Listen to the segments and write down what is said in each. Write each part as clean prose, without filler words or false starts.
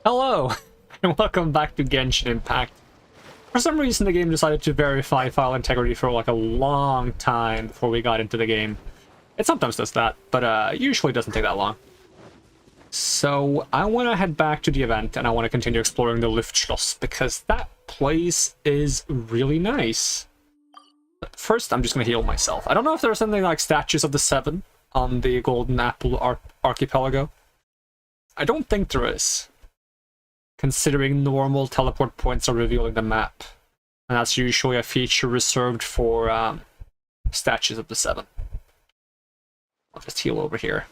Hello, and welcome back to Genshin Impact. For some reason, the game decided to verify file integrity for like a long time before we got into the game. It sometimes does that, but usually doesn't take that long. So I want to head back to the event, and I want to continue exploring the Luftschloss, because that place is really nice. But first, I'm just going to heal myself. I don't know if there's something like statues of the Seven on the Golden Apple Archipelago. I don't think there is, considering normal teleport points are revealing the map. And that's usually a feature reserved for statues of the Seven. I'll just heal over here.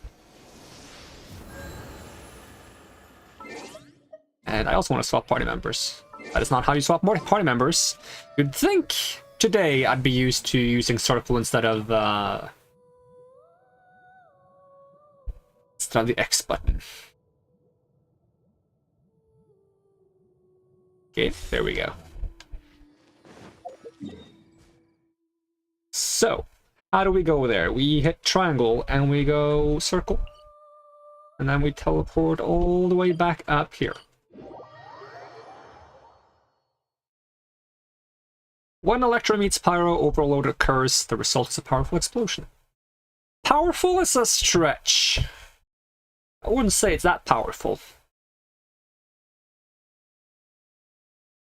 And I also want to swap party members. That is not how you swap party members. You'd think today I'd be used to using circle instead of the X button. Okay, there we go. So, how do we go there? We hit triangle and we go circle. And then we teleport all the way back up here. When Electro meets Pyro, overload occurs. The result is a powerful explosion. Powerful is a stretch. I wouldn't say it's that powerful.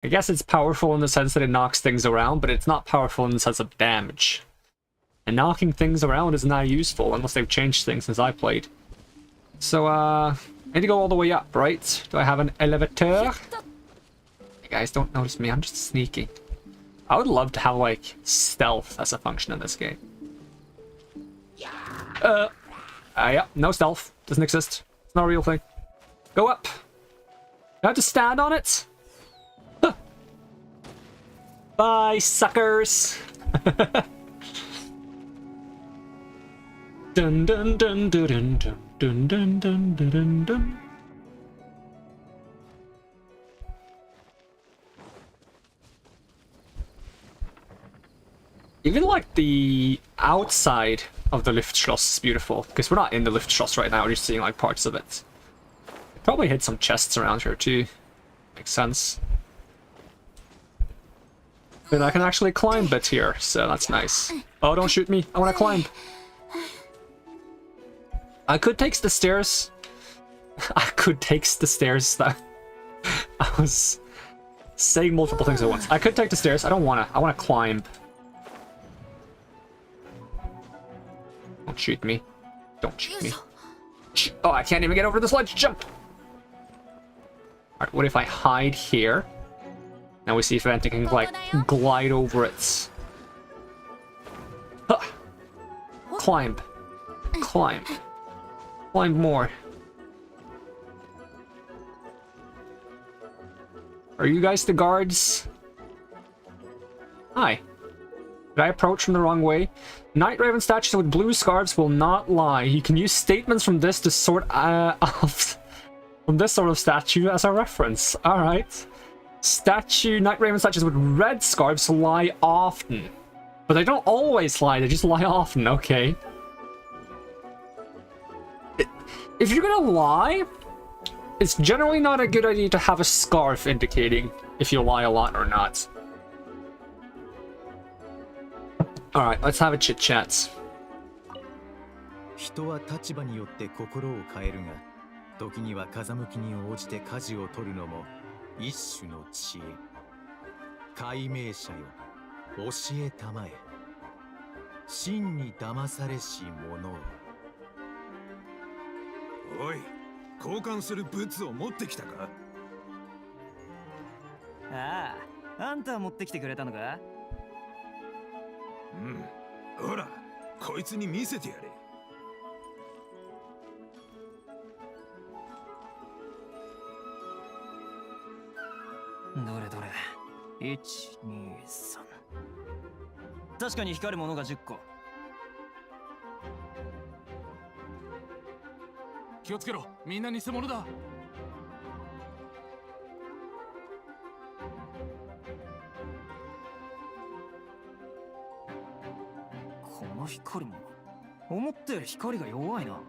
I guess it's powerful in the sense that it knocks things around, but it's not powerful in the sense of damage. And knocking things around is not useful unless they've changed things since I played. So, I need to go all the way up, right? Do I have an elevator? You guys don't notice me, I'm just sneaky. I would love to have, like, stealth as a function in this game. Yeah, no stealth. Doesn't exist. It's not a real thing. Go up. You have to stand on it. Bye, suckers! Dun dun dun dun dun dun dun dun dun dun. Even like the outside of the Luftschloss is beautiful, because we're not in the Luftschloss right now, we're just seeing like parts of it. Probably hit some chests around here too. Makes sense. But I can actually climb bits here, so that's nice. Oh, don't shoot me. I want to climb. I could take the stairs. I could take the stairs. I was saying multiple things at once. I could take the stairs. I don't want to. I want to climb. Don't shoot me. Don't shoot me. Oh, I can't even get over this ledge. Jump. Alright, what if I hide here? Now we see if Venti can, like, glide over it. Huh. Climb. Climb. Climb more. Are you guys the guards? Hi. Did I approach from the wrong way? Night Raven statues with blue scarves will not lie. You can use statements from this to sort from this sort of statue as a reference. Alright. Night Raven statues with red scarves lie often. But they don't always lie, they just lie often, okay. If you're gonna lie, it's generally not a good idea to have a scarf indicating if you lie a lot or not. Alright, let's have a chit chat. 人は立場によって心を変えるが、時には風向きに応じて舵を取るのも一種の知恵。解明者よ、教えたまえ。真に騙されし者を。おい、交換するブツを持ってきたか？ああ、あんた持ってきてくれたのか？うん。ほら、こいつに見せてやれ。どれどれ。1、2、3。確かに光るものが10個。気をつけろ、みんな偽物だ。この光るもの、思ったより光が弱いな。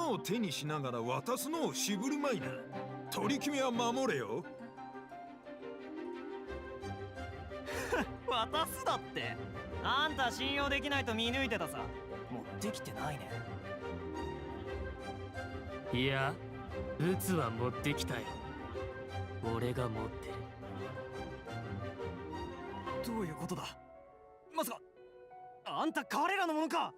物を手にしながら渡すのを渋るまいな。取り決めは守れよ。渡すだって。あんた信用できないと見抜いてたさ。持ってきてないね。いや、ブツは持ってきたよ。俺が持ってる。どういうことだ。まさかあんた彼らのものか。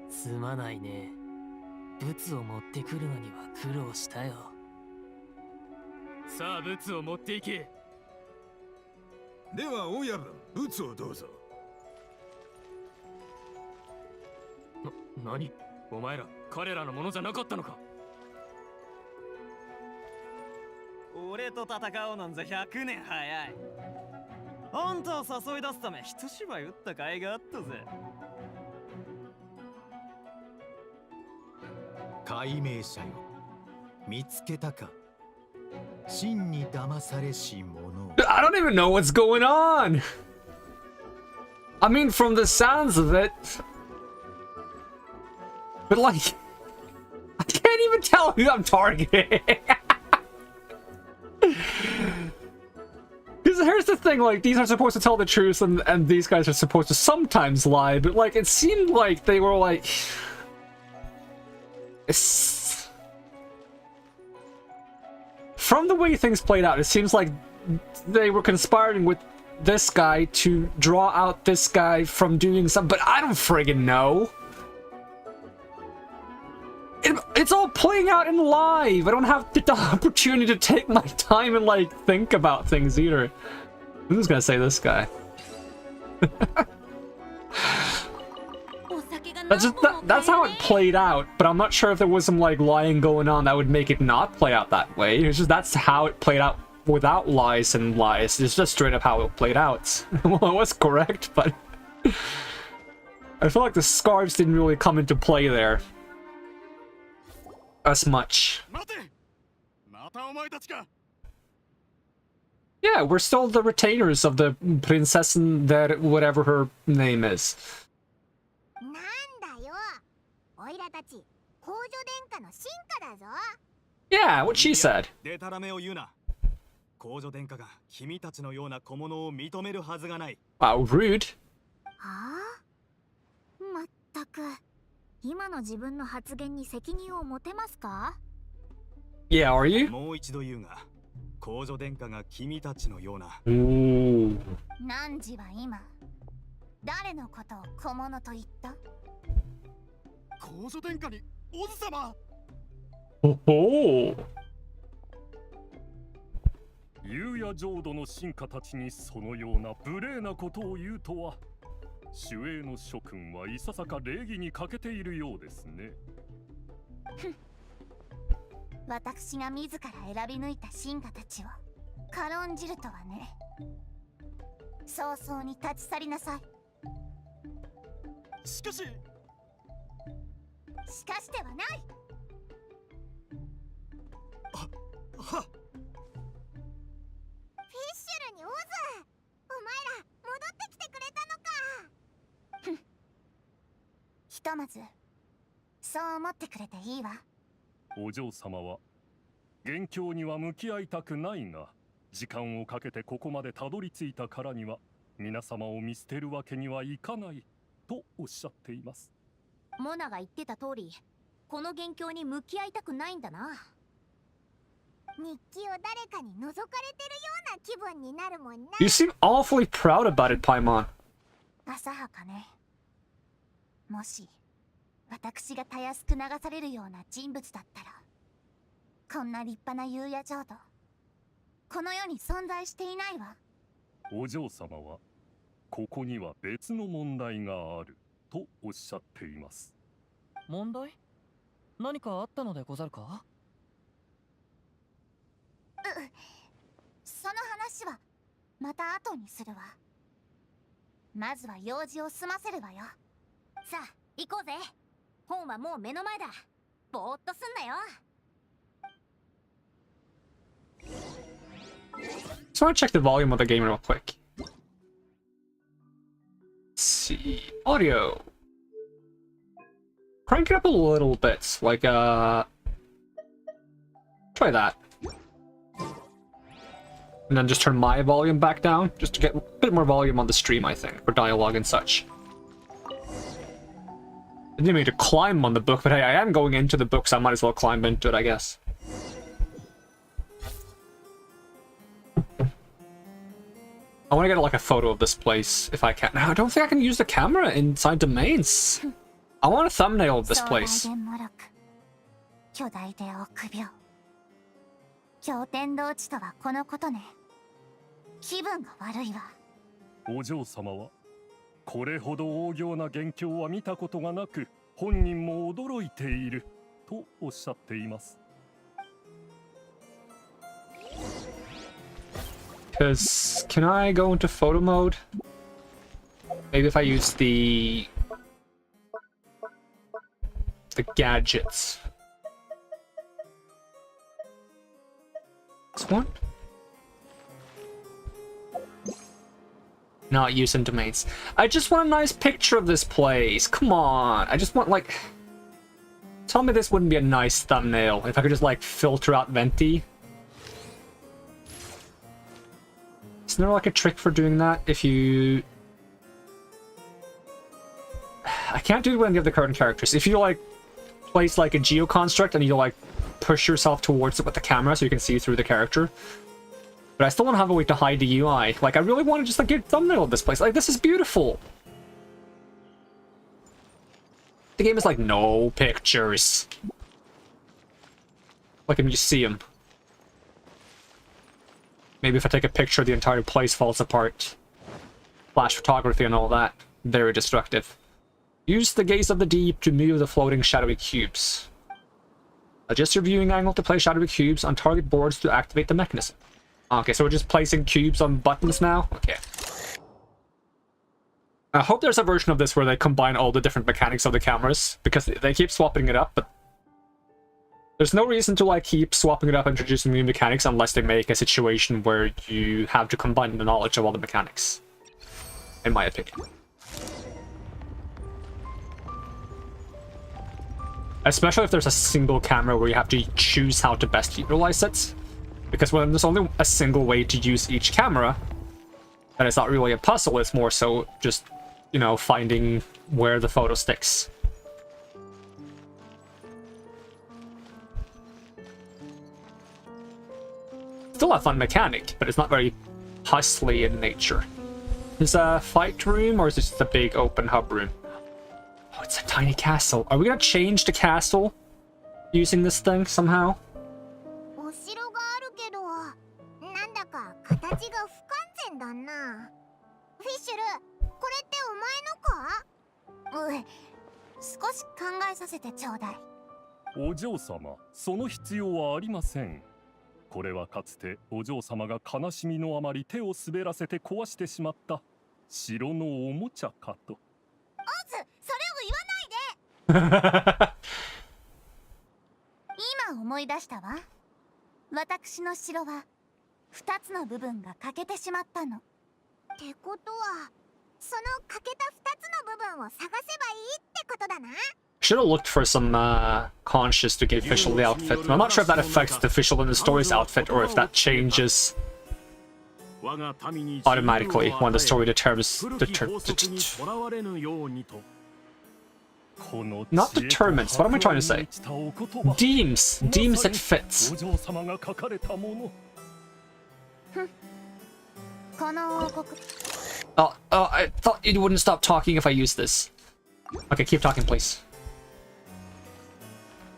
すまないね。ブツを持ってくるのには苦労したよ。さあ、ブツを持っていけ。では親分、ブツをどうぞ。何？お前ら彼らのものじゃなかったのか。俺と戦おうなんざ100年早い。あんたを誘い出すため一芝居打った甲斐があったぜ。解明者よ、見つけたか。真に騙されし者。 I don't even know what's going on. I mean, from the sounds of it, but like, I can't even tell who I'm targeting. Because here's the thing, like, these are supposed to tell the truth, and these guys are supposed to sometimes lie, but like, it seemed like they were like, from the way things played out, it seems like they were conspiring with this guy to draw out this guy from doing something, but I don't friggin' know. It's all playing out in live. I don't have the opportunity to take my time and like think about things either. I'm just gonna say this guy. That's how it played out, but I'm not sure if there was some like lying going on that would make it not play out that way. It's just that's how it played out without lies and lies. It's just straight up how it played out. Well, it was correct, but I feel like the scarves didn't really come into play there as much. Yeah, we're still the retainers of the Prinzessin there, whatever her name is. Yeah, what she said. Wow, rude. Yeah, are you? Ooh. 皇女殿下にオズ様。ほほう。優也浄土の臣下たちにそのような無礼なことを言うとは、守衛の諸君はいささか礼儀に欠けているようですね。私が自ら選び抜いた臣下たちを軽んじるとはね。早々に立ち去りなさい。しかしではない。はフィッシュルにオズ、お前ら戻ってきてくれたのか。ひとまずそう思ってくれていいわ。お嬢様は元凶には向き合いたくないが、時間をかけてここまでたどり着いたからには皆様を見捨てるわけにはいかないとおっしゃっています。モナが言ってた通り、この元凶に向き合いたくないんだな。日記を誰かに覗かれてるような気分になるもんな。You seem awfully proud about it, Paimon. 浅はかね。もし私がたやすく流されるような人物だったら、こんな立派な優也浄土、この世に存在していないわ。お嬢様はここには別の問題があるとおっしゃっています。問題？何かあったのでござるか？その話はまた後にするわ。まずは用事を済ませるわよ。さあ行こうぜ。本はもう目の前だ。ぼーっとすんなよ。Just want to check the volume of the game real quick. Let's see. Audio. Crank it up a little bit, like, try that. And then just turn my volume back down, just to get a bit more volume on the stream, I think, for dialogue and such. I didn't mean to climb on the book, but hey, I am going into the book, so I might as well climb into it, I guess. I want to get like a photo of this place, if I can. No, I don't think I can use the camera inside domains. I want a thumbnail of this place. 巨大で臆病。経典同地とはこのことね。気分が悪いわ。お嬢様はこれほど大行な元凶は見たことがなく、本人も驚いているとおっしゃっています。Because can I go into photo mode? Maybe if I use the gadgets. This one? Not using domains. I just want a nice picture of this place. Come on. I just want, like... Tell me this wouldn't be a nice thumbnail if I could just, like, filter out Venti. Isn't there, like, a trick for doing that? If you... I can't do it when you have the current characters. If you, like, place, like, a geoconstruct and you, like, push yourself towards it with the camera so you can see through the character. But I still don't have a way to hide the UI. Like, I really want to just, like, get a thumbnail of this place. Like, this is beautiful! The game is like, no pictures. Like, can you see them? Maybe if I take a picture, the entire place falls apart. Flash photography and all that. Very destructive. Use the gaze of the deep to move the floating shadowy cubes. Adjust your viewing angle to place shadowy cubes on target boards to activate the mechanism. Okay, so we're just placing cubes on buttons now? Okay. I hope there's a version of this where they combine all the different mechanics of the cameras, because they keep swapping it up, but there's no reason to, like, keep swapping it up and introducing new mechanics unless they make a situation where you have to combine the knowledge of all the mechanics. In my opinion. Especially if there's a single camera where you have to choose how to best utilize it. Because when there's only a single way to use each camera, then it's not really a puzzle, it's more so just, you know, finding where the photo sticks. Still a fun mechanic, but it's not very hustly in nature. Is a fight room, or is it just a big open hub room? Oh, it's a tiny castle. Are we gonna change the castle using this thing somehow? お城があるけど、なんだか形が不完全だな。フィッシュル、これってお前のか？少し考えさせてちょうだい。お嬢様、その必要はありません。これはかつてお嬢様が悲しみのあまり手を滑らせて壊してしまった城のおもちゃかと。それを言わないで。今思い出したわ。私の城は2つの部分が欠けてしまったの。ってことは、その欠けた2つの部分を探せばいいってことだな。Should have looked for some conscious to give Fischl the outfit. I'm not sure if that affects the Fischl in the story's outfit or if that changes automatically when the story determines. Not determines. What am I trying to say? Deems it fits. Oh, I thought you wouldn't stop talking if I used this. Okay, keep talking, please.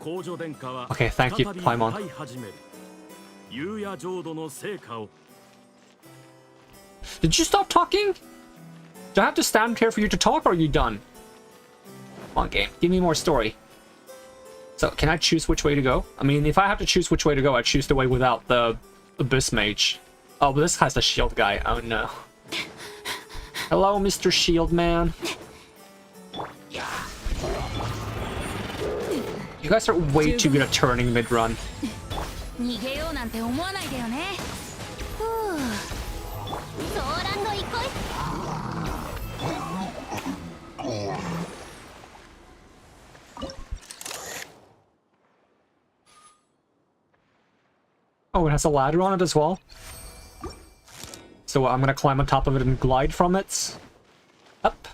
Okay, thank you, Paimon. Did you stop talking? Do I have to stand here for you to talk, or are you done? Come on, game. Give me more story. So, can I choose which way to go? I mean, if I have to choose which way to go, I choose the way without the Abyss Mage. Oh, but this has the shield guy. Oh, no. Hello, Mr. Shield Man. You guys are way too good at turning mid-run. Oh, it has a ladder on it as well. So I'm gonna climb on top of it and glide from it. Up.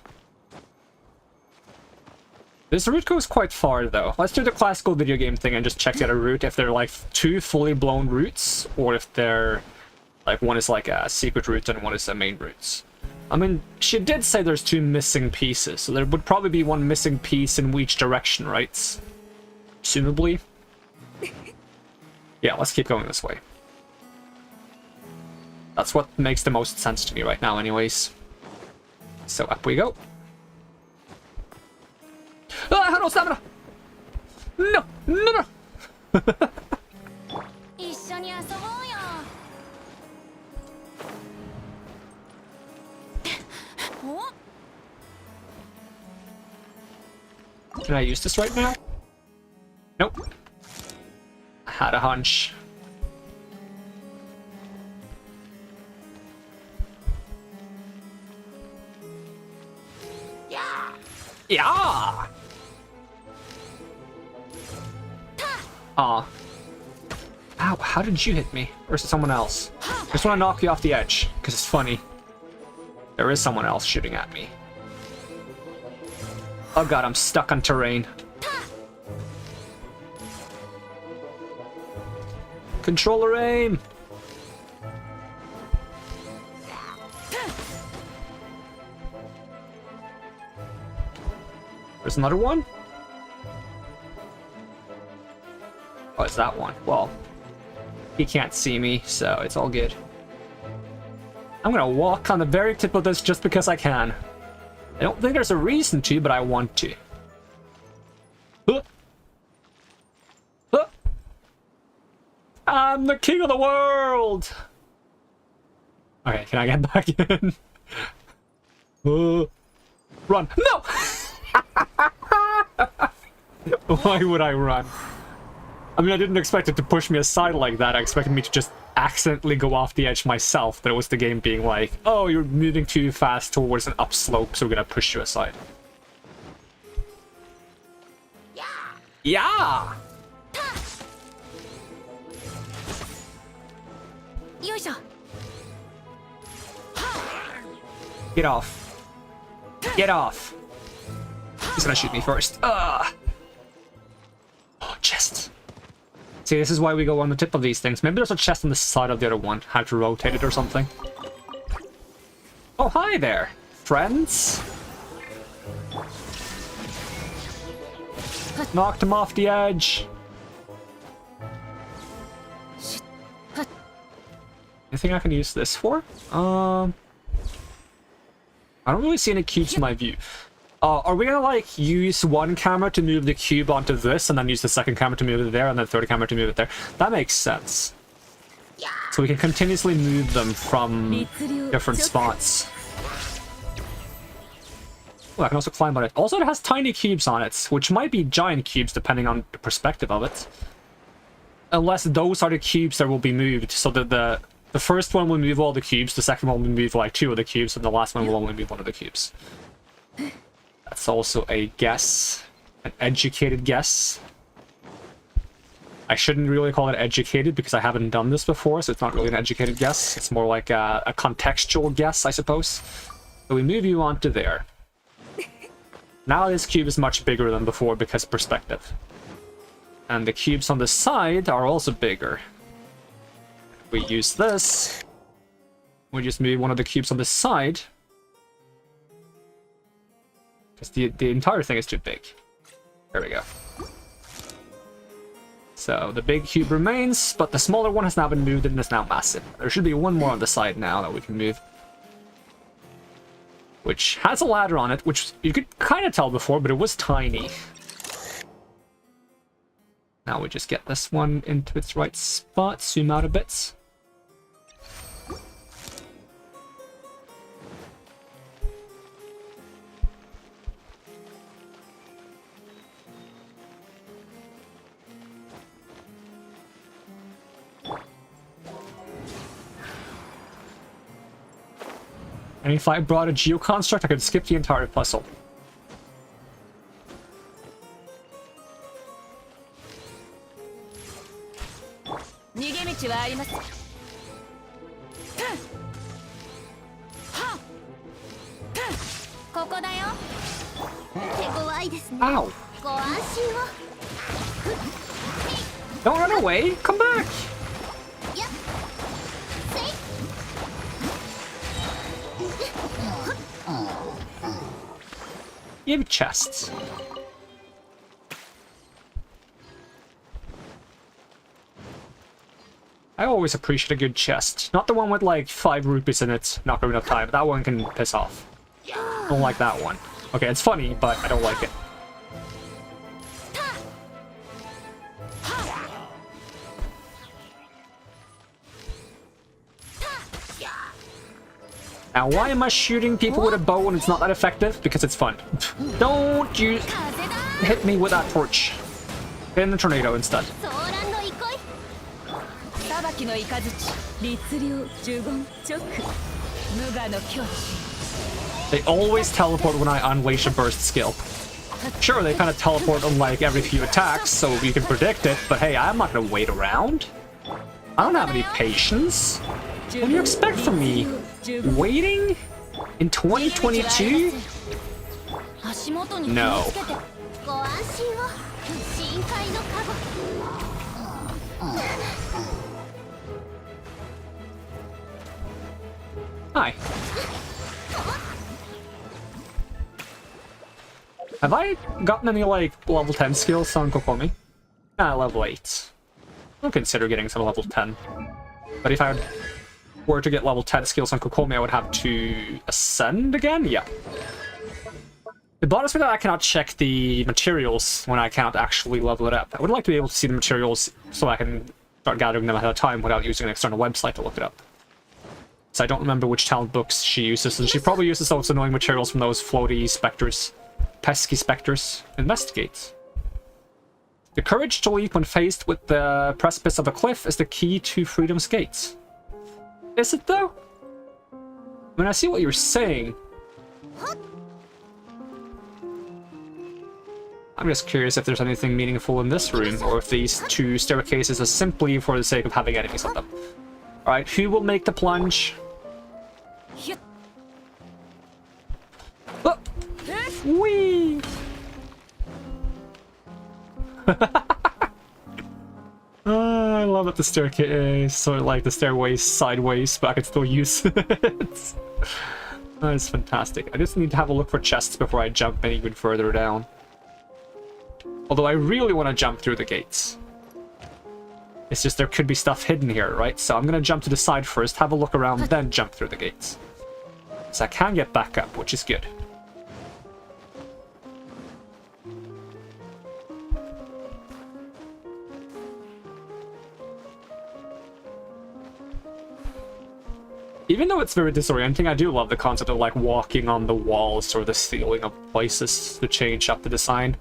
This route goes quite far though. Let's do the classical video game thing and just check the other route if they're like two fully blown routes, or if they're like one is like a secret route and one is a main route. I mean, she did say there's two missing pieces, so there would probably be one missing piece in each direction, right? Presumably. Yeah, let's keep going this way. That's what makes the most sense to me right now anyways. So up we go. Ah, I have no stamina! No! No, no! 一緒に遊ぼうよ。お？ Can I use this right now? Nope. I had a hunch. Yeah! Aw. Ow, how did you hit me? Or is it someone else? I just want to knock you off the edge, because it's funny. There is someone else shooting at me. Oh god, I'm stuck on terrain. Controller aim! There's another one? Oh, it's that one. Well, he can't see me, so it's all good. I'm gonna walk on the very tip of this just because I can. I don't think there's a reason to, but I want to. Huh. Huh. I'm the king of the world! Okay, can I get back in? Run. No! Why would I run? I mean, I didn't expect it to push me aside like that. I expected me to just accidentally go off the edge myself, but it was the game being like, oh, you're moving too fast towards an upslope, so we're gonna push you aside. Yeah! Get off. Get off. He's gonna shoot me first. Oh, chest. See, this is why we go on the tip of these things. Maybe there's a chest on the side of the other one. Had to rotate it or something. Oh, hi there, friends. Knocked him off the edge. Anything I can use this for? I don't really see any cubes in my view. Are we gonna like use one camera to move the cube onto this, and then use the second camera to move it there, and then the third camera to move it there? That makes sense. So we can continuously move them from different spots. Oh, I can also climb on it. Also, it has tiny cubes on it, which might be giant cubes depending on the perspective of it. Unless those are the cubes that will be moved, so that the first one will move all the cubes, the second one will move like 2 of the cubes, and the last one will only move 1 of the cubes. That's also a guess. An educated guess. I shouldn't really call it educated because I haven't done this before, so it's not really an educated guess. It's more like a contextual guess, I suppose. So we move you onto there. Now this cube is much bigger than before because perspective. And the cubes on the side are also bigger. We use this. We just move one of the cubes on the side. Because the entire thing is too big. There we go. So the big cube remains, but the smaller one has now been moved and is now massive. There should be one more on the side now that we can move. Which has a ladder on it, which you could kind of tell before, but it was tiny. Now we just get this one into its right spot, zoom out a bit. And if I brought a geoconstruct, I could skip the entire puzzle. ます。ここだよ。手強いですね。 Ow! ご安心を。 Don't run away! Come back! やっ。せい。 You have chests. I always appreciate a good chest. Not the one with like 5 rupees in it, not giving enough time. That one can piss off. Don't like that one. Okay, it's funny, but I don't like it. Now, why am I shooting people with a bow when it's not that effective? Because it's fun. Don't you hit me with that torch. Hit in the tornado instead. ソーランド憩い。裁きの雷、律令、呪言、直、無我の境地。 They always teleport when I unleash a burst skill. Sure, they kind of teleport on like every few attacks, so you can predict it, but hey, I'm not gonna wait around. I don't have any patience. What do you expect from me? Waiting? In 2022? 足元に気 No. をつけて。ご安心を。深海のカゴ。 Hi. Have I gotten any, like, level 10 skills on Kokomi? Ah, level 8. I'll consider getting some level 10. But if I were to get level 10 skills on Kokomi, I would have to ascend again? Yeah. It bothers me that I cannot check the materials when I can't actually level it up. I would like to be able to see the materials so I can start gathering them ahead of time without using an external website to look it up. So I don't remember which talent books she uses, and she probably uses those annoying materials from those floaty specters. Pesky specters. Investigate. The courage to leap when faced with the precipice of a cliff is the key to Freedom's Gates. Is it though? I mean, I see what you're saying. I'm just curious if there's anything meaningful in this room, or if these 2 staircases are simply for the sake of having enemies on them. Alright, who will make the plunge? Oh! Whee! I love it, the staircase, sort of like the stairways sideways, but I can still use it. That's fantastic. I just need to have a look for chests before I jump any even further down. Although I really want to jump through the gates. It's just there could be stuff hidden here, right? So I'm gonna jump to the side first, have a look around, then jump through the gates. So I can get back up, which is good. Even though it's very disorienting, I do love the concept of like walking on the walls or the ceiling of places to change up the design.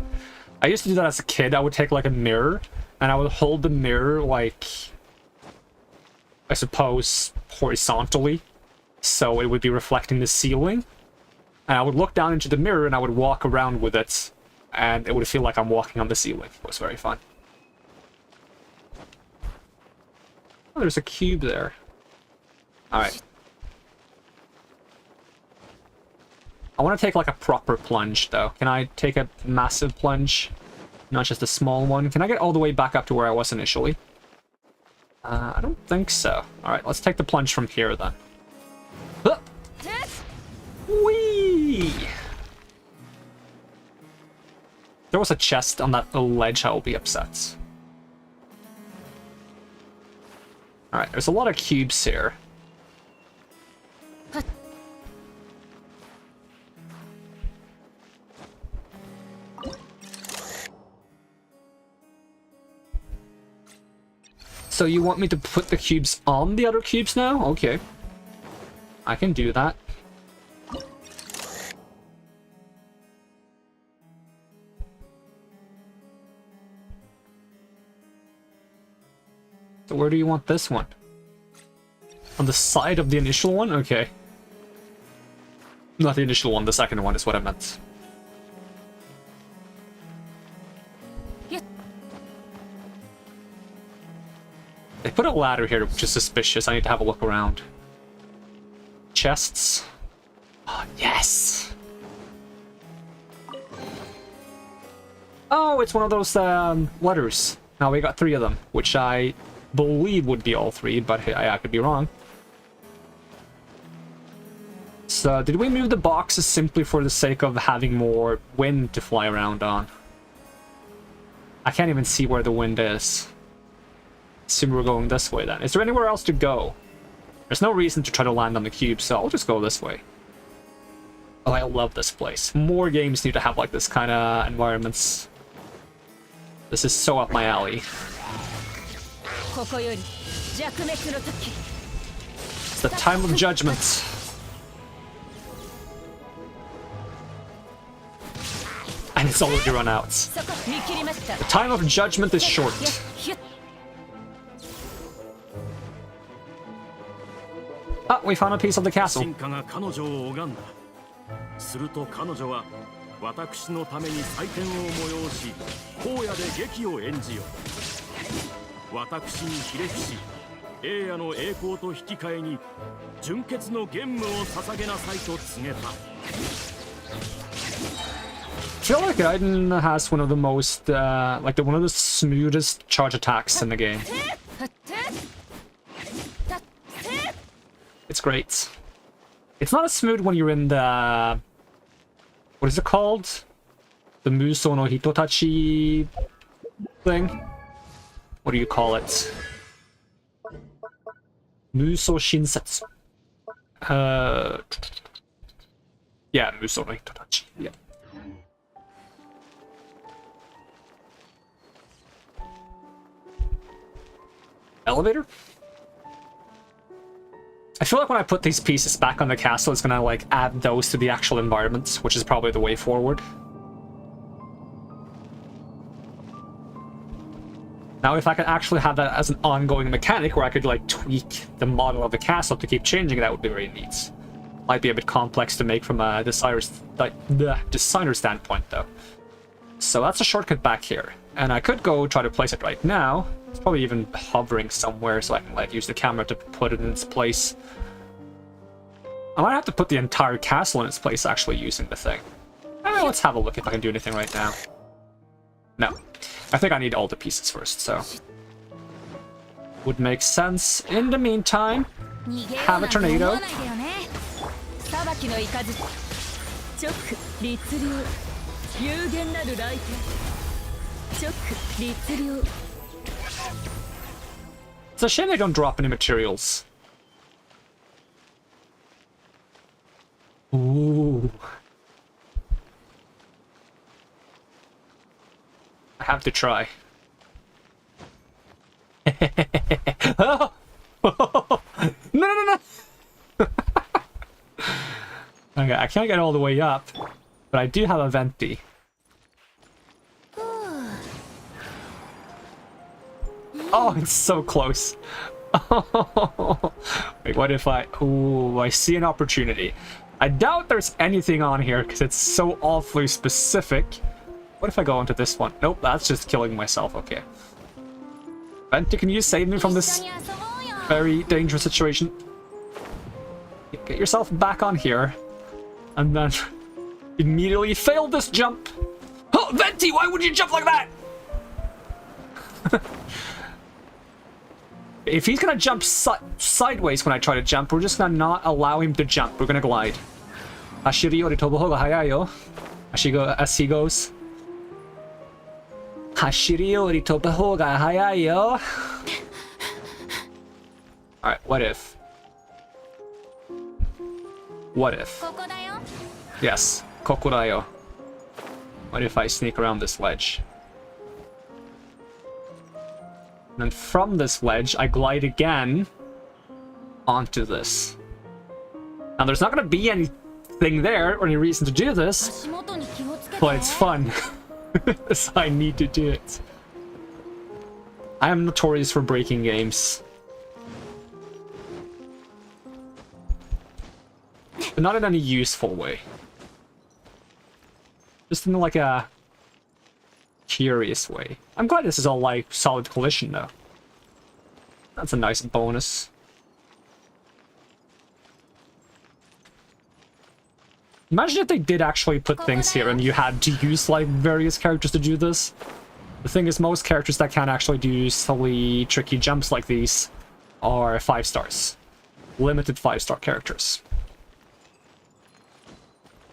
I used to do that as a kid. I would take like a mirror and I would hold the mirror like, I suppose, horizontally, so it would be reflecting the ceiling. And I would look down into the mirror and I would walk around with it, and it would feel like I'm walking on the ceiling. It was very fun. Oh, there's a cube there. Alright. I want to take like a proper plunge though. Can I take a massive plunge? Not just a small one. Can I get all the way back up to where I was initially? I don't think so. Alright, let's take the plunge from here then. Ah! Whee! If there was a chest on that little ledge, I will be upset. Alright, there's a lot of cubes here. So you want me to put the cubes on the other cubes now? Okay. I can do that. So where do you want this one? On the side of the initial one? Okay. Not the initial one, the second one is what I meant. They put a ladder here, which is suspicious. I need to have a look around. Chests. Oh, yes! Oh, it's one of those letters. Now we got 3 of them, which I believe would be all 3, but I could be wrong. So, did we move the boxes simply for the sake of having more wind to fly around on? I can't even see where the wind is. Assume we're going this way then. Is there anywhere else to go? There's no reason to try to land on the cube, so I'll just go this way. Oh, I love this place. More games need to have like this kind of environments. This is so up my alley. It's the time of judgment. And it's already run out. The time of judgment is short. Ah, we found a piece of the castle. すると彼女は私のために祭典を催し荒野で劇を演じよ私にひれ伏し栄夜の栄光と引き換えに純潔の玄武を捧げなさいと告げた I feel like Raiden has one of the most, one of the smoothest charge attacks in the game. It's great. It's not as smooth when you're in the... What is it called? The Muso no Hitotachi thing? What do you call it? Muso Shinsetsu. Yeah, Muso no Hitotachi. Yeah. Elevator? I feel like when I put these pieces back on the castle, it's gonna like add those to the actual environment, which is probably the way forward. Now, if I could actually have that as an ongoing mechanic where I could like tweak the model of the castle to keep changing, that would be very neat. Might be a bit complex to make from a designer's standpoint, though. So that's a shortcut back here, and I could go try to place it right now. It's probably even hovering somewhere, so I can like use the camera to put it in its place. I might have to put the entire castle in its place actually using the thing. Let's have a look if I can do anything right now. No. I think I need all the pieces first, so... Would make sense. In the meantime, have a tornado. It's a shame they don't drop any materials. Ooh. I have to try. Oh! No! Okay, I can't get all the way up, but I do have a venti. Oh, it's so close. Wait, what if I... Ooh, I see an opportunity. I doubt there's anything on here because it's so awfully specific. What if I go into this one? Nope, that's just killing myself. Okay. Venti, can you save me from this very dangerous situation? Get yourself back on here. And then immediately fail this jump. Oh, Venti, why would you jump like that? If he's gonna jump sideways when I try to jump, we're just gonna not allow him to jump. We're gonna glide. Ashiri yori tobu hoga hayai yo. As he goes. Hashiri yori tobu hoga hayai yo. Alright, what if? What if? Yes, koko da yo. What if I sneak around this ledge? And then from this ledge, I glide again onto this. Now, there's not going to be anything there or any reason to do this, but it's fun. So I need to do it. I am notorious for breaking games. But not in any useful way. Just in like a curious way. I'm glad this is all like solid collision though. That's a nice bonus. Imagine if they did actually put things here and you had to use like various characters to do this. The thing is, most characters that can't actually do silly, tricky jumps like these are 5 stars. Limited 5-star characters.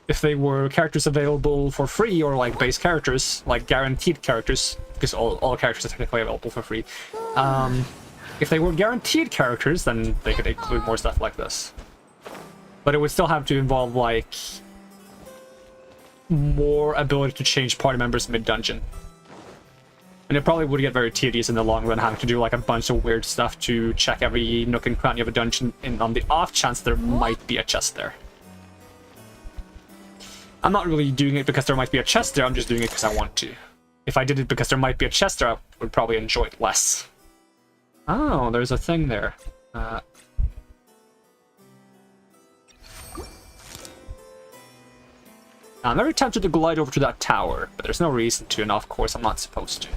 If they were characters available for free, or like base characters, like guaranteed characters, because all characters are technically available for free. If they were guaranteed characters, then they could include more stuff like this. But it would still have to involve like more ability to change party members mid-dungeon. And it probably would get very tedious in the long run, having to do like a bunch of weird stuff to check every nook and cranny of a dungeon on the off chance there might be a chest there. I'm not really doing it because there might be a chest there, I'm just doing it because I want to. If I did it because there might be a chest there, I would probably enjoy it less. Oh, there's a thing there. I'm very tempted to glide over to that tower, but there's no reason to, and of course I'm not supposed to.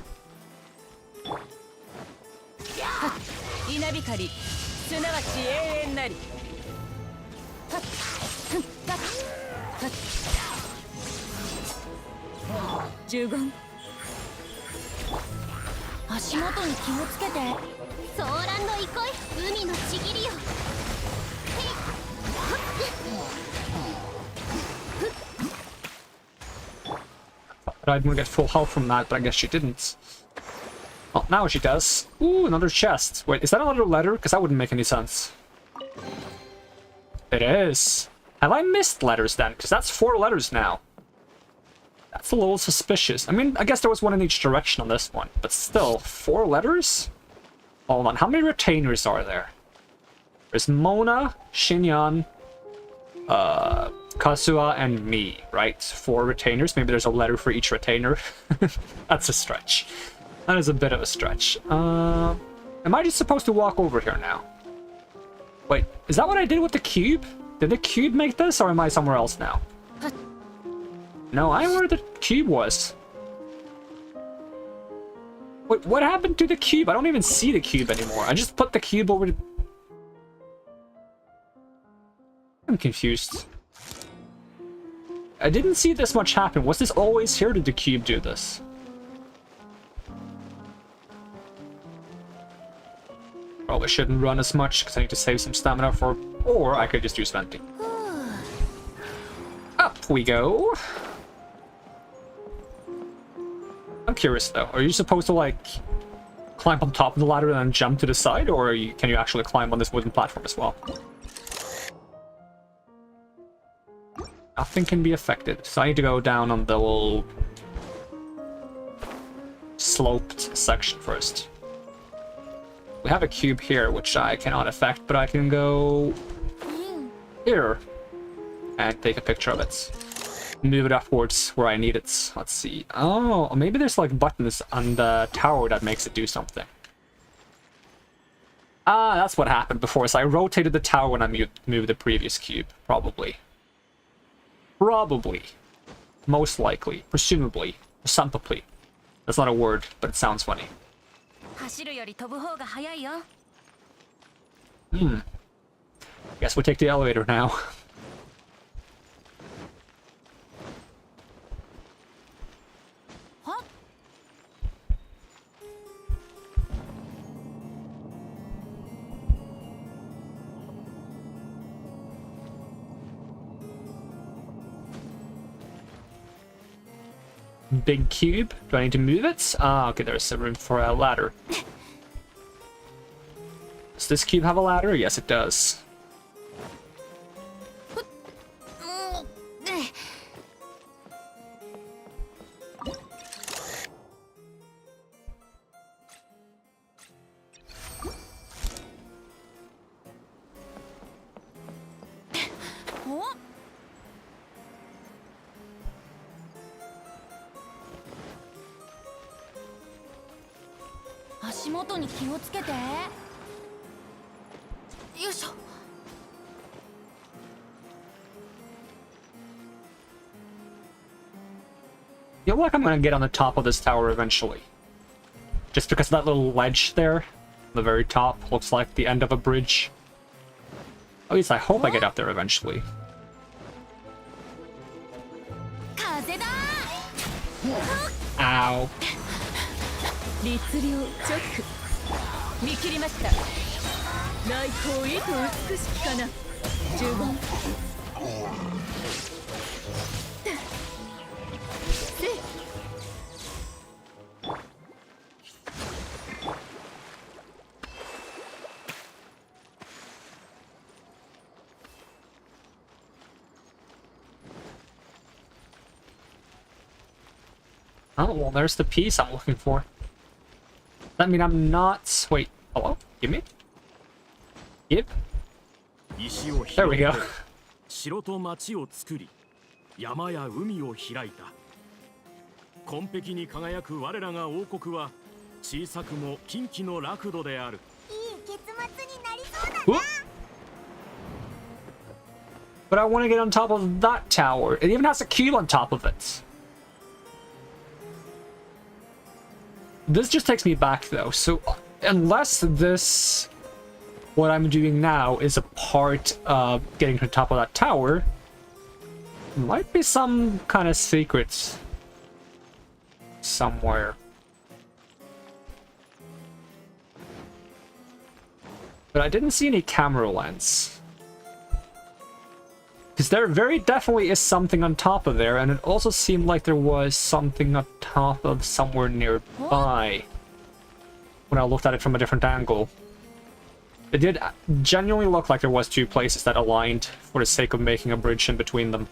I'm gonna get full health from that, but I guess she didn't. Well, now she does. Ooh, another chest. Wait, is that another letter? Because that wouldn't make any sense. It is. Have I missed letters then? Because that's 4 letters now. That's a little suspicious. I mean, I guess there was one in each direction on this one, but still, 4 letters? Hold on, how many retainers are there? There's Mona, Shinyan, Kasua, and me, right? 4 retainers. Maybe there's a letter for each retainer. That's a stretch. That is a bit of a stretch. Am I just supposed to walk over here now? Wait, is that what I did with the cube? Did the cube make this, or am I somewhere else now? No, I know where the cube was. Wait, what happened to the cube? I don't even see the cube anymore. I just put the cube over the... I'm confused. I didn't see this much happen. Was this always here? Did the cube do this? Probably shouldn't run as much because I need to save some stamina for... Or I could just use venting. Up we go. I'm curious though. Are you supposed to like climb on top of the ladder and then jump to the side, or can you actually climb on this wooden platform as well? Nothing can be affected, so I need to go down on the little sloped section first. We have a cube here, which I cannot affect, but I can go here and take a picture of it. Move it upwards where I need it. Let's see. Oh, maybe there's like buttons on the tower that makes it do something. Ah, that's what happened before. So I rotated the tower when I moved the previous cube, probably. Probably. Most likely. Presumably. Presumptively. That's not a word, but it sounds funny. Guess we'll take the elevator now. Big cube. Do I need to move it? Ah, okay, there's some room for a ladder. Does this cube have a ladder? Yes, it does. I feel like I'm gonna get on the top of this tower eventually. Just because of that little ledge there. The very top looks like the end of a bridge. At least I hope I get up there eventually. Ow. 律令チョック見切りました来光意図美しきかな呪文せ Oh, well, there's the piece I'm looking for. Does that mean I'm not... Wait, hello? Give me? Give? There we go. 城と町を作り、山や海を開いた。紺碧に輝く我らが王国は、小さくも近畿の楽土である。いい結末になりそうだな。 But I want to get on top of that tower. It even has a cube on top of it. This just takes me back though, so unless this, what I'm doing now, is a part of getting to the top of that tower, there might be some kind of secrets somewhere. But I didn't see any camera lens. Because there very definitely is something on top of there, and it also seemed like there was something on top of somewhere nearby when I looked at it from a different angle. It did genuinely look like there was two places that aligned for the sake of making a bridge in between them.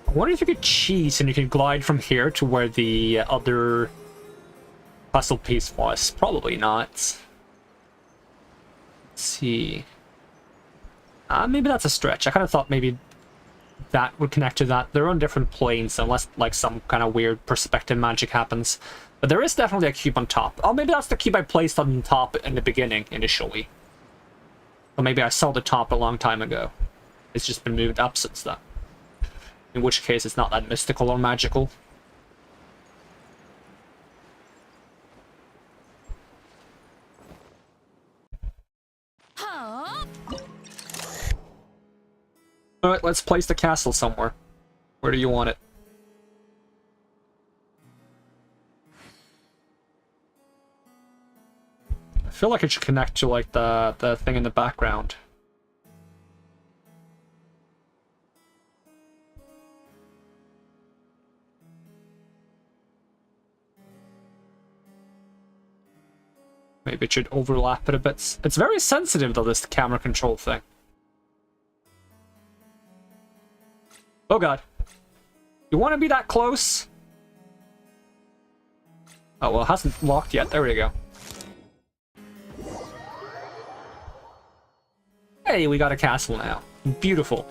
I wonder if you could cheat and you could glide from here to where the other puzzle piece was. Probably not. Let's see. Maybe that's a stretch. I kind of thought maybe that would connect to that. They're on different planes unless like some kind of weird perspective magic happens. But there is definitely a cube on top. Oh, maybe that's the cube I placed on top in the beginning initially. Or maybe I saw the top a long time ago. It's just been moved up since then. In which case, it's not that mystical or magical. Alright, let's place the castle somewhere. Where do you want it? I feel like it should connect to like the thing in the background. Maybe it should overlap it a bit. It's very sensitive though, this camera control thing. Oh god. You want to be that close? Oh well, it hasn't locked yet. There we go. Hey, we got a castle now. Beautiful.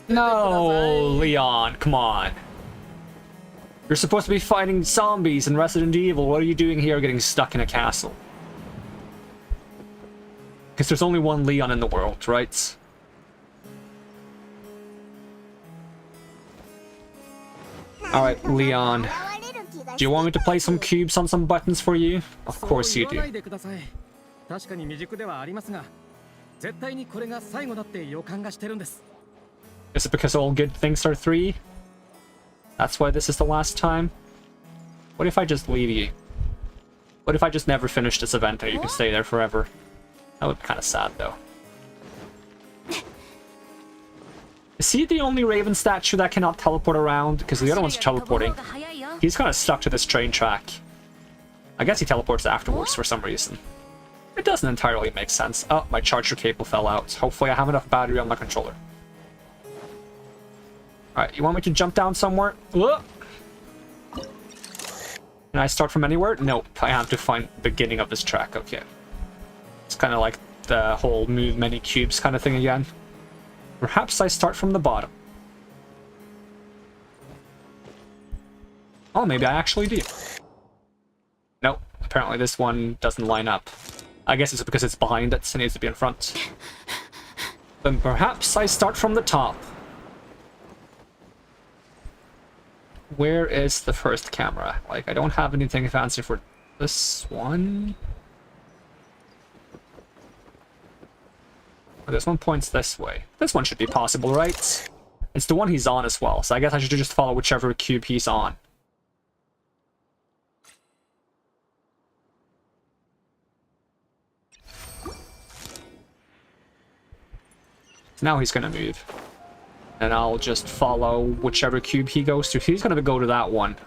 No, Leon, come on. You're supposed to be fighting zombies in Resident Evil. What are you doing here getting stuck in a castle? Because there's only one Leon in the world, right? Alright, Leon. Do you want me to play some cubes on some buttons for you? Of course you do. Is it because all good things are 3? That's why this is the last time? What if I just leave you? What if I just never finish this event and you can stay there forever? That would be kind of sad, though. Is he the only Raven statue that cannot teleport around? Because the other one's teleporting. He's kind of stuck to this train track. I guess he teleports afterwards for some reason. It doesn't entirely make sense. Oh, my charger cable fell out. Hopefully I have enough battery on my controller. Alright, you want me to jump down somewhere? Can I start from anywhere? Nope, I have to find the beginning of this track. Okay. It's kind of like the whole move many cubes kind of thing again. Perhaps I start from the bottom. Oh, maybe I actually do. Nope, apparently this one doesn't line up. I guess it's because it's behind it, so it needs to be in front. Then perhaps I start from the top. Where is the first camera? Like, I don't have anything fancy for this one. This one points this way. This one should be possible, right? It's the one he's on as well, so I guess I should just follow whichever cube he's on. Now he's gonna move. And I'll just follow whichever cube he goes to. He's gonna go to that one.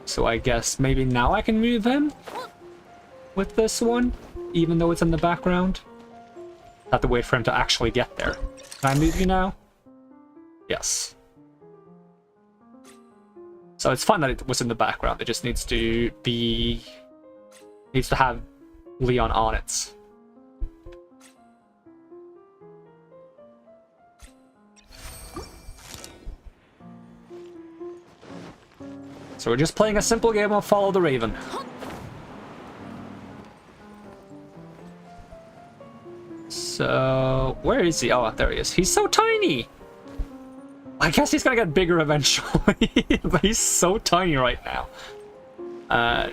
So I guess maybe now I can move him with this one, even though it's in the background. Have to wait for him to actually get there. Can I move you now? Yes. So it's fine that it was in the background. It just needs to be... needs to have Leon on it. So we're just playing a simple game of Follow the Raven. So, where is he? Oh, there he is. He's so tiny! I guess he's gonna get bigger eventually, but he's so tiny right now.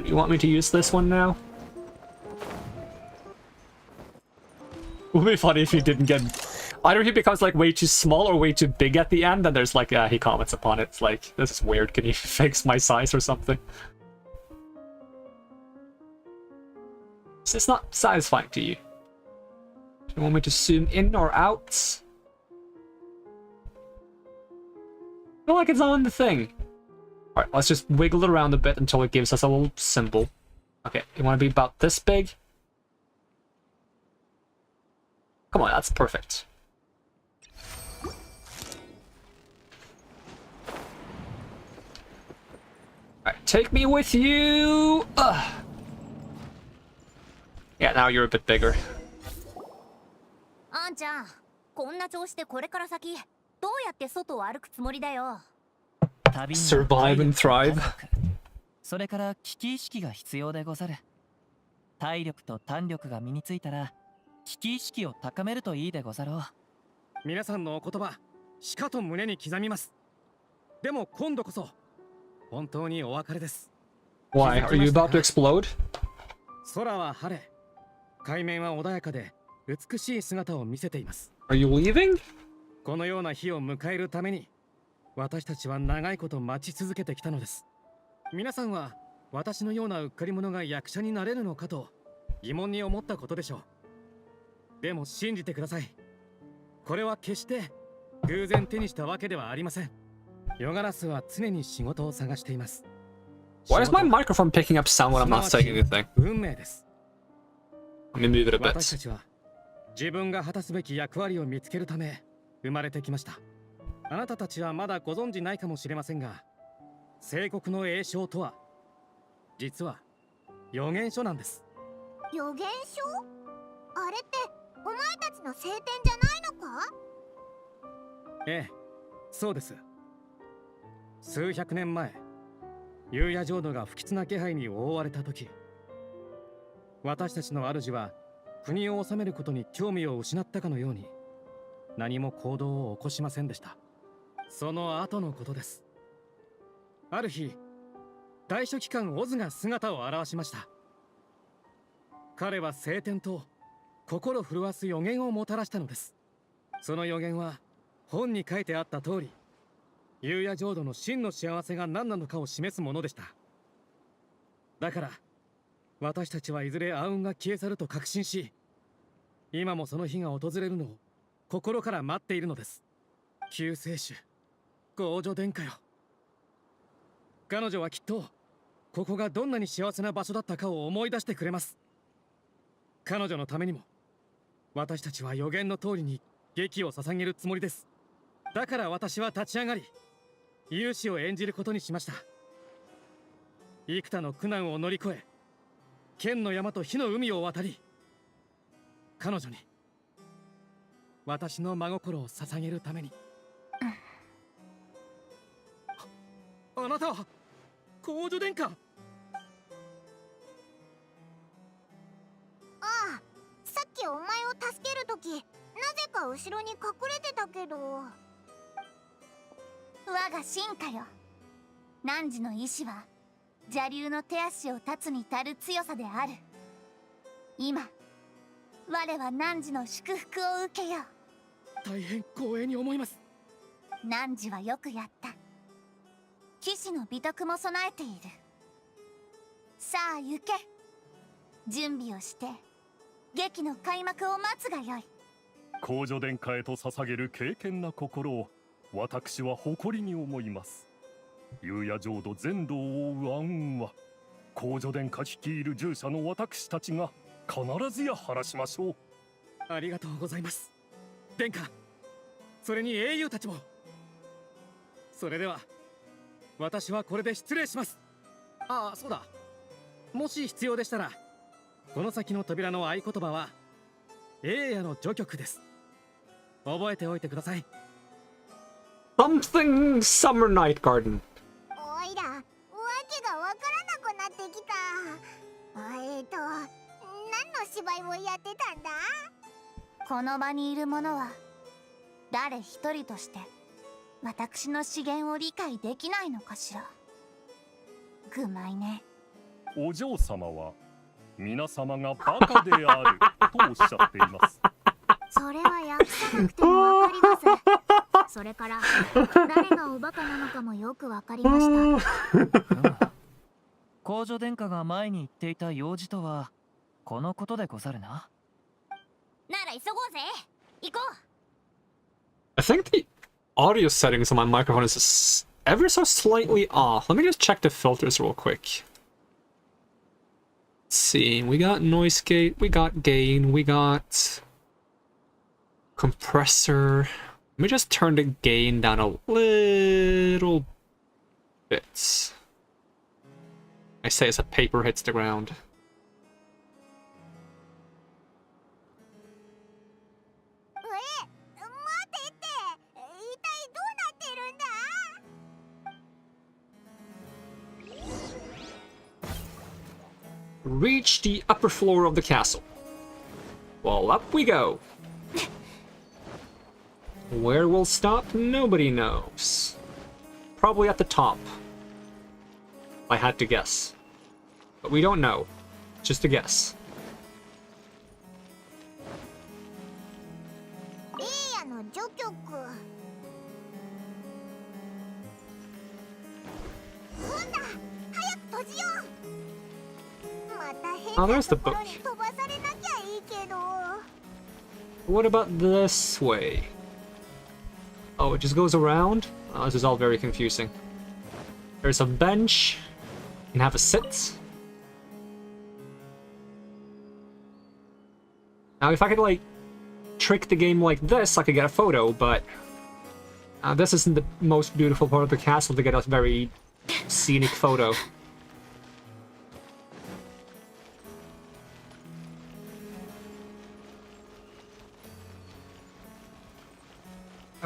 You want me to use this one now? It would be funny if he didn't get... Either he becomes like way too small or way too big at the end, and there's like, he comments upon it. It's like, this is weird, can you fix my size or something? It's not satisfying to you. Do you want me to zoom in or out? I feel like it's on the thing. Alright, let's just wiggle it around a bit until it gives us a little symbol. Okay, you want to be about this big? Come on, that's perfect. Alright, take me with you! Ugh. Yeah, now you're a bit bigger. あんちゃん、こんな調子でこれから先どうやって外を歩くつもりだよ。Survive and thrive. それから危機意識が必要でござる。体力と胆力が身についたら危機意識を高めるといいでござろう。皆さんのお言葉、しかと胸に刻みます。でも今度こそ本当にお別れです。Why? Are you about to explode? 空は晴れ、海面は穏やかで美しい姿を見せています。Are you leaving? このような日を迎えるために私たちは長いこと待ち続けてきたのです。皆さんは私のようなうっかり者が役者になれるのかと疑問に思ったことでしょう。でも信じてください。これは決して偶然手にしたわけではありません。ヨガラスは常に仕事を探しています。Why is my microphone picking up sound when I'm not saying anything? 運命です。Let me move it a 私た bit. ちは自分が果たすべき役割を見つけるため生まれてきました。あなたたちはまだご存じないかもしれませんが、聖国の栄唱とは実は予言書なんです。予言書？あれってお前たちの聖典じゃないのか？ええ、そうです。数百年前、夕夜浄土が不吉な気配に覆われた時、私たちの主は国を治めることに興味を失ったかのように何も行動を起こしませんでした。その後のことです。ある日、大書記官オズが姿を現しました。彼は聖典と心震わす予言をもたらしたのです。その予言は本に書いてあった通り、夕夜浄土の真の幸せが何なのかを示すものでした。だから私たちはいずれ暗雲が消え去ると確信し、今もその日が訪れるのを心から待っているのです。救世主、豪女殿下よ。彼女はきっとここがどんなに幸せな場所だったかを思い出してくれます。彼女のためにも私たちは予言の通りに劇を捧げるつもりです。だから私は立ち上がり、勇士を演じることにしました。幾多の苦難を乗り越え、剣の山と火の海を渡り、彼女に私の真心を捧げるために。あなたは公女殿下。ああ、さっきお前を助けるとき、なぜか後ろに隠れてたけど。我が進化よ。汝の意志は邪竜の手足を断つに足る強さである。今我は汝の祝福を受けよう。大変光栄に思います。汝はよくやった。騎士の美徳も備えている。さあ行け。準備をして劇の開幕を待つがよい。公女殿下へと捧げる敬虔な心を私は誇りに思います。夕夜浄土全土を覆う暗雲は公女殿下率いる従者の私たちが必ずや晴らしましょう。ありがとうございます、殿下。それに英雄たちも。それでは私はこれで失礼します。ああ、そうだ。もし必要でしたらこの先の扉の合言葉は英夜の序曲です。覚えておいてください。 Something Summer Night Garden. おいら、わけがわからなくなってきた。何の芝居をやってたんだ？この場にいる者は誰一人として私の資源を理解できないのかしら。ぐまいね。お嬢様は皆様がバカであるとおっしゃっています。それは訳さなくてもわかります。それから誰がおバカなのかもよくわかりました。公女殿下が前に言っていた用事とはこのことでござるな。なら急ごうぜ。行こう。 I think the audio settings on my microphone is ever so slightly off. Let me just check the filters real quick. Let's see, we got noise gate, we got gain, we got compressor. Let me just turn the gain down a little bit. I say as a paper hits the ground. 待てって、一体どうなってるんだ？ Reach the upper floor of the castle. Well, up we go. Where we'll stop, nobody knows. Probably at the top. If I had to guess. But we don't know. Just a guess. 英夜の序曲。そうだ、早く閉じよう。また変 Oh, な there's と the ころ book. に飛ばされなきゃいいけど。 What about this way? Oh, it just goes around? Oh, this is all very confusing. There's a bench. You can have a sit. Now, if I could, like, trick the game like this, I could get a photo, but this isn't the most beautiful part of the castle to get a very scenic photo.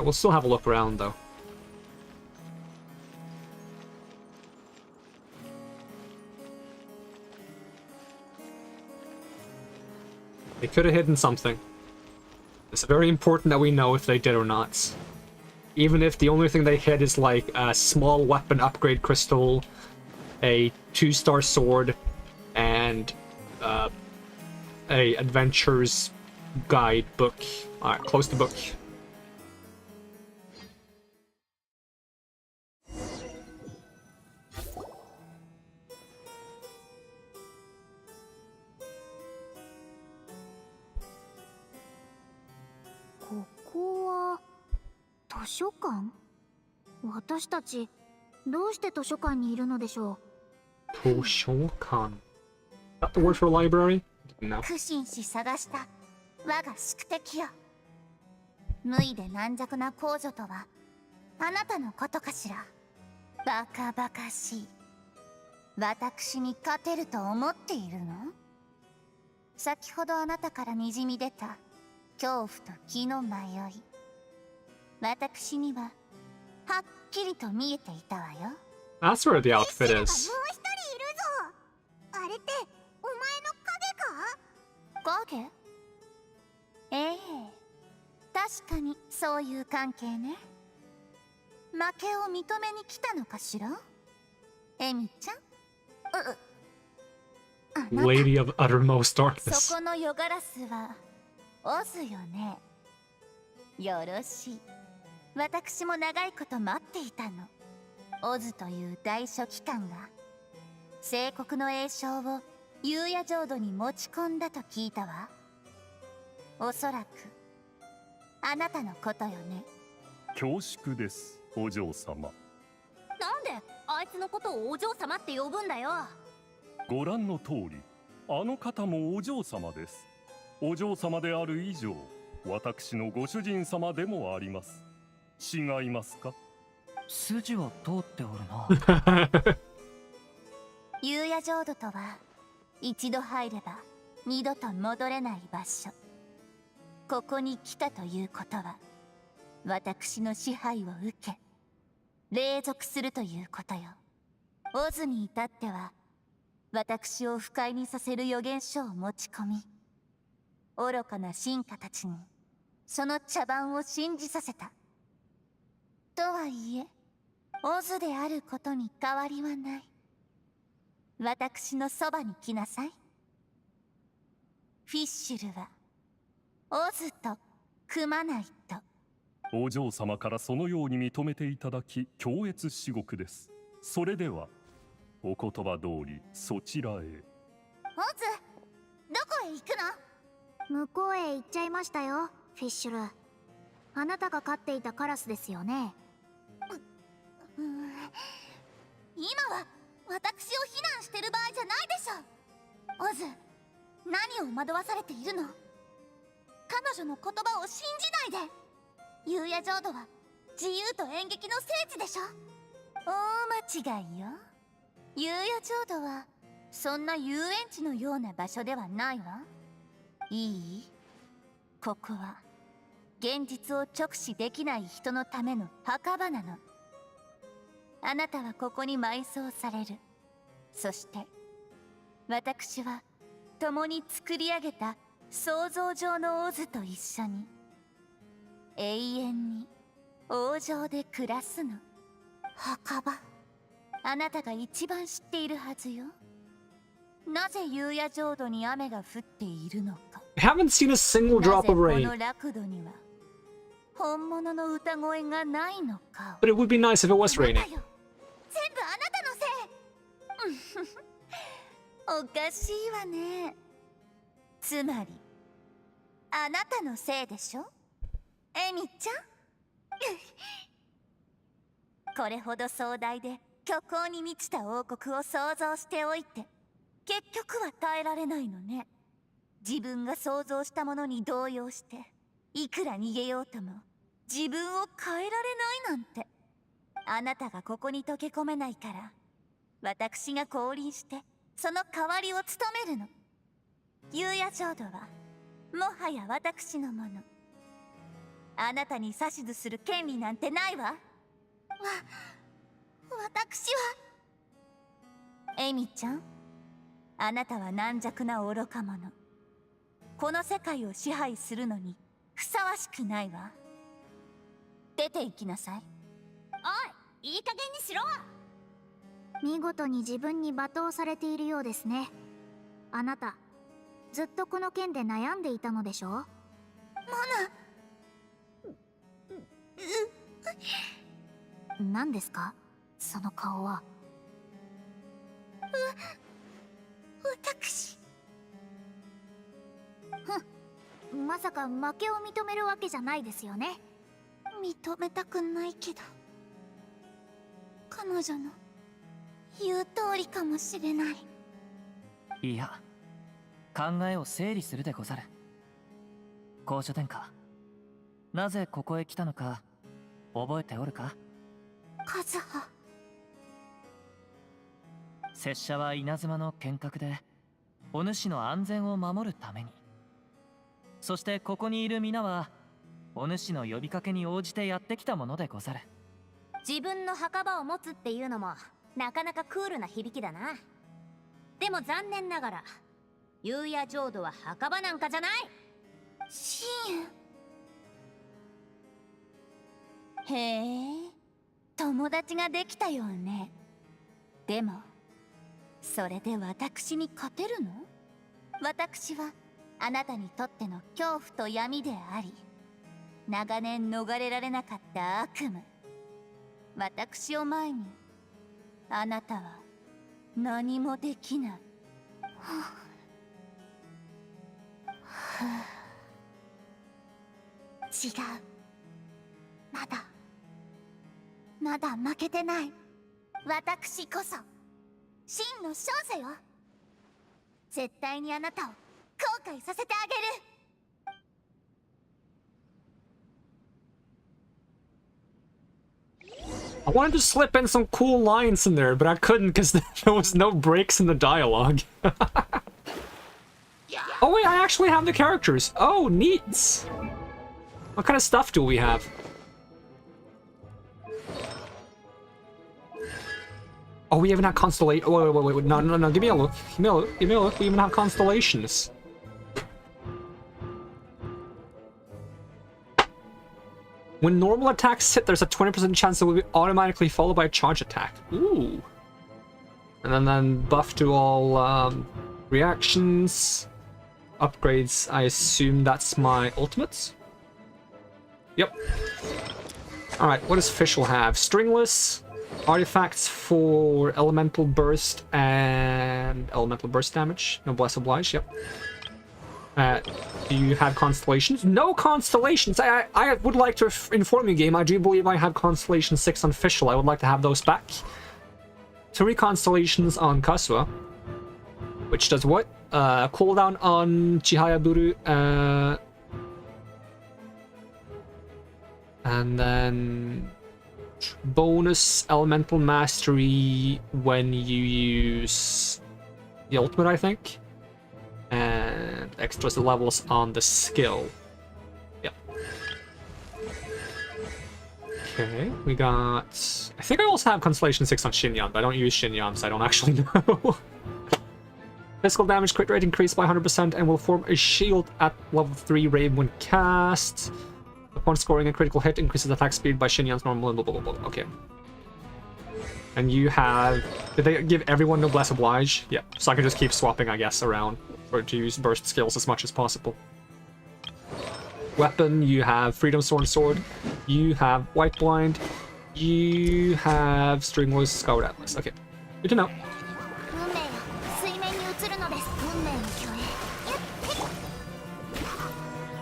We'll still have a look around, though. They could have hidden something. It's very important that we know if they did or not. Even if the only thing they hid is like a small weapon upgrade crystal, a 2-star sword, and a adventurer's guide book. Alright, close the book. This 図書館？私たちどうして図書館にいるのでしょう？図書館. Is that the word for library? No. 苦心し探した我が宿敵よ。無意で軟弱な公女とはあなたのことかしら。バカバカしい。私に勝てると思っているの？先ほどあなたからにじみ出た恐怖と気の迷い、私にははっきりと見えていたわよ。That's where the フィッ outfit シュラがもう is. 一人いるぞ。あれってお前の影か？影？ええ、確かにそういう関係ね。負けを認めに来たのかしら、エミちゃん。あなた Lady of Uttermost そ Darkness. この夜ガラスはオズよね。よろしい。私も長いこと待っていたの。オズという大書記官が聖国の栄称を夕夜浄土に持ち込んだと聞いたわ。おそらくあなたのことよね。恐縮です、お嬢様。なんであいつのことをお嬢様って呼ぶんだよ。ご覧の通り、あの方もお嬢様です。お嬢様である以上、私のご主人様でもあります。違いますか？筋は通っておるな。夕夜浄土とは一度入れば二度と戻れない場所。ここに来たということは私の支配を受け隷属するということよ。オズに至っては私を不快にさせる予言書を持ち込み、愚かな臣下たちにその茶番を信じさせた。とはいえオズであることに変わりはない。私のそばに来なさい。フィッシュルはオズと組まないと。お嬢様からそのように認めていただき、恐悦至極です。それではお言葉通りそちらへ。オズ、どこへ行くの？向こうへ行っちゃいましたよ、フィッシュル。あなたが飼っていたカラスですよね。今は私を非難してる場合じゃないでしょ。オズ、何を惑わされているの？彼女の言葉を信じないで。夕夜浄土は自由と演劇の聖地でしょ。大間違いよ。夕夜浄土はそんな遊園地のような場所ではないわ。いい？ここは現実を直視できない人のための墓場なの。あなたはここに埋葬される。そして私は共に作り上げた想像上のオズと一緒に永遠に王城で暮らすの。墓場、あなたが一番知っているはずよ。なぜ夕夜浄土に雨が降っているのか。 I haven't seen a single なぜ drop こ of の rain. 楽土には本物の歌声がないのかを。 But it would be nice if it was あな raining. たよ、全部あなたのせい。おかしいわね。つまりあなたのせいでしょ、エミちゃん。これほど壮大で虚構に満ちた王国を想像しておいて結局は耐えられないのね。自分が想像したものに動揺していくら逃げようとも自分を変えられないなんて。あなたがここに溶け込めないから私が降臨してその代わりを務めるの。夕夜浄土はもはや私のもの。あなたに指図する権利なんてないわ。私はエミちゃん、あなたは軟弱な愚か者。この世界を支配するのにふさわしくないわ。出て行きなさい。おい、いい加減にしろ。見事に自分に罵倒されているようですね。あなたずっとこの件で悩んでいたのでしょう？モナ、何ですかその顔は。私。まさか負けを認めるわけじゃないですよね。認めたくないけど彼女の言う通りかもしれない。いや、考えを整理するでござる。高所殿下、なぜここへ来たのか覚えておるか？カズハ。拙者は稲妻の剣客でお主の安全を守るために、そしてここにいる皆はお主の呼びかけに応じてやってきたものでござる。自分の墓場を持つっていうのもなかなかクールな響きだな。でも残念ながら夕夜浄土は墓場なんかじゃない。シン。へえ、友達ができたよね。でもそれで私に勝てるの？私はあなたにとっての恐怖と闇であり、長年逃れられなかった悪夢。私を前にあなたは何もできない。違う。まだ負けてない。私こそ真の少女よ。絶対にあなたを後悔させてあげる。I wanted to slip in some cool lines in there, but I couldn't because there was no breaks in the dialogue. Oh wait, I actually have the characters. Oh, neat. What kind of stuff do we have? Oh, we even have constellation. Oh, wait. No. Give me a look. Give me a look. We even have constellations. When normal attacks hit, there's a 20% chance it will be automatically followed by a charge attack. Ooh. And then buff to all reactions. Upgrades, I assume that's my ultimates? Yep. Alright, what does Fischl have? Stringless, artifacts for elemental burst and elemental burst damage. Noblesse oblige, yep. Do you have constellations? No constellations! I would like to inform you, game, I do believe I have Constellation 6 on Fischl. I would like to have those back. 3 constellations on Kasua. Which does what? Cooldown on Chihayaburu, and then bonus elemental mastery when you use the ultimate, I think, and extra levels on the skill. Yep. Okay, we got... I think I also have Constellation 6 on Shinyan, but I don't use Shinyan, so I don't actually know. Physical damage crit rate increased by 100% and will form a shield at level 3 rave when cast. Upon scoring a critical hit, increases attack speed by Shinyan's normal and blah blah blah. Okay. And you have... Did they give everyone Noblesse Oblige? Yeah, so I can just keep swapping, I guess, around. Or to use burst skills as much as possible. Weapon, you have Freedom Sword. You have White Blind. You have Stringless Scoured Atlas. Okay, good to know.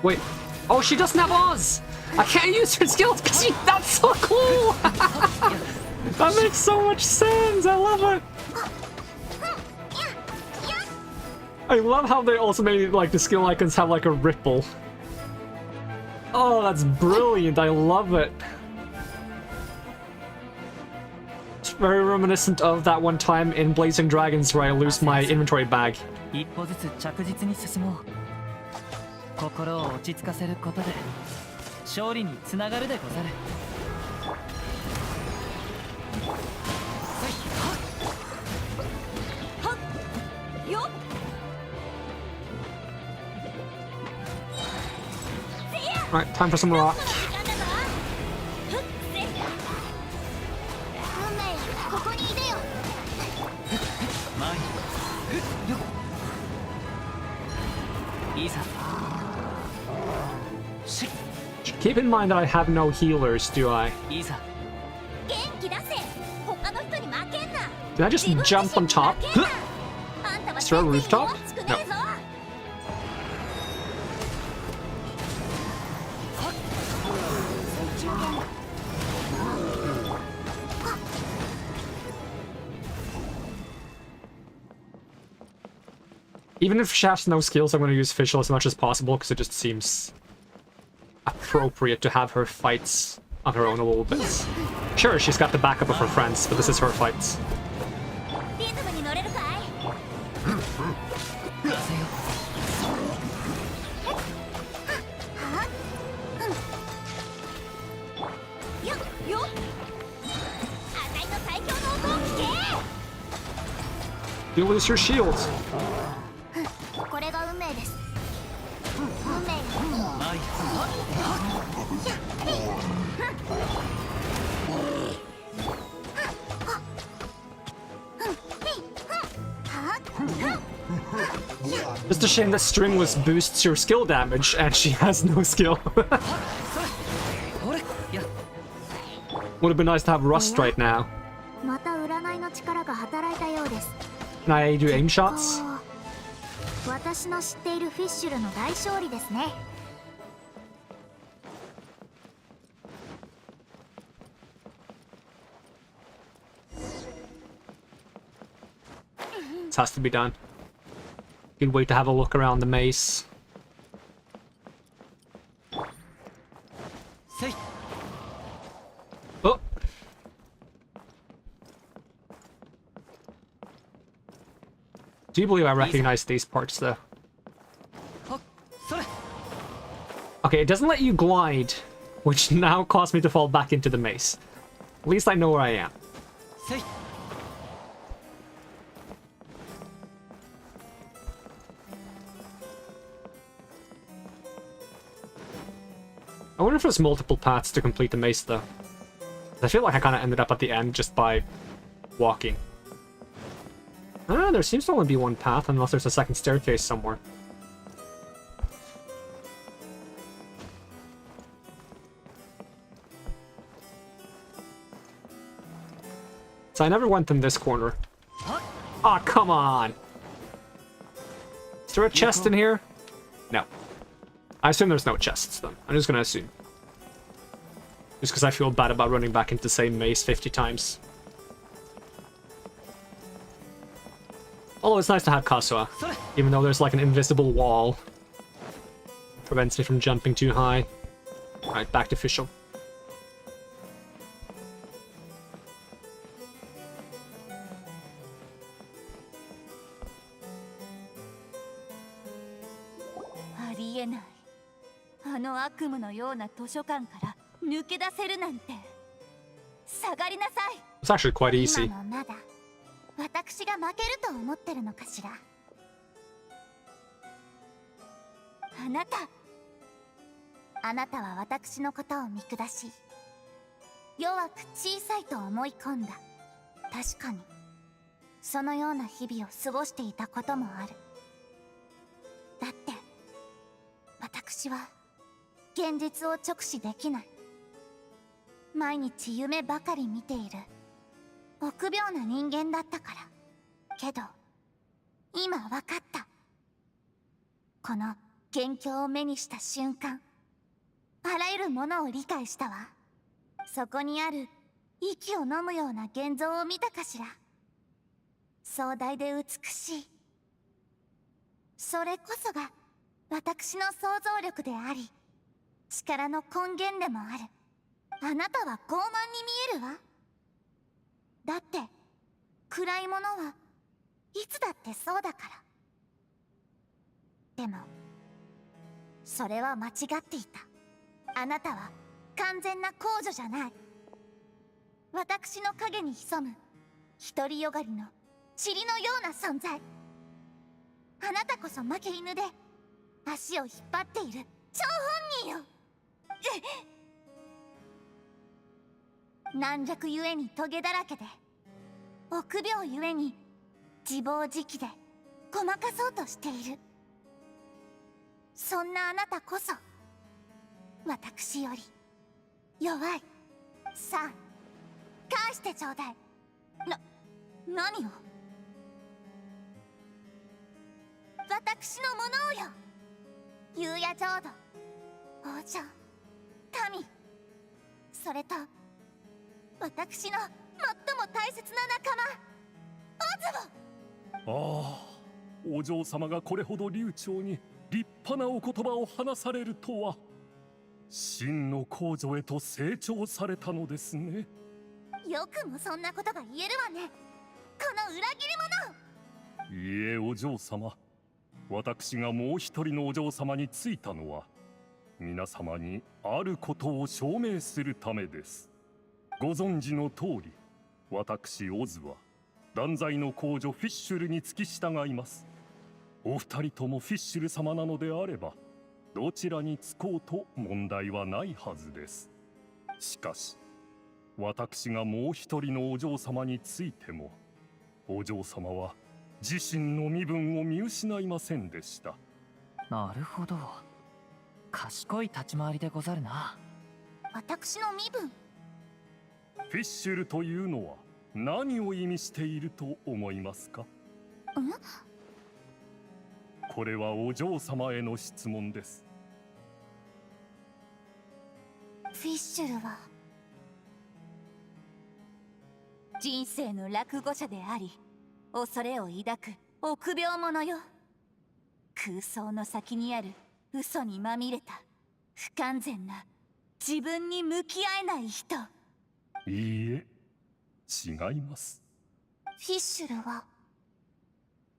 Wait. Oh, she doesn't have Oz! I can't use her skills because she... That's so cool! That makes so much sense! I love it! I love how they also made, like, the skill icons have, like, a ripple. Oh, that's brilliant! I love it! It's very reminiscent of that one time in Blazing Dragons where I lose my inventory bag. 心を落ち着かせることで勝利につながるでござる。Alright, time for some rock. Keep in mind that I have no healers, do I? Did I just jump on top? Is there a rooftop? No. Even if she has no skills, I'm going to use Fischl as much as possible because it just seems appropriate to have her fights on her own a little bit. Sure, she's got the backup of her friends, but this is her fights. Deal with your shield. これが運命です。運命Just a shame that stringless boosts your skill damage and she has no skill. Would have been nice to have Rust right now. また占いの力が働いたようです。 Can I do aim shots? 私の知っているフィッシュルの大勝利ですね。This has to be done. Good way to have a look around the maze. Oh! Do you believe I recognize these parts though? Okay, it doesn't let you glide, which now caused me to fall back into the maze. At least I know where I am. I wonder if there's multiple paths to complete the maze though. I feel like I kind of ended up at the end just by walking. Ah, there seems to only be one path unless there's a second staircase somewhere. So I never went in this corner. Ah, come on! Is there a chest in here? No. I assume there's no chests then. I'm just gonna assume. Just because I feel bad about running back into the same maze 50 times. Although it's nice to have Kasua, even though there's like an invisible wall. Prevents me from jumping too high. Alright, back to official. It's actually quite easy. 私が負けると思ってるのかしら。あなたは私のことを見下し、弱く小さいと思い込んだ。確かにそのような日々を過ごしていたこともある。だって私は現実を直視できない。毎日夢ばかり見ている臆病な人間だったから。けど今わかった。この元凶を目にした瞬間、あらゆるものを理解したわ。そこにある息を飲むような現像を見たかしら。壮大で美しい。それこそが私の想像力であり、力の根源でもある。あなたは傲慢に見えるわ。だって暗いものはいつだってそうだから。でもそれは間違っていた。あなたは完全な公女じゃない。私の影に潜む独りよがりの塵のような存在。あなたこそ負け犬で足を引っ張っている張本人よ。軟弱ゆえにトゲだらけで、臆病ゆえに自暴自棄でごまかそうとしている。そんなあなたこそ私より弱い。さあ返してちょうだい。何を？私のものをよ。夕夜浄土、王女、民、それと私の最も大切な仲間、オズを。ああ、お嬢様がこれほど流暢に立派なお言葉を話されるとは。真の皇女へと成長されたのですね。よくもそんなことが言えるわね、この裏切り者。いいえ、お嬢様。私がもう一人のお嬢様についたのは、皆様にあることを証明するためです。ご存知の通り、私オズは断罪の皇女フィッシュルに付き従います。お二人ともフィッシュル様なのであれば、どちらにつこうと問題はないはずです。しかし私がもう一人のお嬢様についても、お嬢様は自身の身分を見失いませんでした。なるほど。賢い立ち回りでござるな。私の身分。フィッシュルというのは何を意味していると思いますか？これはお嬢様への質問です。フィッシュルは人生の落語者であり、恐れを抱く臆病者よ。空想の先にある嘘にまみれた不完全な自分に向き合えない人。いいえ、違います。フィッシュルは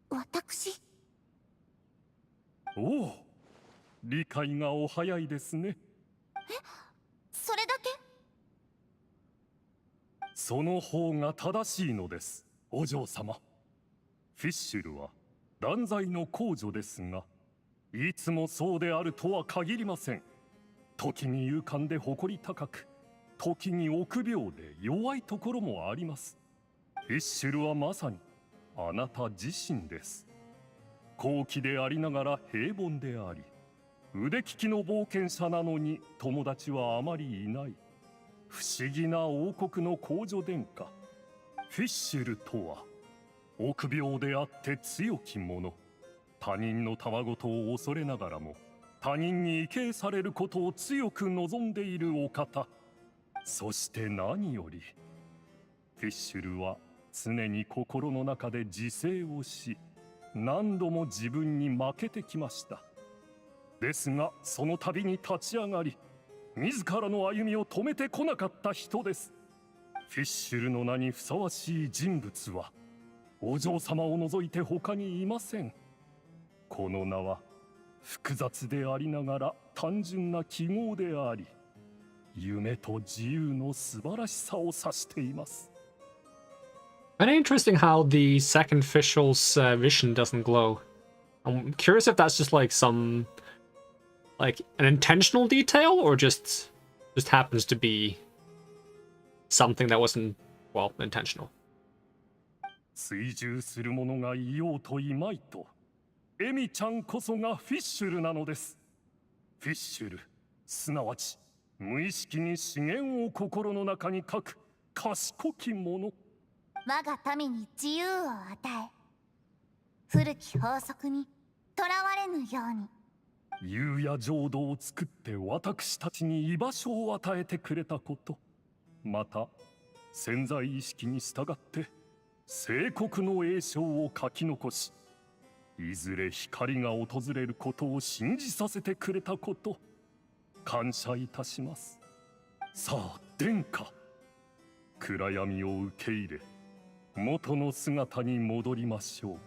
私。おお、理解がお早いですね。それだけ？その方が正しいのです、お嬢様。フィッシュルは断罪の皇女ですが、いつもそうであるとは限りません。時に勇敢で誇り高く、時に臆病で弱いところもあります。フィッシュルはまさにあなた自身です。高貴でありながら平凡であり、腕利きの冒険者なのに友達はあまりいない、不思議な王国の皇女殿下。フィッシュルとは臆病であって強き者、他人のたわごとを恐れながらも他人に畏敬されることを強く望んでいるお方。そして何よりフィッシュルは常に心の中で自制をし、何度も自分に負けてきました。ですがその度に立ち上がり、自らの歩みを止めてこなかった人です。フィッシュルの名にふさわしい人物はお嬢様を除いて他にいません。この名は複雑でありながら単純な記号であり、夢と自由の素晴らしさを指しています。Kind of interesting how the second official's vision doesn't glow. I'm curious if that's just like some, like an intentional detail, or just happens to be something that wasn't, well, intentional. 追従する者がいようといまいと、エミちゃんこそがフィッシュルなのです。フィッシュル、すなわち無意識に資源を心の中に書く賢き者。我が民に自由を与え、古き法則にとらわれぬように。優也浄土を作って私たちに居場所を与えてくれたこと、また潜在意識に従って聖国の栄唱を書き残し、いずれ光が訪れることを信じさせてくれたこと、感謝いたします。さあ殿下、暗闇を受け入れ元の姿に戻りましょう。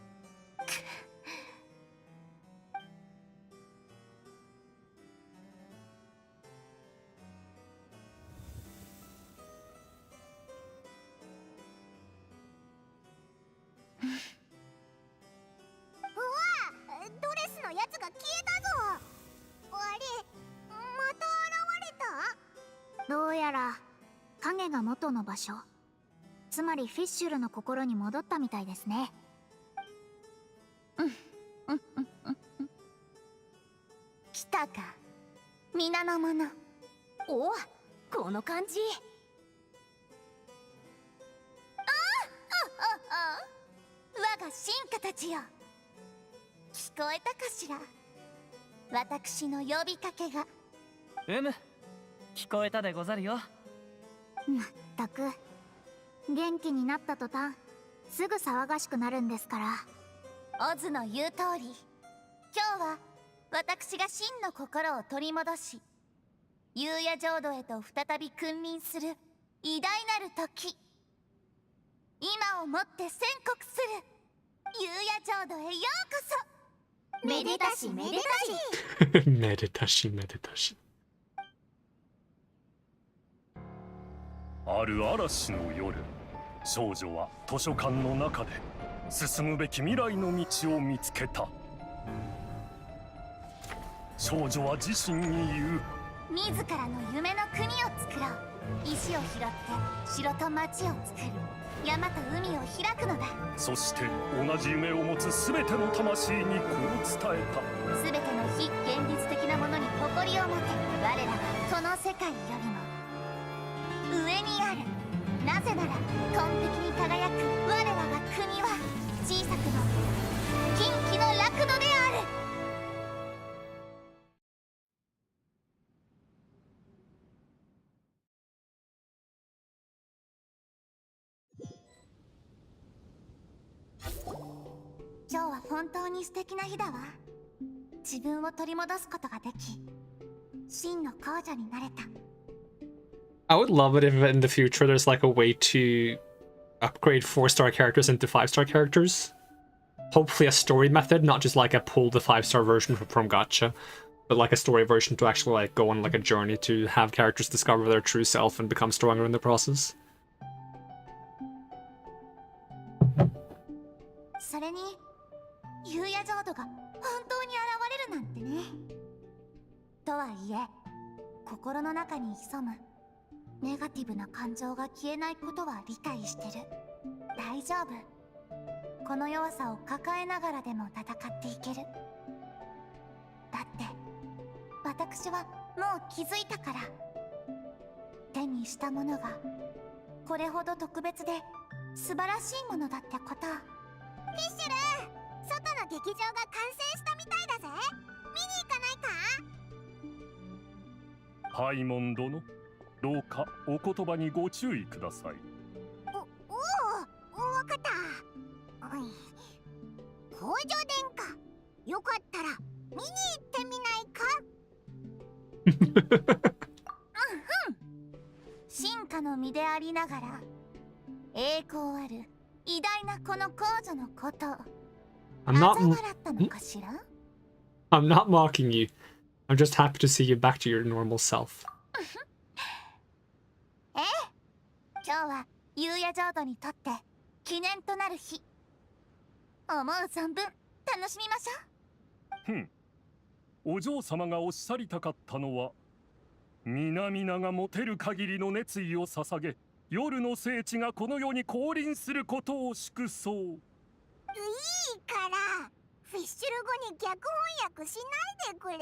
ドレスのやつが消えたぞ。あれ、また現れた？どうやら影が元の場所、つまりフィッシュルの心に戻ったみたいですね。来たか、皆の者。おお、この感じ。我が進化たちよ、聞こえたかしら、私の呼びかけが。聞こえたでござるよ。まったく、元気になった途端すぐ騒がしくなるんですから。オズの言う通り、今日は私が真の心を取り戻し、優也浄土へと再び君臨する偉大なる時、今をもって宣告する。優也浄土へようこそ。めでたしめでたし。めでたしめでたし。ある嵐の夜、少女は図書館の中で進むべき未来の道を見つけた。少女は自身に言う。自らの夢の国を作ろう。石を拾って城と町を作る。山と海を開くのだ。そして同じ夢を持つ全ての魂にこう伝えた。全ての非現実的なものに誇りを持て。我らはその世界よりも上にある。なぜなら完璧に輝く我らが国は小さくも近畿の楽土である。今日は本当に素敵な日だわ。自分を取り戻すことができ、真の皇女になれた。I would love it if in the future there's like a way to upgrade 4-star characters into 5-star characters. Hopefully a story method, not just like a pull the 5-star version from gacha, but like a story version to actually like go on like a journey to have characters discover their true self and become stronger in the process. それに夕夜浄土が本当に現れるなんてね。とはいえ心の中に潜むネガティブな感情が消えないことは理解してる。大丈夫。この弱さを抱えながらでも戦っていける。だって私はもう気づいたから。手にしたものがこれほど特別で素晴らしいものだってこと。フィッシュル、外の劇場が完成したみたいだぜ。見に行かないか？パイモン殿、どうかお言葉にご注意ください。おお、わかった。工場殿下、よかったら見に行ってみないか？進化の身でありながら栄光ある偉大なこの皇女のこと。I'm not mocking you. I'm just happy to see you back to your normal self. ええ、今日は夕夜浄土にとって記念となる日。思う存分楽しみましょう。お嬢様がおっしゃりたかったのは、皆々が持てる限りの熱意を捧げ、夜の聖地がこの世に降臨することを祝そう。いいからフィッシュル語に逆翻訳しないでくれ。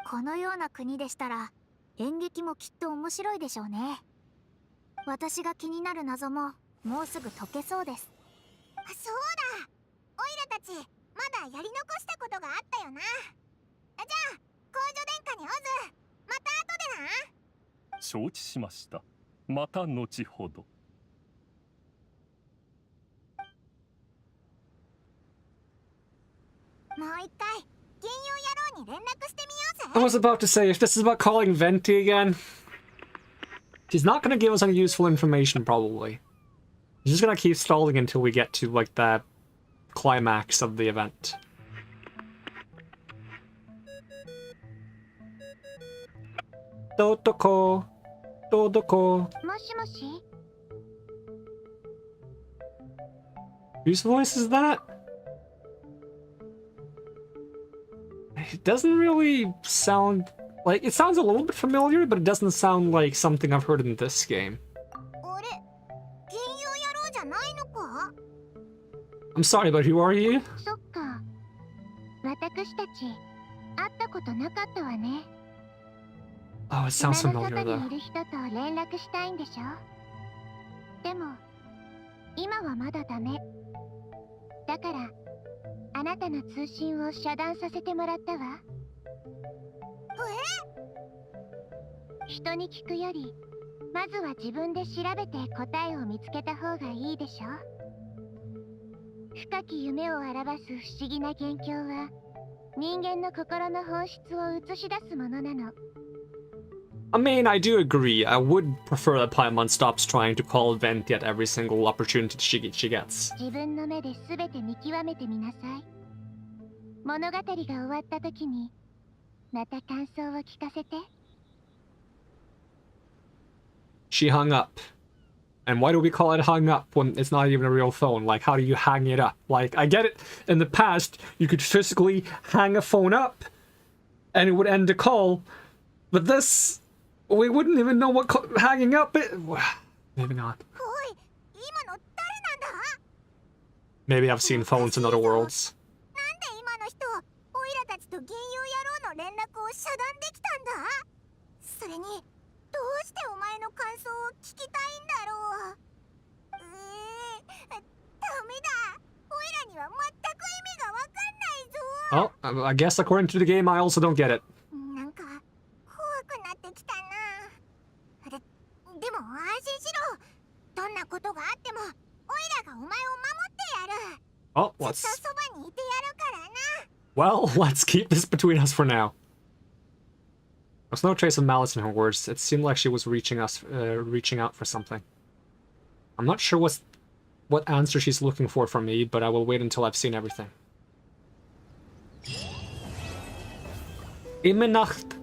このような国でしたら演劇もきっと面白いでしょうね。私が気になる謎ももうすぐ解けそうです。そうだ、オイラたちまだやり残したことがあったよな。じゃあ皇女殿下にオズ、また後でな。承知しました。また後ほど。もう一回金融野郎に連絡してみようぜ。I was about to say, if this is about calling Venti again, he's not gonna give us any useful information, probably. He's just gonna keep stalling until we get to, like, the climax of the event. Dodoko. Dodoko. もしもし。 Whose voice is that? It doesn't really sound like, it sounds a little bit familiar, but it doesn't sound like something I've heard in this game. あれ、金融野郎じゃないのか？ I'm sorry, but who are you? そっか。私たち会ったことなかったわね。Oh, it sounds 島の familiar 外 though. にいる人と連絡したいんでしょ？でも今はまだダメ。だからあなたの通信を遮断させてもらったわ。人に聞くよりまずは自分で調べて答えを見つけた方がいいでしょ。深き夢を表す不思議な元凶は人間の心の本質を映し出すものなの。 I mean, I do agree. I would prefer that Paimon stops trying to call Venti at every single opportunity she gets. 自分の目で全て見極めてみなさい。物語が終わった時にまた感想を聞かせて。She hung up. And why do we call it hung up when it's not even a real phone? Like, how do you hang it up? Like, I get it. In the past, you could physically hang a phone up and it would end the call. But this, we wouldn't even know what hanging up is. Moving on. Maybe I've seen phones in other worlds. Oh, I guess according to the game, I also don't get it. Oh, well, let's keep this between us for now. There's no trace of malice in her words. It seemed like she was reaching out for something. I'm not sure what answer she's looking for from me, but I will wait until I've seen everything. Immer Nacht.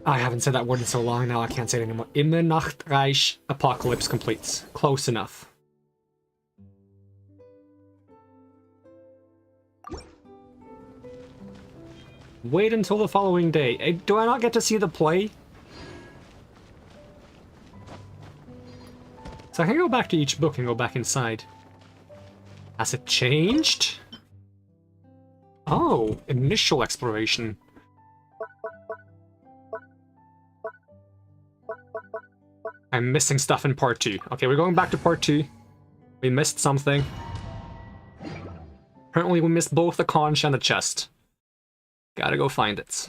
I haven't said that word in so long now, I can't say it anymore. Immer Nachtreich apocalypse completes. Close enough. Wait until the following day. Do I not get to see the play? So I can go back to each book and go back inside. Has it changed? Oh, initial exploration. I'm missing stuff in part 2. Okay, we're going back to part 2. We missed something. Apparently we missed both the conch and the chest. Gotta go find it.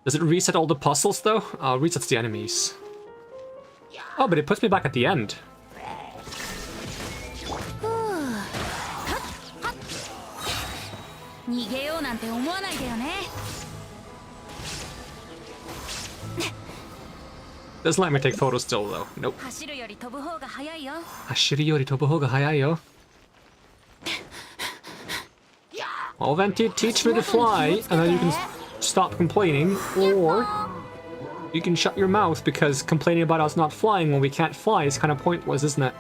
Does it reset all the puzzles though? Oh, it resets the enemies. Oh, but it puts me back at the end. Doesn't let me take photos still though. Nope. Hashiri yori tobu houga hayai yo. Well, then teach me to fly, and then you can stop complaining, or you can shut your mouth, because complaining about us not flying when we can't fly is kind of pointless, isn't it?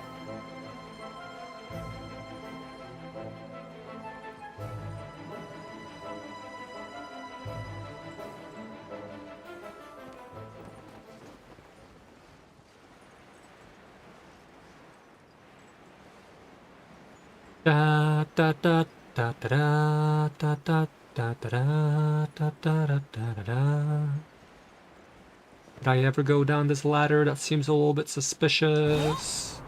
Da da da. Da da da da da da da da da da da da. Did I ever go down this ladder? That seems a little bit suspicious.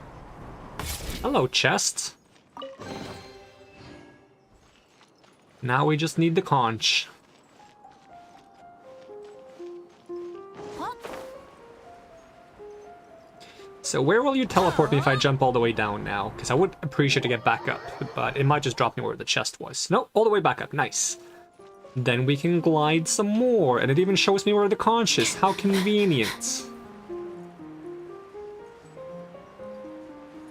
Hello, chest. Now we just need the conch. So where will you teleport me if I jump all the way down now? Because I would appreciate to get back up, but it might just drop me where the chest was. Nope, all the way back up. Nice. Then we can glide some more, and it even shows me where the conch is. How convenient.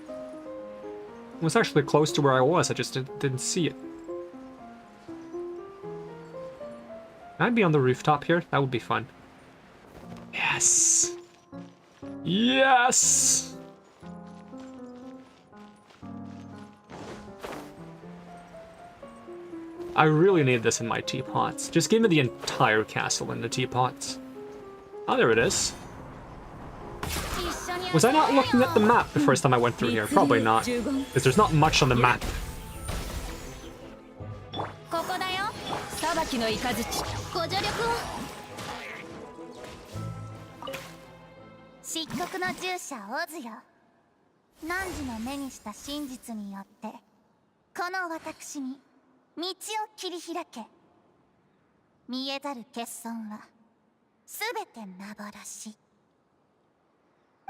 It was actually close to where I was, I just didn't see it. Can I be on the rooftop here? That would be fun. Yes! Yes! I really need this in my teapots. Just give me the entire castle in the teapots. Oh, there it is. Was I not looking at the map the first time I went through here? Probably not, because there's not much on the map.「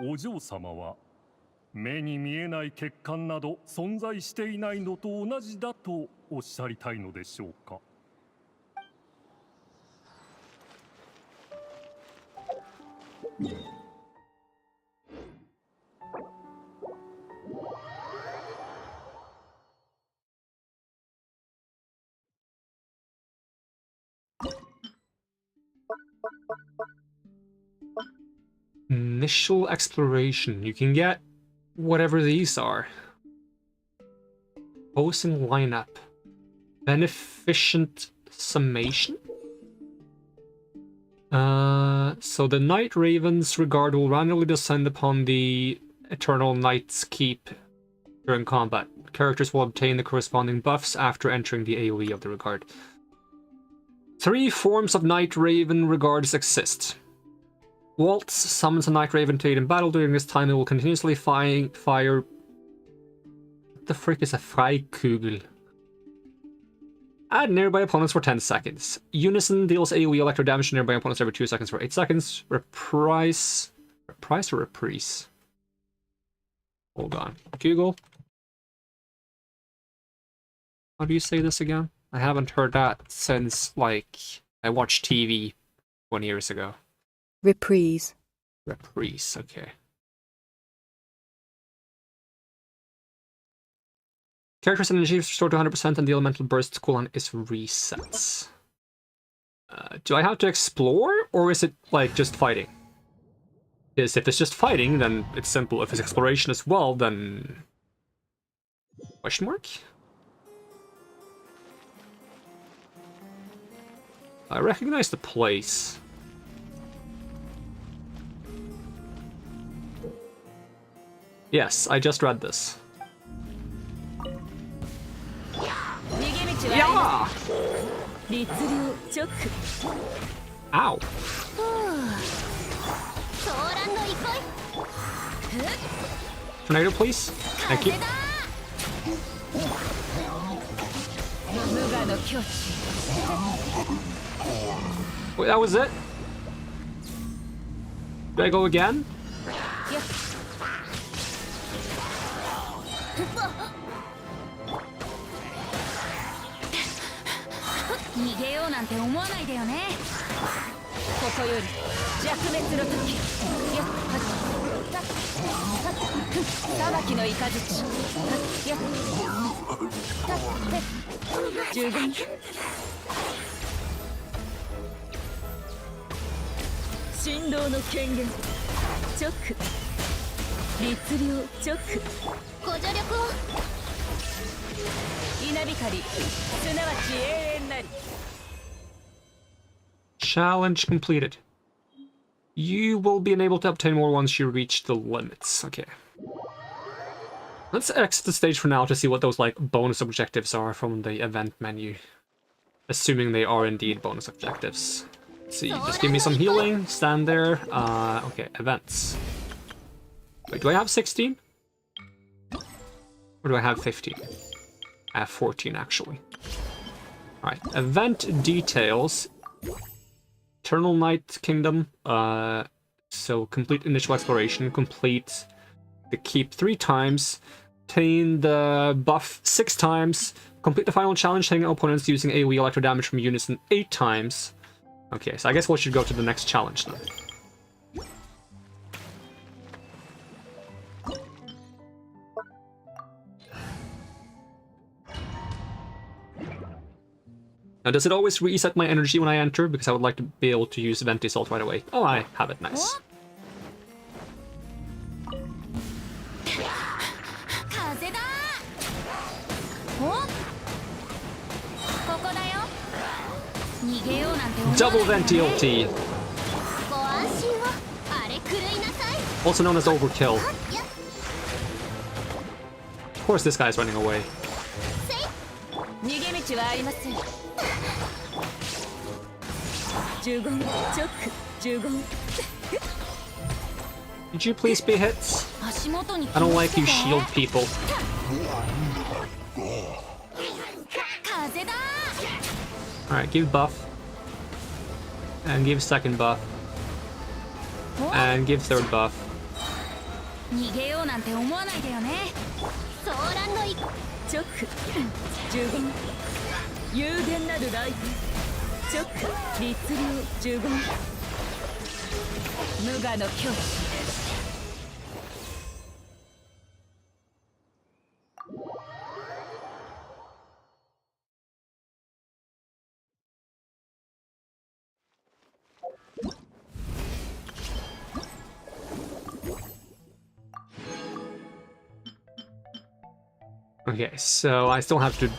お嬢様は目に見えない欠陥など存在していないのと同じだとおっしゃりたいのでしょうか?」Initial exploration. You can get whatever these are. Posing lineup. Beneficent summation? So the Night Raven's regard will randomly descend upon the Eternal Night's Keep during combat. Characters will obtain the corresponding buffs after entering the AoE of the regard. 3 forms of Night Raven regards exist. Waltz summons a Night Raven to aid in battle. During this time, it will continuously fire... What the frick is a Freikugel? Add nearby opponents for 10 seconds. Unison deals AoE electro damage to nearby opponents every 2 seconds for 8 seconds. Reprise... Reprise or reprise? Hold on. Google. How do you say this again? I haven't heard that since, like, I watched TV 20 years ago. Reprise. Reprise, okay. Character's energy is restored to 100% and the elemental burst's cooldown is resets. Do I have to explore, or is it, like, just fighting? Because if it's just fighting, then it's simple. If it's exploration as well, then... Question mark? I recognize the place. Yes, I just read this. Yeah! Ow! Tornado, please. Thank you. Wait, that was it? Do I go again? Challenge completed. You will be unable to obtain more once you reach the limits. Okay. Let's exit the stage for now to see what those, like, bonus objectives are from the event menu. Assuming they are indeed bonus objectives. Let's see, just give me some healing. Stand there. Okay, events. Wait, do I have 16? Or do I have 15? I have 14, actually. Alright, event details. Eternal Night Kingdom. So complete initial exploration. Complete the keep 3 times. Obtain the buff 6 times. Complete the final challenge, hitting opponents using AoE electro damage from Unison 8 times. Okay, so I guess we should go to the next challenge then. Now, does it always reset my energy when I enter? Because I would like to be able to use Venti Salt right away. Oh, I have it. Nice. Double Venti ulti. Also known as Overkill. Of course this guy's running away. Could you please be hit? I don't like you shield people. Alright, give buff. And give second buff. And give third buff. Okay, so I still have to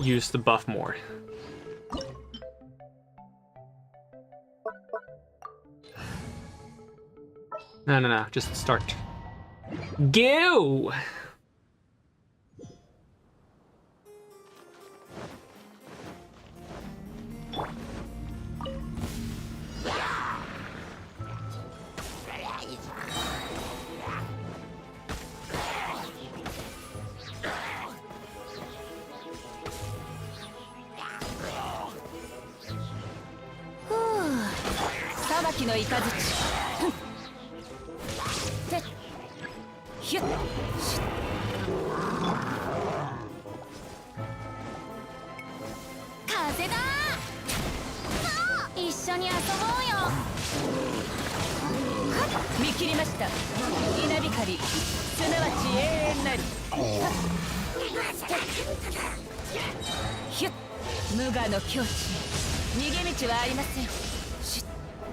use the buff more. No, just start. Go!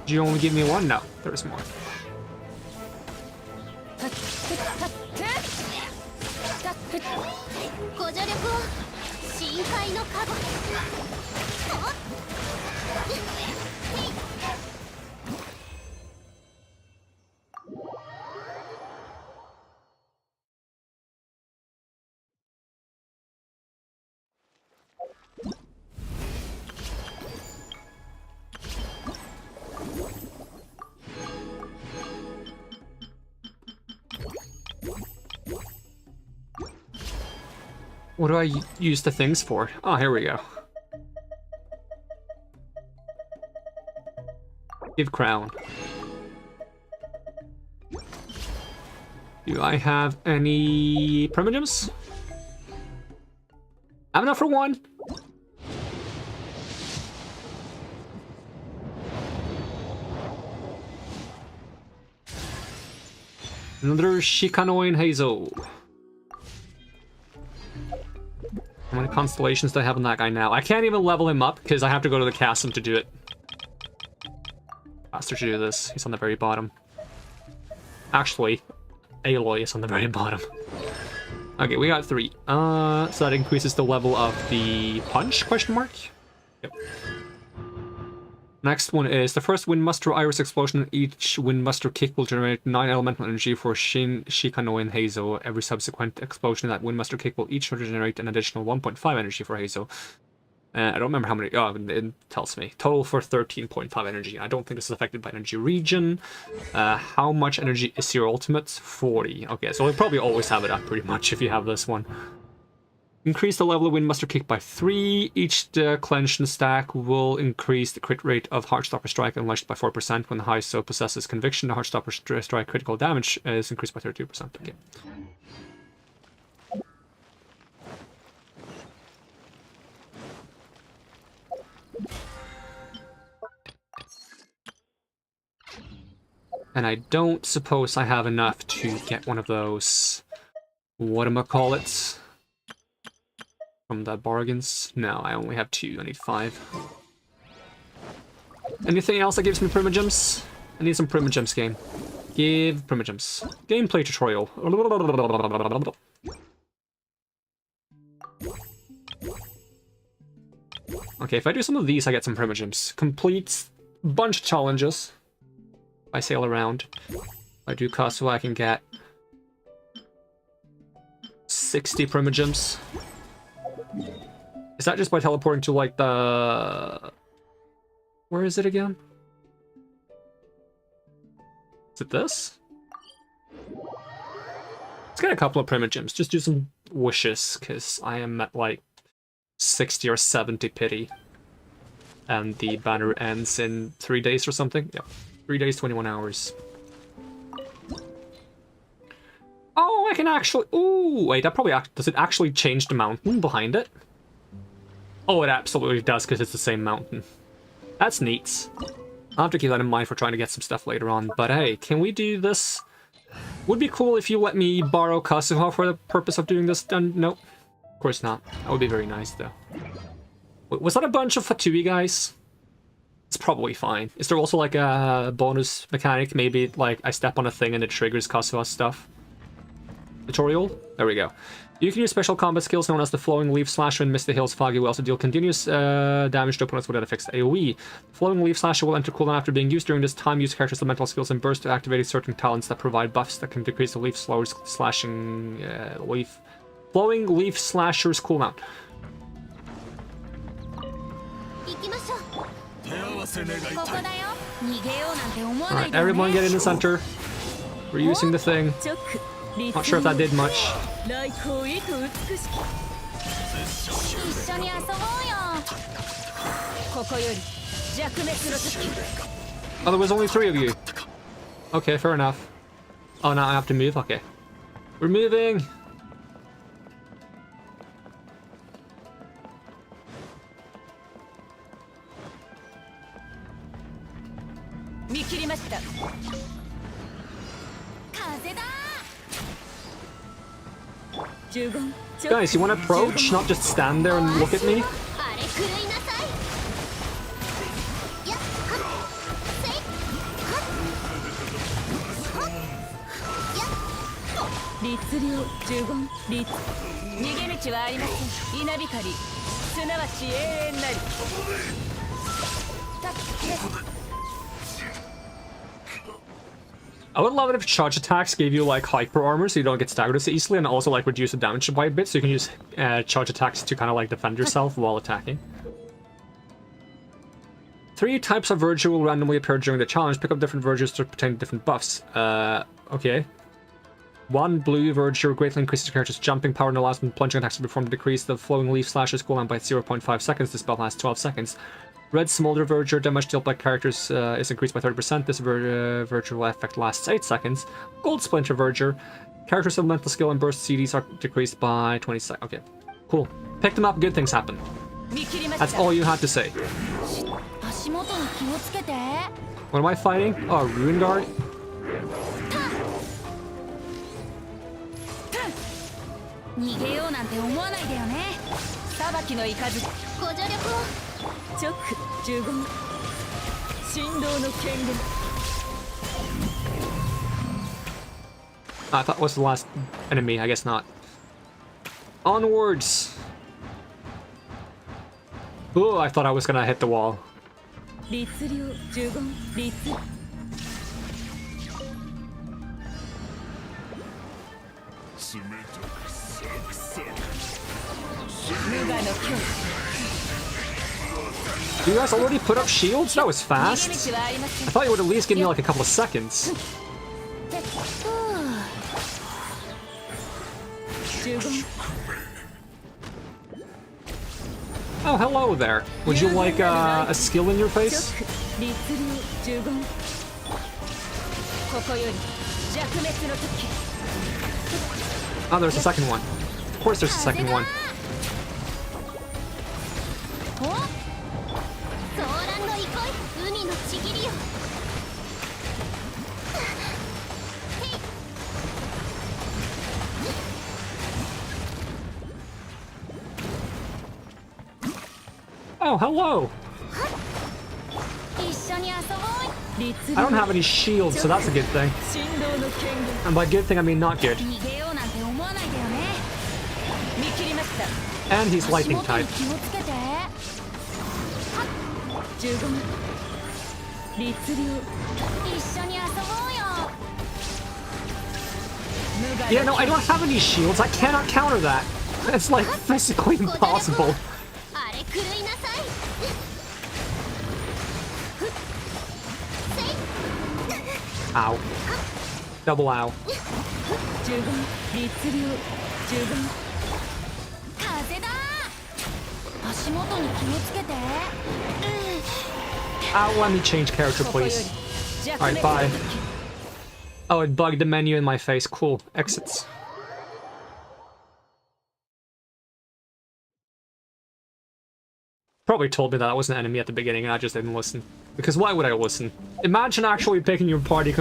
Did you only give me one? No, there's more. What do I use the things for? Oh, here we go. Give crown. Do I have any primogems? I have enough for one. Another Shikanoin Hazel. How many constellations do I have on that guy now? I can't even level him up because I have to go to the chasm to do it. Faster to do this. He's on the very bottom. Actually, Aloy is on the very bottom. Okay, we got 3. So that increases the level of the punch, question mark? Yep. Next one is the first Windmaster Iris explosion. Each Windmaster kick will generate 9 elemental energy for Shikano and Hazo. Every subsequent explosion of that Windmaster kick will each generate an additional 1.5 energy for Hazo. I don't remember how many. Oh, it tells me. Total for 13.5 energy. I don't think this is affected by energy region. How much energy is your ultimate? 40. Okay, so you'll probably always have it up pretty much if you have this one. Increase the level of Windmaster Kick by 3. Each clenched stack will increase the crit rate of Heartstopper Strike unleashed by 4%. When the Hazo possesses Conviction, the Heartstopper Strike critical damage is increased by 32%. Okay. And I don't suppose I have enough to get one of those... whatchamacallits? From the bargains? No, I only have 2. I need 5. Anything else that gives me primogems? I need some primogems, game. Give primogems. Gameplay tutorial. Okay, if I do some of these, I get some primogems. Complete bunch of challenges. I sail around. If I do Kazuha, I can get 60 primogems. Is that just by teleporting to, like, the... Where is it again? Is it this? Let's get a couple of primogems. Just do some wishes, because I am at, like, 60 or 70 pity. And the banner ends in 3 days or something. Yeah, 3 days, 21 hours. Oh, I can actually... Ooh, wait, that probably... Does it actually change the mountain behind it? Oh, it absolutely does, because it's the same mountain. That's neat. I'll have to keep that in mind for trying to get some stuff later on. But hey, can we do this? Would be cool if you let me borrow Kazuha for the purpose of doing this. Nope. Of course not. That would be very nice, though. Wait, was that a bunch of Fatui guys? It's probably fine. Is there also, like, a bonus mechanic? Maybe, like, I step on a thing and it triggers Kazuha's stuff? Tutorial? There we go. You can use special combat skills known as the Flowing Leaf Slasher and Mr. Hill's Foggy will also deal continuous damage to opponents without a fixed AoE. The Flowing Leaf Slasher will enter cooldown after being used. During this time, use character's elemental skills and burst to activate certain talents that provide buffs that can decrease the leaf slowers slashing Flowing Leaf Slasher's cooldown. Alright, everyone get in the center. We're using the thing. Not sure if that did much. Oh, there was only 3 of you. Okay, fair enough. Oh, now I have to move? Okay. We're moving! Guys, you want to approach, not just stand there and look at me? I would love it if charge attacks gave you like hyper armor so you don't get staggered as easily, and also like reduce the damage by a bit so you can use charge attacks to kind of like defend yourself while attacking. 3 types of Verger will randomly appear during the challenge. Pick up different Vergers to obtain different buffs. Okay. 1 blue Verger greatly increases the character's jumping power and allows them plunging attacks to perform to decrease the Flowing Leaf Slasher's cooldown by 0.5 seconds. The spell lasts 12 seconds. Red Smolder Verger, damage dealt by characters is increased by 30%. This Verger effect lasts 8 seconds. Gold Splinter Verger, characters' elemental skill and burst CDs are decreased by 20 seconds. Okay, cool. Pick them up, good things happen. That's all you had to say. What am I fighting? Oh, Ruin Guard? I thought it was the last enemy, I guess not. Onwards! Oh, I thought I was gonna hit the wall. You guys already put up shields? That was fast. I thought you would at least give me like a couple of seconds. Oh, hello there. Would you like a skill in your face? Oh, there's a second one. Of course there's a second one. Oh, hello! I don't have any shields, so that's a good thing. And by good thing, I mean not good. And he's lightning type. Yeah, no, I don't have any shields. I cannot counter that. It's like physically impossible. Ow. Double ow. Let me change character, please. Alright, bye. Oh, it bugged the menu in my face. Cool. Exits. Probably told me that I was an enemy at the beginning and I just didn't listen. Because why would I listen? Imagine actually picking your party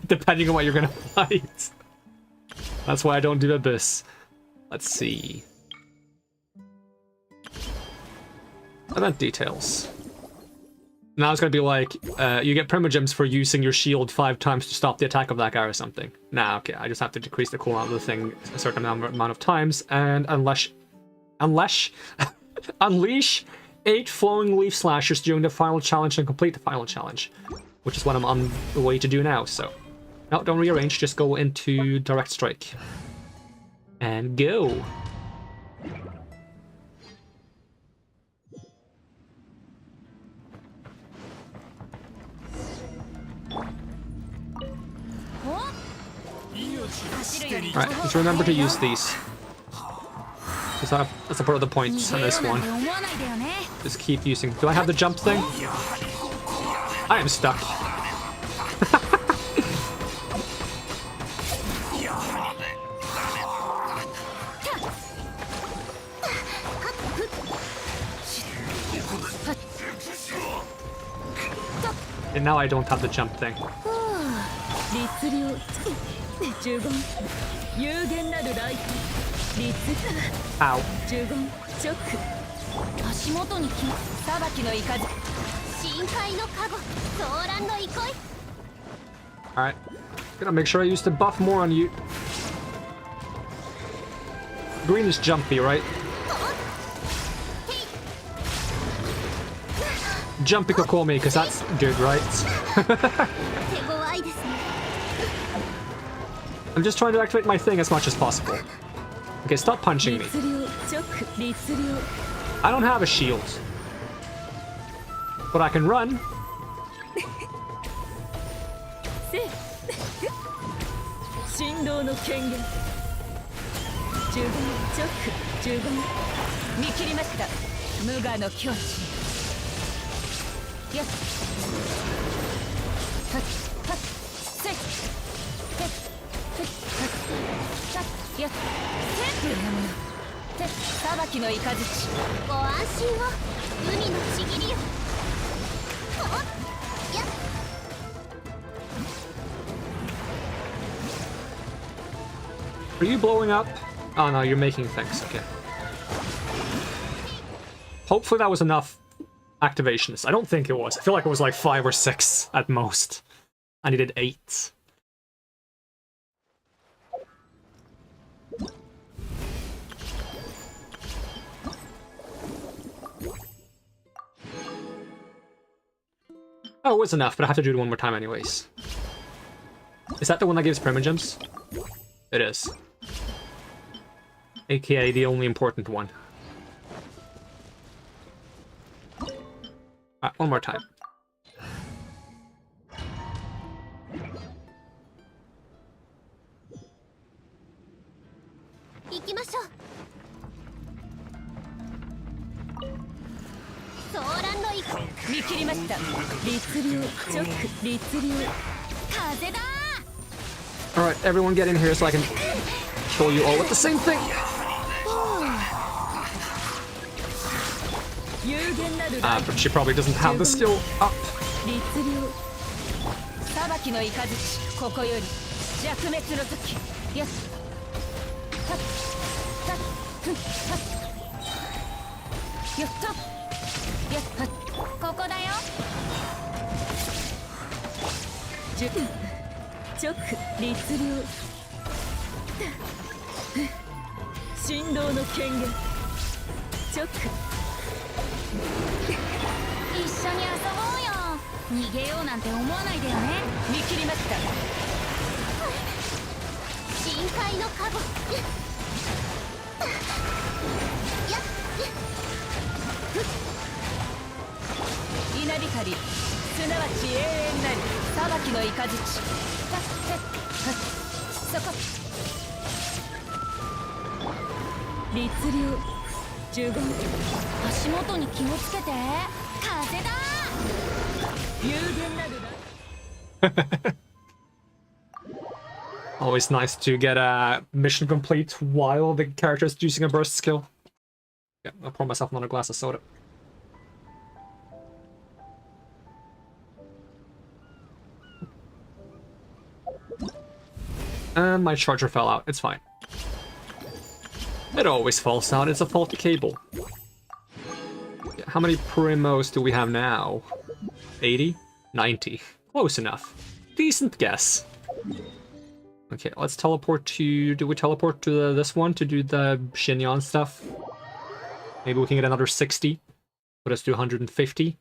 depending on what you're gonna fight. That's why I don't do Abyss. Let's see. Event details. Now it's gonna be like, you get primogems for using your shield 5 times to stop the attack of that guy or something. Nah, okay, I just have to decrease the cooldown of the thing a certain amount of times, and unleash 8 flowing leaf slashers during the final challenge and complete the final challenge, which is what I'm on the way to do now, so. No, don't rearrange, just go into direct strike. And go! Alright, just remember to use these. That's a part of the points on this one. Just keep using. Do I have the jump thing? I am stuck. And now I don't have the jump thing. Ow. Alright. Gotta make sure I use the buff more on you. Green is jumpy, right? Jumpy Kokome, because that's good, right? I'm just trying to activate my thing as much as possible. Okay, stop punching me. I don't have a shield. But I can run. Are you blowing up? Oh no, you're making things, okay. Hopefully that was enough activations. I don't think it was. I feel like it was like 5 or 6 at most. I needed 8. Oh, it was enough, but I have to do it one more time anyways. Is that the one that gives primogems? It is. AKA the only important one. Alright, one more time. Alright, everyone get in here so I can kill you all with the same thing. But she probably doesn't have the skill up. Always nice to get a mission complete while the character is using a burst skill. Yeah, I'll pour myself another glass of soda. And my charger fell out. It's fine. It always falls out. It's a faulty cable. Yeah, how many primos do we have now? 80? 90. Close enough. Decent guess. Okay, let's teleport to... Do we teleport to this one to do the Shinyan stuff? Maybe we can get another 60. Put us to 150.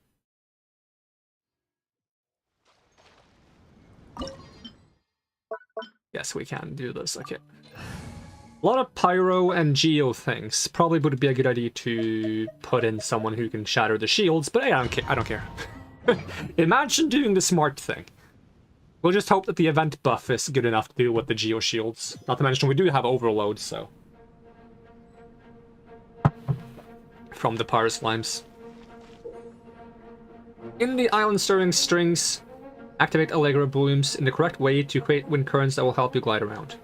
Yes, we can do this. Okay. A lot of pyro and geo things. Probably would be a good idea to put in someone who can shatter the shields, but hey, I don't care. Imagine doing the smart thing. We'll just hope that the event buff is good enough to deal with the geo shields. Not to mention we do have overload, so... From the pyro slimes. In the island stirring strings, activate Allegro blooms in the correct way to create wind currents that will help you glide around.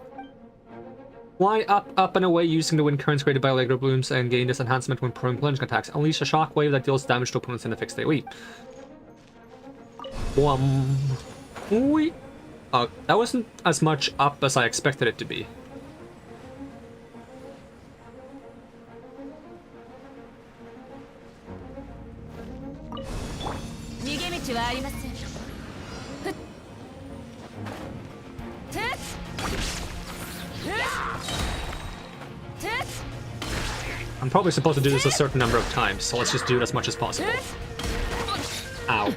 Fly up, up, and away using the wind currents created by Allegro blooms and gain this enhancement when performing plunging attacks. Unleash a shockwave that deals damage to opponents in a fixed AoE. That wasn't as much up as I expected it to be. I'm probably supposed to do this a certain number of times, so let's just do it as much as possible. Ow.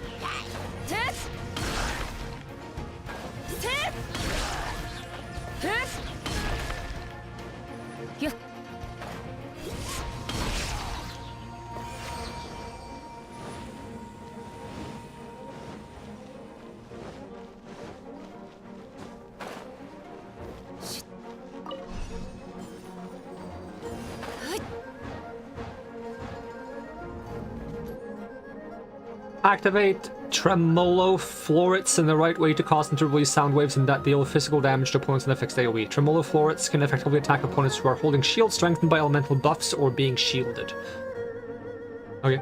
Activate Tremolo Florets in the right way to cause them to release sound waves and that deal physical damage to opponents in a fixed AoE. Tremolo Florets can effectively attack opponents who are holding shield strengthened by elemental buffs or being shielded. Okay.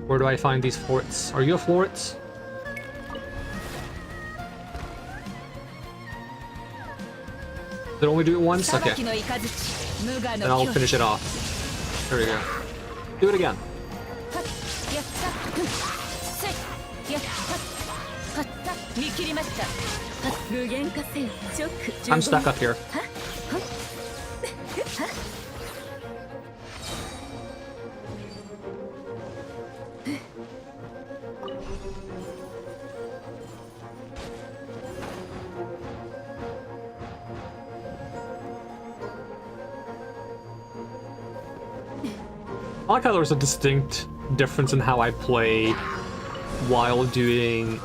Where do I find these florets? Are you a floret? Did it only do it once? Okay. Then I'll finish it off. There we go. Do it again. I'm stuck up here. I like how there's a distinct difference in how I play while doing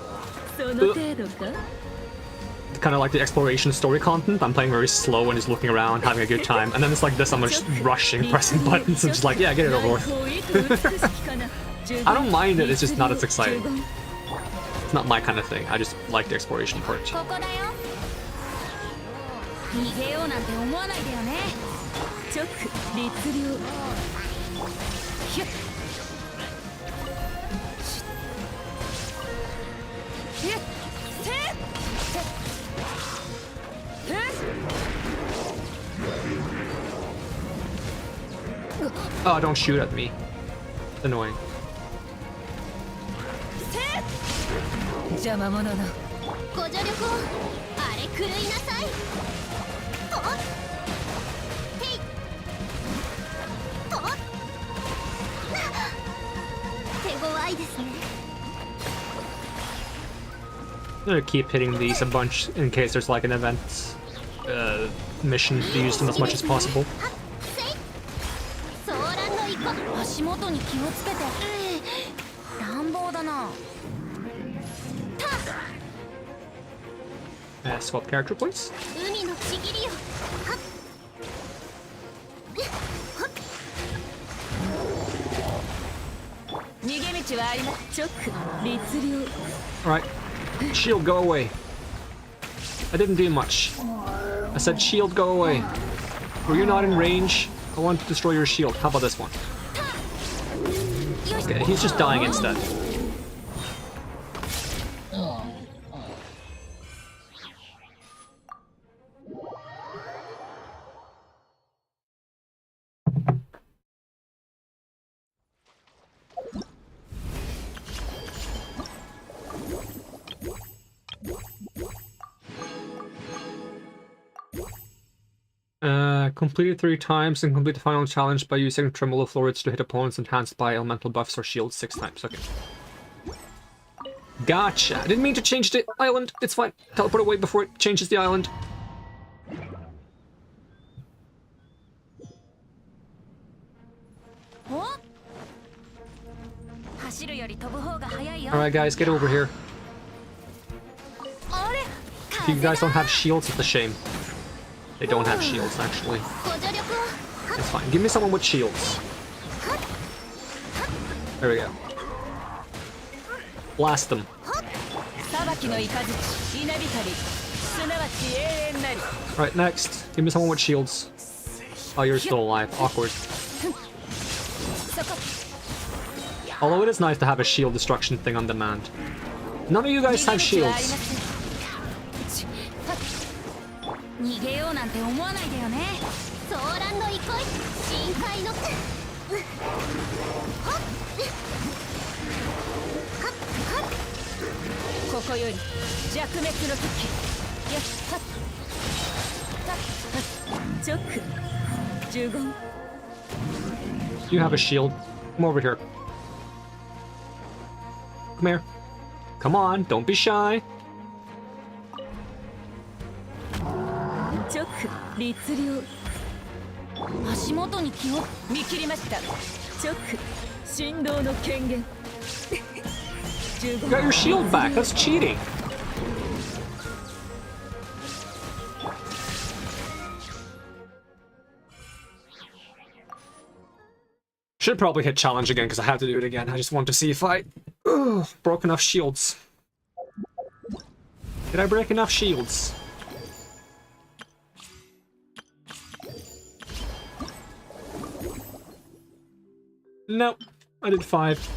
kind of like the exploration story content. I'm playing very slow and just looking around, having a good time. And then it's like this, I'm just rushing, pressing buttons, and just like, yeah, get it over with. I don't mind it, it's just not as exciting. It's not my kind of thing. I just like the exploration part. Oh, don't shoot at me. It's annoying. I'm gonna keep hitting these a bunch in case there's like an event mission to use them as much as possible. Swap character, please. Alright. Shield, go away. I didn't do much. I said shield, go away. Were you not in range? I want to destroy your shield. How about this one? Okay, he's just dying instead. Complete it 3 times and complete the final challenge by using tremolo fluids to hit opponents enhanced by elemental buffs or shields 6 times. Okay. Gotcha. I didn't mean to change the island. It's fine. Teleport away before it changes the island. Alright guys, get over here. If you guys don't have shields, it's a shame. They don't have shields, actually. It's fine. Give me someone with shields. There we go. Blast them. Right, next. Give me someone with shields. Oh, you're still alive. Awkward. Although it is nice to have a shield destruction thing on demand. None of you guys have shields. You have a shield. Come over here. Come here. Come on, don't be shy. You got your shield back. That's cheating. Should probably hit challenge again because I have to do it again. I just want to see if I broke enough shields. Did I break enough shields? Nope, I did 5.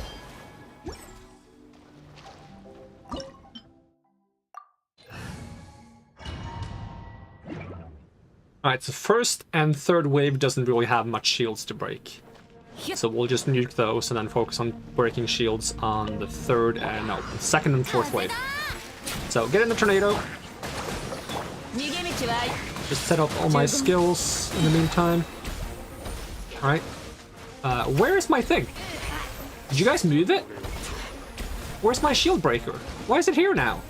Alright, so first and third wave doesn't really have much shields to break. So we'll just nuke those and then focus on breaking shields on the third and no, the second and fourth wave. So get in the tornado. Just set up all my skills in the meantime. Alright. Where is my thing? Did you guys move it? Where's my shield breaker? Why is it here now?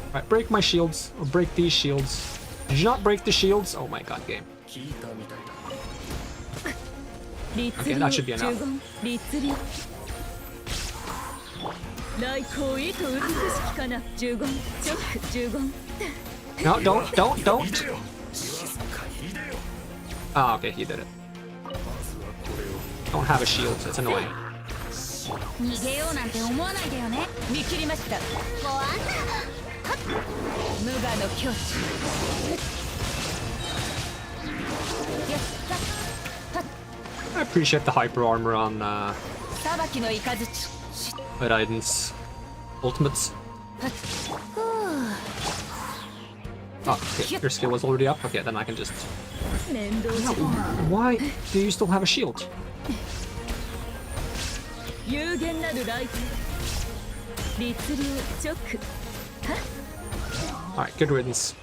Alright, break my shields, or break these shields. Did you not break the shields? Oh my god, game. Okay, that should be enough. No, don't! Ah, okay, he did it. Don't have a shield, so it's annoying. I appreciate the hyper armor on Raiden's ultimates. Oh, okay, your skill was already up? Okay, then I can just... Why do you still have a shield? Alright, good riddance.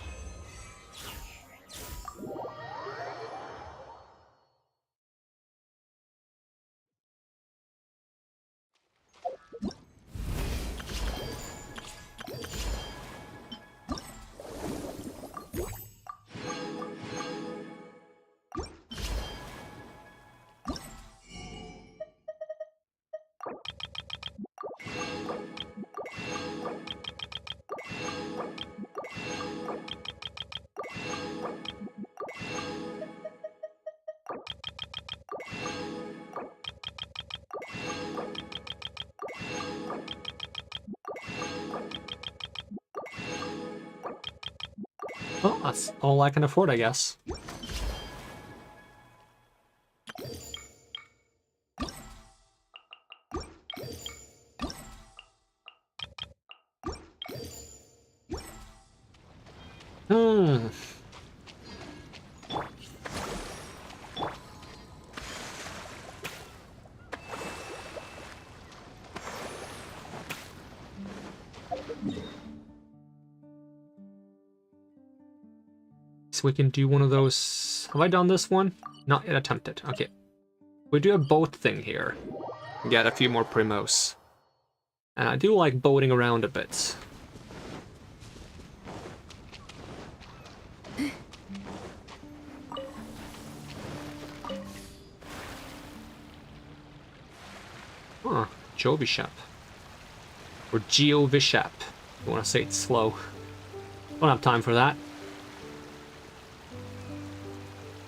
Well, that's all I can afford, I guess. So we can do one of those. Have I done this one? Not yet attempted. Okay. We do a boat thing here. Get a few more primos. And I do like boating around a bit. Huh, Jovishap. Or Geovishap. You want to say it slow. Don't have time for that.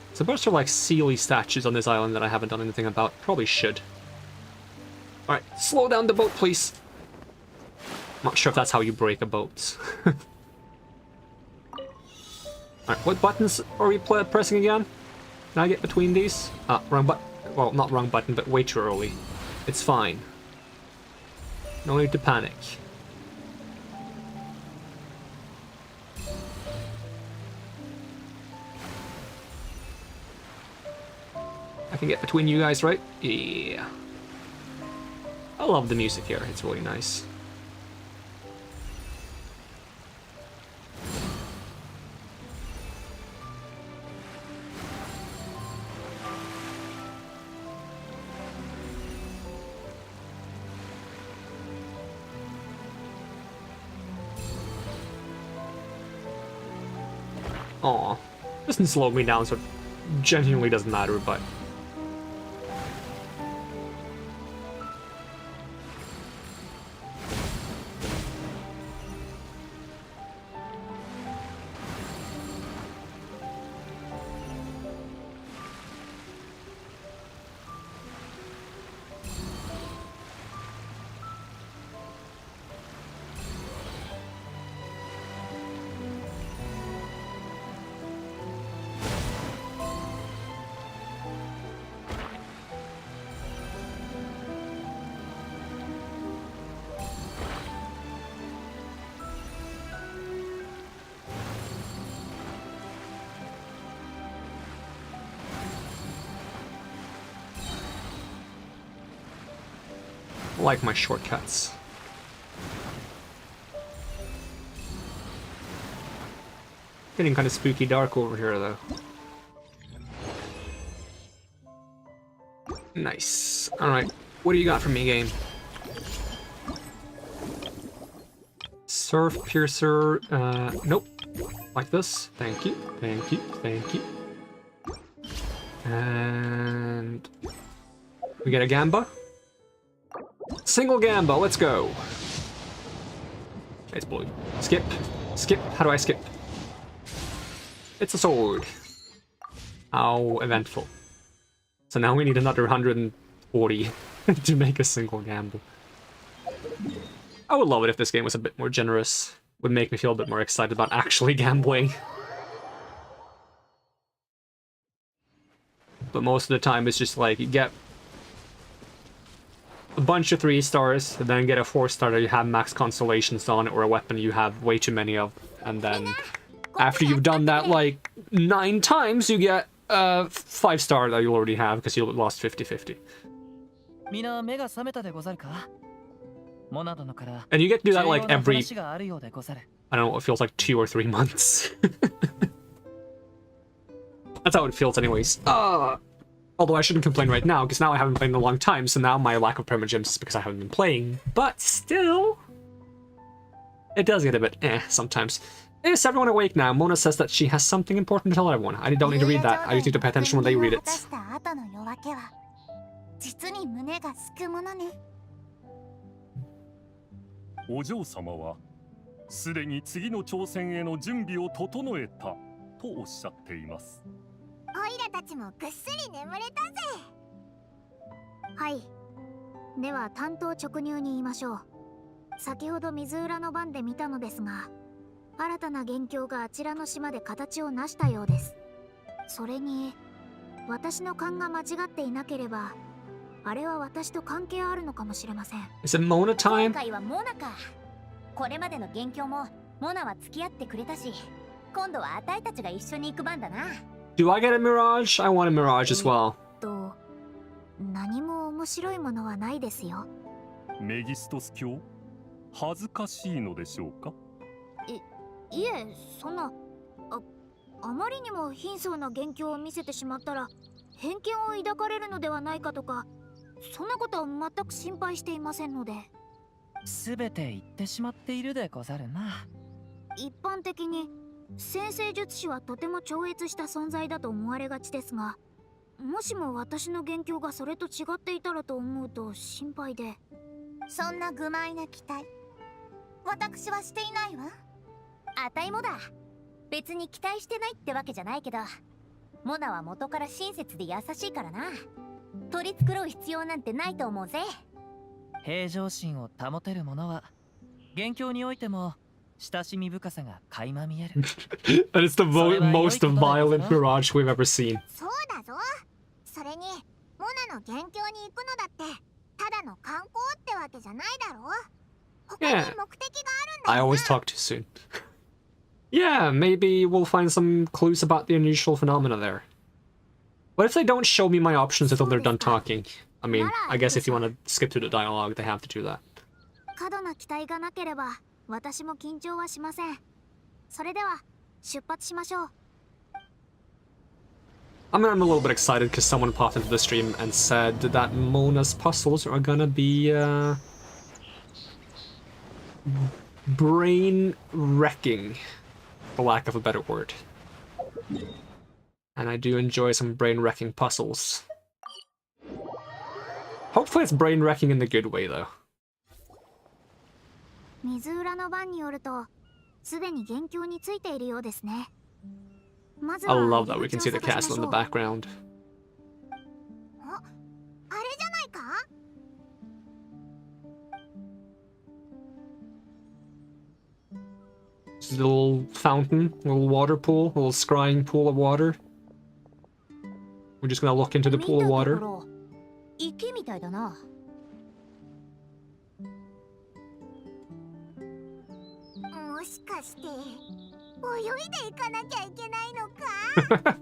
There's a bunch of like Sealy statues on this island that I haven't done anything about. Probably should. Alright, slow down the boat, please. Not sure if that's how you break a boat. Alright, what buttons are we pressing again? Can I get between these? Wrong button. Well, not wrong button, but way too early. It's fine. No need to panic. I can get between you guys, right? Yeah. I love the music here. It's really nice. Aw, doesn't slow me down, so it genuinely doesn't matter, but... I like my shortcuts. Getting kind of spooky dark over here, though. Nice. Alright, what do you got for me, game? Surf Piercer, nope. Like this. Thank you, thank you, thank you. And... we get a Gamba. Single Gamba, let's go. It's blue. Skip. Skip. How do I skip? It's a sword. How eventful. So now we need another 140 to make a single gamble. I would love it if this game was a bit more generous. Would make me feel a bit more excited about actually gambling. But most of the time it's just like, you get a bunch of 3 stars, and then get a 4-star that you have max constellations on, or a weapon you have way too many of, and then after you've done that like 9 times, you get a 5-star that you already have because you lost 50-50. And you get to do that like every, I don't know, it feels like 2 or 3 months. That's how it feels anyways. Although I shouldn't complain right now, because now I haven't played in a long time, so now my lack of permagems is because I haven't been playing. But still, it does get a bit sometimes. Is everyone awake now? Mona says that she has something important to tell everyone. I don't need to read that. I just need to pay attention when they read it. お嬢様はすでに次の挑戦への準備を整えたとおっしゃっています。オイラたちもぐっすり眠れたぜ。はい。では担当直入に言いましょう。先ほど水浦の番で見たのですが、新たな元凶があちらの島で形を成したようです。それに、私の勘が間違っていなければ、あれは私と関係あるのかもしれません。Is it Mona time? 今回はモナか。これまでの元凶もモナは付き合ってくれたし、今度はあたいたちが一緒に行く番だな。Do I get a Mirage? I want a Mirage as well. 何も面白いものはないですよ。メギストス教、恥ずかしいのでしょうか？いえ、そんな、あまりにも貧相な元凶を見せてしまったら偏見を抱かれるのではないかとか、そんなことは全く心配していませんので。すべて言ってしまっているでござるな。一般的に先生術師はとても超越した存在だと思われがちですが、もしも私の元凶がそれと違っていたらと思うと心配で。そんな愚昧な期待私はしていないわ。あたいもだ。別に期待してないってわけじゃないけど、モナは元から親切で優しいからな。取り繕う必要なんてないと思うぜ。平常心を保てる者は元凶においても親しみ深さが垣間見える。And it's the most violent barrage we've ever seen. そうだぞ。それにモナの元凶に行くのだってただの観光ってわけじゃないだろう。他に目的があるんだよな。I always talk too soon. Yeah, maybe we'll find some clues about the unusual phenomena there. What if they don't show me my options until they're done talking? I mean, I guess if you want to skip through the dialogue, they have to do that. 過度な期待がなければ私も緊張はしません。それでは出発しましょう。I'm a little bit excited because someone popped into the stream and said that Mona's puzzles are gonna be brain-wrecking, for lack of a better word. And I do enjoy some brain-wrecking puzzles. Hopefully it's brain-wrecking in the good way, though. 水浦の番によると、すでに元凶についているようですね。まず I は love that we can see the castle in the background. あ、あれじゃないかThis little fountain, little water pool, little scrying pool of water. We're just gonna look into the pool of water. 池みたいだな。もしかして泳いでいかなきゃいけないのか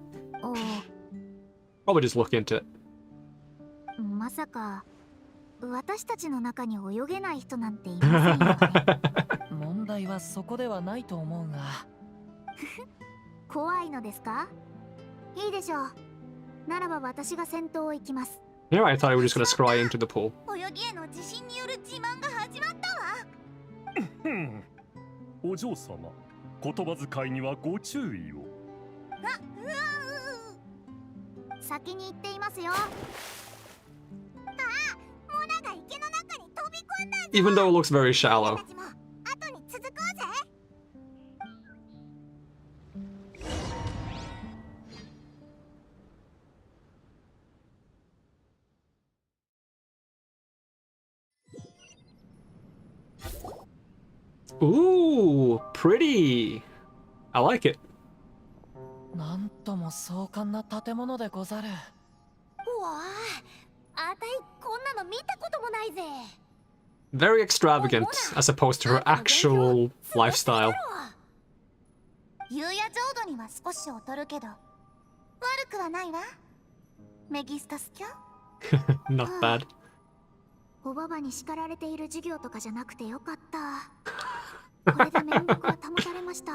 Probably just look into it. まさか私たちの中に泳げない人なんていませんよね。問題はそこではないと思うが。怖いのですか？いいでしょう。ならば私が先頭を行きます。Yeah, I thought we were just gonna scry into the pool. 泳ぎへの自信による自慢が始まったわ。お嬢様、言葉遣いにはご注意を。先に行っていますよ。あ、モナが池の中に飛び込んだ。 Even though it looks very shallow. 後に続こうぜ。Ooh, pretty. I like it. なんとも壮観な建物でござる。うわあ、あたいこんなの見たこともないぜ。Very extravagant as opposed to her actual lifestyle. 夕夜浄土には少し劣るけど悪くはないわ。メギスタスキョNot bad. おばばに叱られている授業とかじゃなくてよかった。これで面目は保たれました。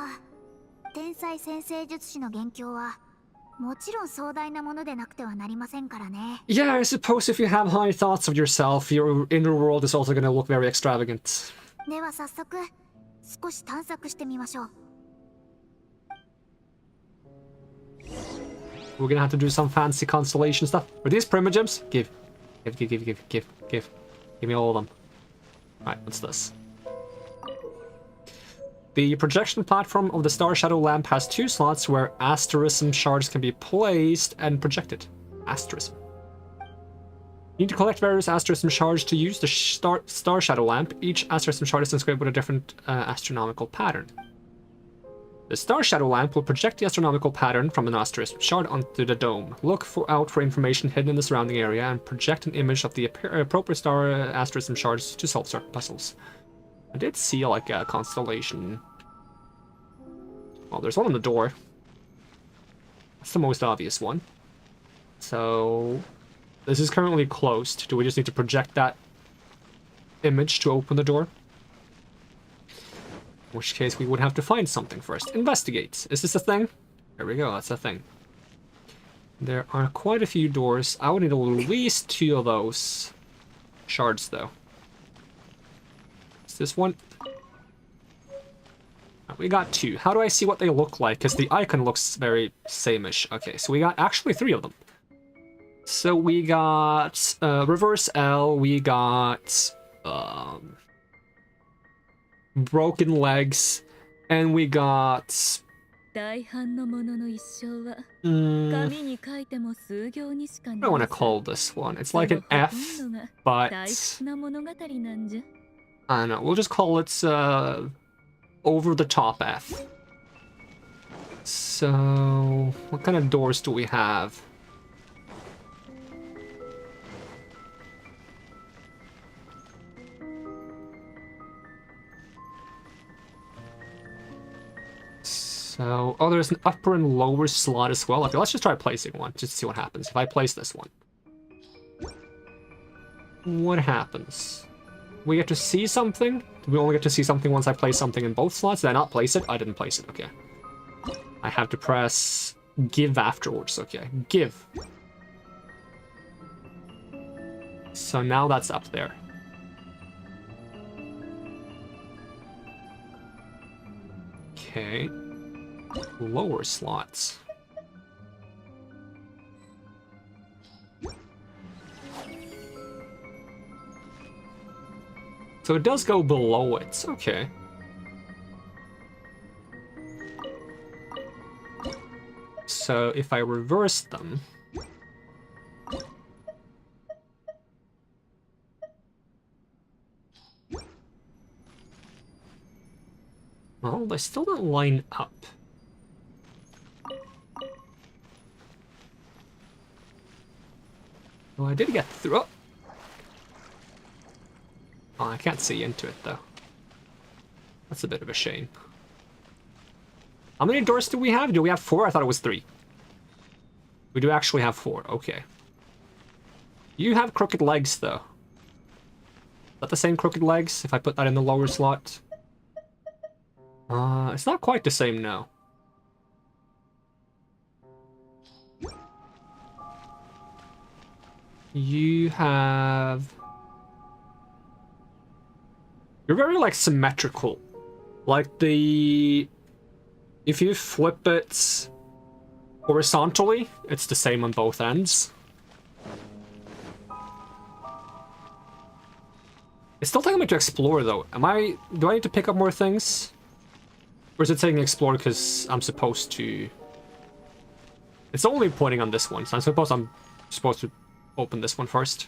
天才先生術師の元凶はもちろん壮大なものでなくてはなりませんからね。Yeah, I suppose if you have high thoughts of yourself, your inner world is also gonna look very extravagant. では早速少し探索してみましょう。We're gonna have to do some fancy constellation stuff. Are these primogems? Give me all of them. Alright, what's this? The projection platform of the Star Shadow lamp has 2 slots where asterism shards can be placed and projected. Asterism. You need to collect various asterism shards to use the Star Shadow lamp. Each asterism shard is inscribed with a different astronomical pattern. The Star Shadow lamp will project the astronomical pattern from an asterism shard onto the dome. Look out for information hidden in the surrounding area and project an image of the appropriate star asterism shards to solve certain puzzles. I did see like a constellation. Well, there's one on the door. That's the most obvious one. So this is currently closed. Do we just need to project that image to open the door? In which case we would have to find something first. Investigate. Is this a thing? There we go, that's the thing. There are quite a few doors. I would need at least 2 of those shards, though. Is this one? We got 2. How do I see what they look like? Because the icon looks very same-ish. Okay, so we got actually 3 of them. So we got reverse L, we got broken legs, and we got... I don't want to call this one. It's like an F, but I don't know. We'll just call it over the top F. So what kind of doors do we have? So, oh, there's an upper and lower slot as well. Okay, let's just try placing one, just to see what happens. If I place this one, what happens? We get to see something? Do we only get to see something once I place something in both slots? Did I not place it? I didn't place it, okay. I have to press give afterwards, okay. Give. So now that's up there. Okay. Lower slots. So it does go below it, okay. So if I reverse them... Well, they still don't line up. Well, I did get through. Oh, I can't see into it, though. That's a bit of a shame. How many doors do we have? Do we have 4? I thought it was 3. We do actually have 4. Okay. You have crooked legs, though. Is that the same crooked legs, if I put that in the lower slot? It's not quite the same, no. You have... You're very, like, symmetrical. Like, the... If you flip it horizontally, it's the same on both ends. It's still taking me to explore, though. Do I need to pick up more things? Or is it saying explore because I'm supposed to... It's only pointing on this one, so I'm supposed to open this one first.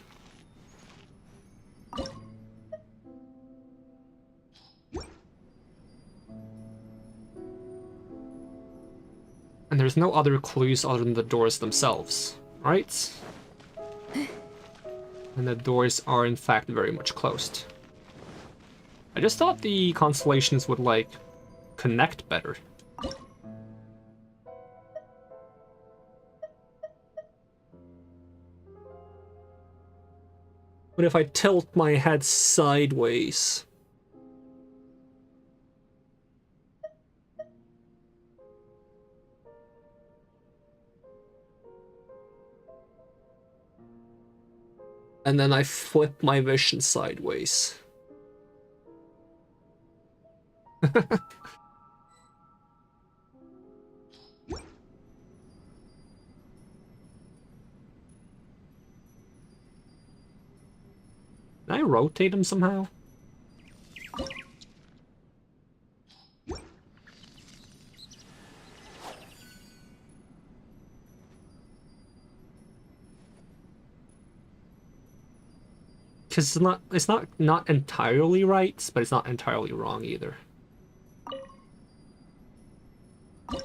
And there's no other clues other than the doors themselves, right? And the doors are in fact very much closed. I just thought the constellations would, like, connect better. But if I tilt my head sideways... And then I flip my vision sideways. Can I rotate them somehow? Because it's not entirely right, but it's not entirely wrong either. Which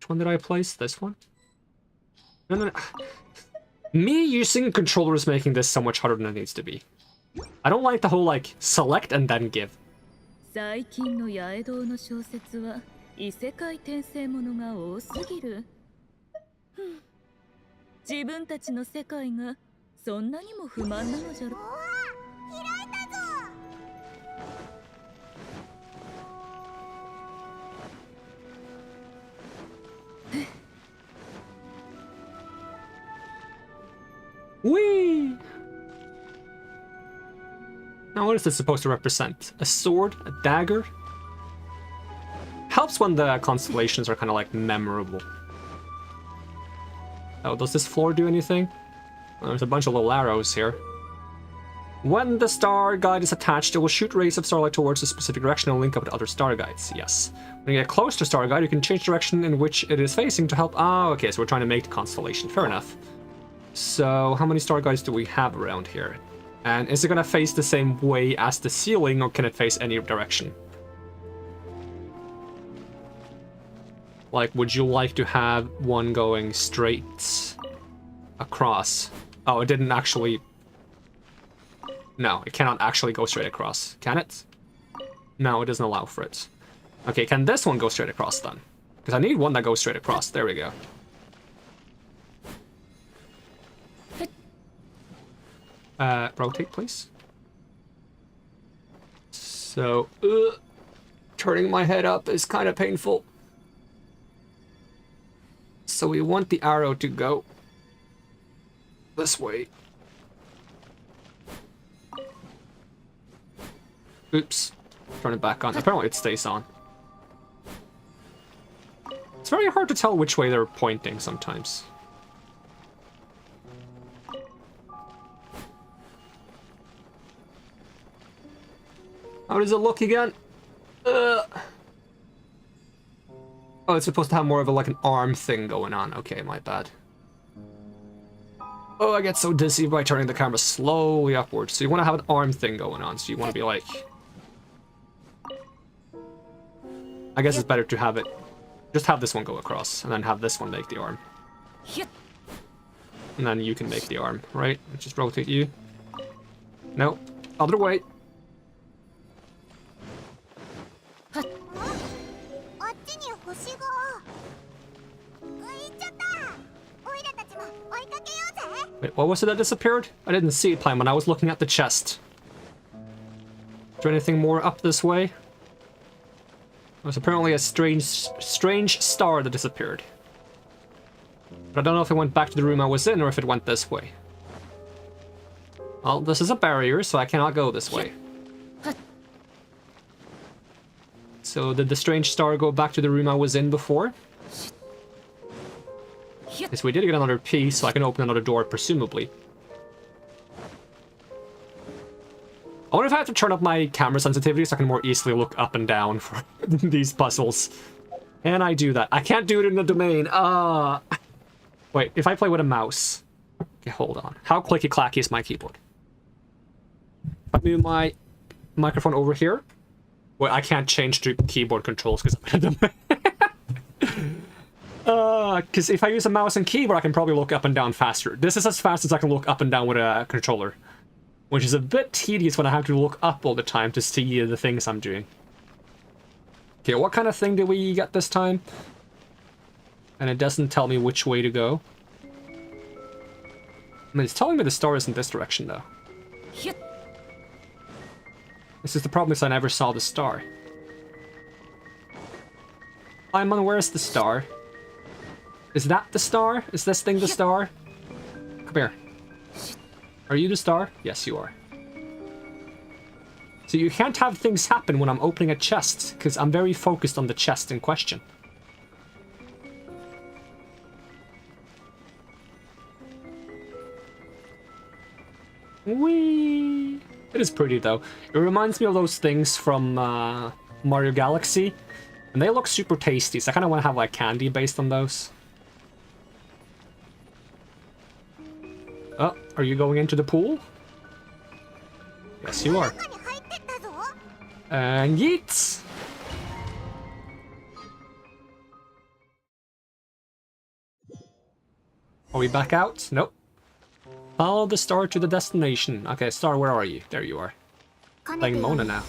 one did I place? This one? No. Me using a controller is making this so much harder than it needs to be. I don't like the whole, like, select and then give. 最近の八重堂の小説は異世界転生ものが多すぎる。自分たちの世界がそんなにも不満なのじゃろ。開いたぞ。Whee! Now what is this supposed to represent? A sword? A dagger? Helps when the constellations are kind of like memorable. Oh, does this floor do anything? Well, there's a bunch of little arrows here. When the star guide is attached, it will shoot rays of starlight towards a specific direction and link up with other star guides. Yes. When you get close to star guide, you can change direction in which it is facing to help. Ah, okay, so we're trying to make the constellation. Fair enough. So, how many star guides do we have around here? And is it going to face the same way as the ceiling, or can it face any direction? Like, would you like to have one going straight across? Oh, it didn't actually... No, it cannot actually go straight across. Can it? No, it doesn't allow for it. Okay, can this one go straight across then? Because I need one that goes straight across. There we go. Rotate, please. So, turning my head up is kind of painful. So we want the arrow to go this way. Oops. Turn it back on. Apparently it stays on. It's very hard to tell which way they're pointing sometimes. How does it look again? Oh, it's supposed to have more of a, like, an arm thing going on. Okay, my bad. Oh, I get so dizzy by turning the camera slowly upwards. So you want to have an arm thing going on. So you want to be like... I guess it's better to have it... Just have this one go across, and then have this one make the arm. And then you can make the arm, right? Just rotate you. No. Other way. Wait, what was it that disappeared? I didn't see it, Paimon. I was looking at the chest. Is there anything more up this way? There was apparently a strange star that disappeared. But I don't know if it went back to the room I was in or if it went this way. Well, this is a barrier, so I cannot go this way. So did the strange star go back to the room I was in before? Yes, we did get another piece, so I can open another door, presumably. I wonder if I have to turn up my camera sensitivity so I can more easily look up and down for these puzzles. And I do that. I can't do it in the domain. Wait, if I play with a mouse... Okay, hold on. How clicky-clacky is my keyboard? If I move my microphone over here... Well, I can't change the keyboard controls because I'm in the domain. Because if I use a mouse and keyboard, I can probably look up and down faster. This is as fast as I can look up and down with a controller. Which is a bit tedious when I have to look up all the time to see the things I'm doing. Okay, what kind of thing did we get this time? And it doesn't tell me which way to go. I mean, it's telling me the star is in this direction, though. This is the problem, is I never saw the star. Paimon, where's the star? Is that the star? Is this thing the star? Come here. Are you the star? Yes, you are. So you can't have things happen when I'm opening a chest, because I'm very focused on the chest in question. Whee! It is pretty, though. It reminds me of those things from Mario Galaxy, and they look super tasty, so I kind of want to have, like, candy based on those. Oh, are you going into the pool? Yes, you are. And yeets! Are we back out? Nope. Follow the star to the destination. Okay, star, where are you? There you are. Playing Mona now.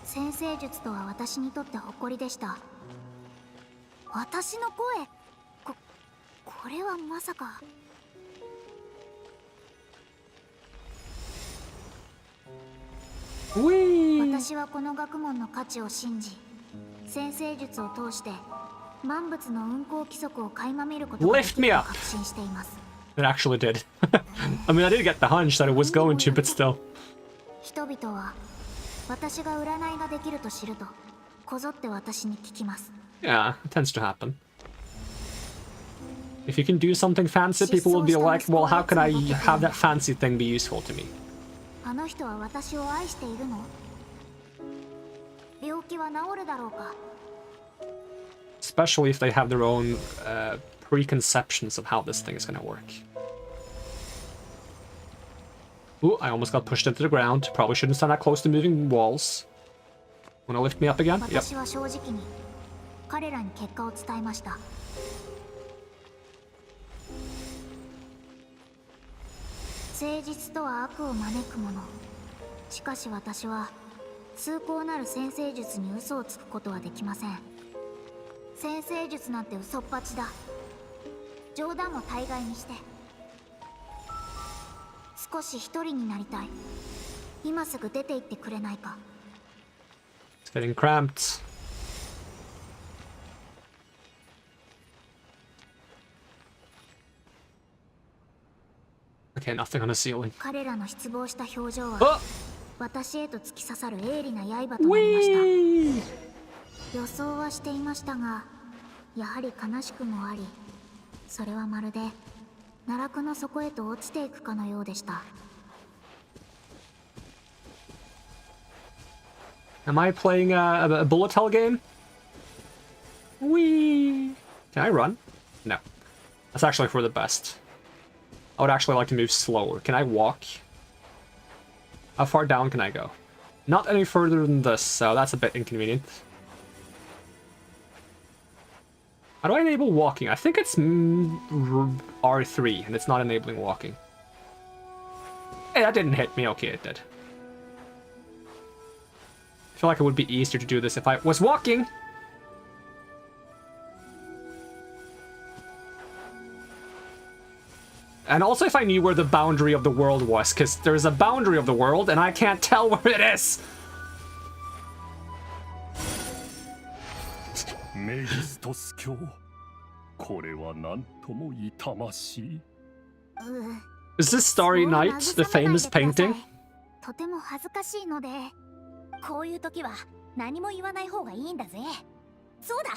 先生術とは私にとって誇りでした。私の声。これはまさか。私はこの学問の価値を信じ、先生術を通して万物の運行規則を垣間見ることができると確信しています。It actually did. I mean, I did get the hunch that it was going to, but still. 人々は私が占いができると知るとこぞって私に聞きます。 Yeah, it tends to happen. If you can do something fancy, people will be like, well, how can I have that fancy thing be useful to me? あの人は私を愛しているの？病気は治るだろうか？ Especially if they have their own preconceptions of how this thing is gonna work. Ooh, I almost got pushed into the ground. Probably shouldn't stand that close to moving walls. Wanna lift me up again? Yep. 私は正直に彼らに結果を伝えました。誠実とは悪を招くもの。しかし私は崇高なる占星術に嘘をつくことはできません。占星術なんて嘘っぱちだ。冗談を大概にして。少し一人になりたい。今すぐ出て行ってくれないか。It's getting cramped. Okay, nothing on the ceiling. 彼らの失望した表情は私へと突き刺さる鋭利な刃となりました。予想はしていましたが、やはり悲しくもあり、それはまるで奈落の底へと落ちていくかのようでした。Am I playing a bullet hell game? Whee! Can I run? No. That's actually for the best. I would actually like to move slower. Can I walk? How far down can I go? Not any further than this, so that's a bit inconvenient. How do I enable walking? I think it's R3, and it's not enabling walking. Hey, that didn't hit me. Okay, it did. I feel like it would be easier to do this if I was walking. And also if I knew where the boundary of the world was, because there's a boundary of the world and I can't tell where it is. Is this Starry Night, the famous painting? とても恥ずかしいので、こういう時は何も言わない方がいいんだぜ。そうだ、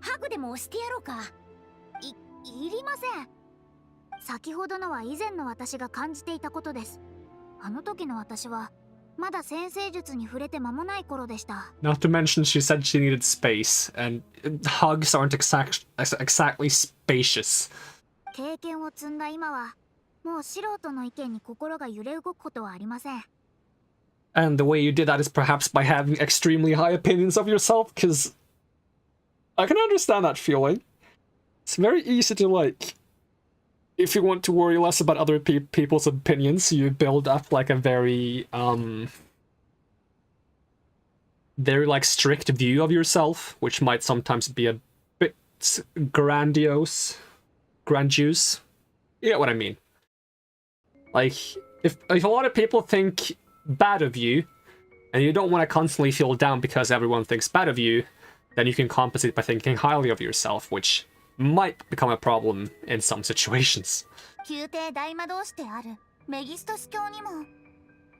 ハグでも押してやろうか。いりません。先ほどのは以前の私が感じていたことです。あの時の私はまだ占星術に触れて間もない頃でした。Not to mention she said she needed space, and hugs aren't exactly spacious. 経験を積んだ今は、もう素人の意見に心が揺れ動くことはありません。And the way you did that is perhaps by having extremely high opinions of yourself, because I can understand that feeling. It's very easy to, like, if you want to worry less about other people's opinions, you build up, like, a very, very, like, strict view of yourself, which might sometimes be a bit grandiose. You get what I mean? Like, if a lot of people think bad of you, and you don't want to constantly feel down because everyone thinks bad of you, then you can compensate by thinking highly of yourself, which might become a problem in some situations. 宮廷大魔導士であるメギストス教にも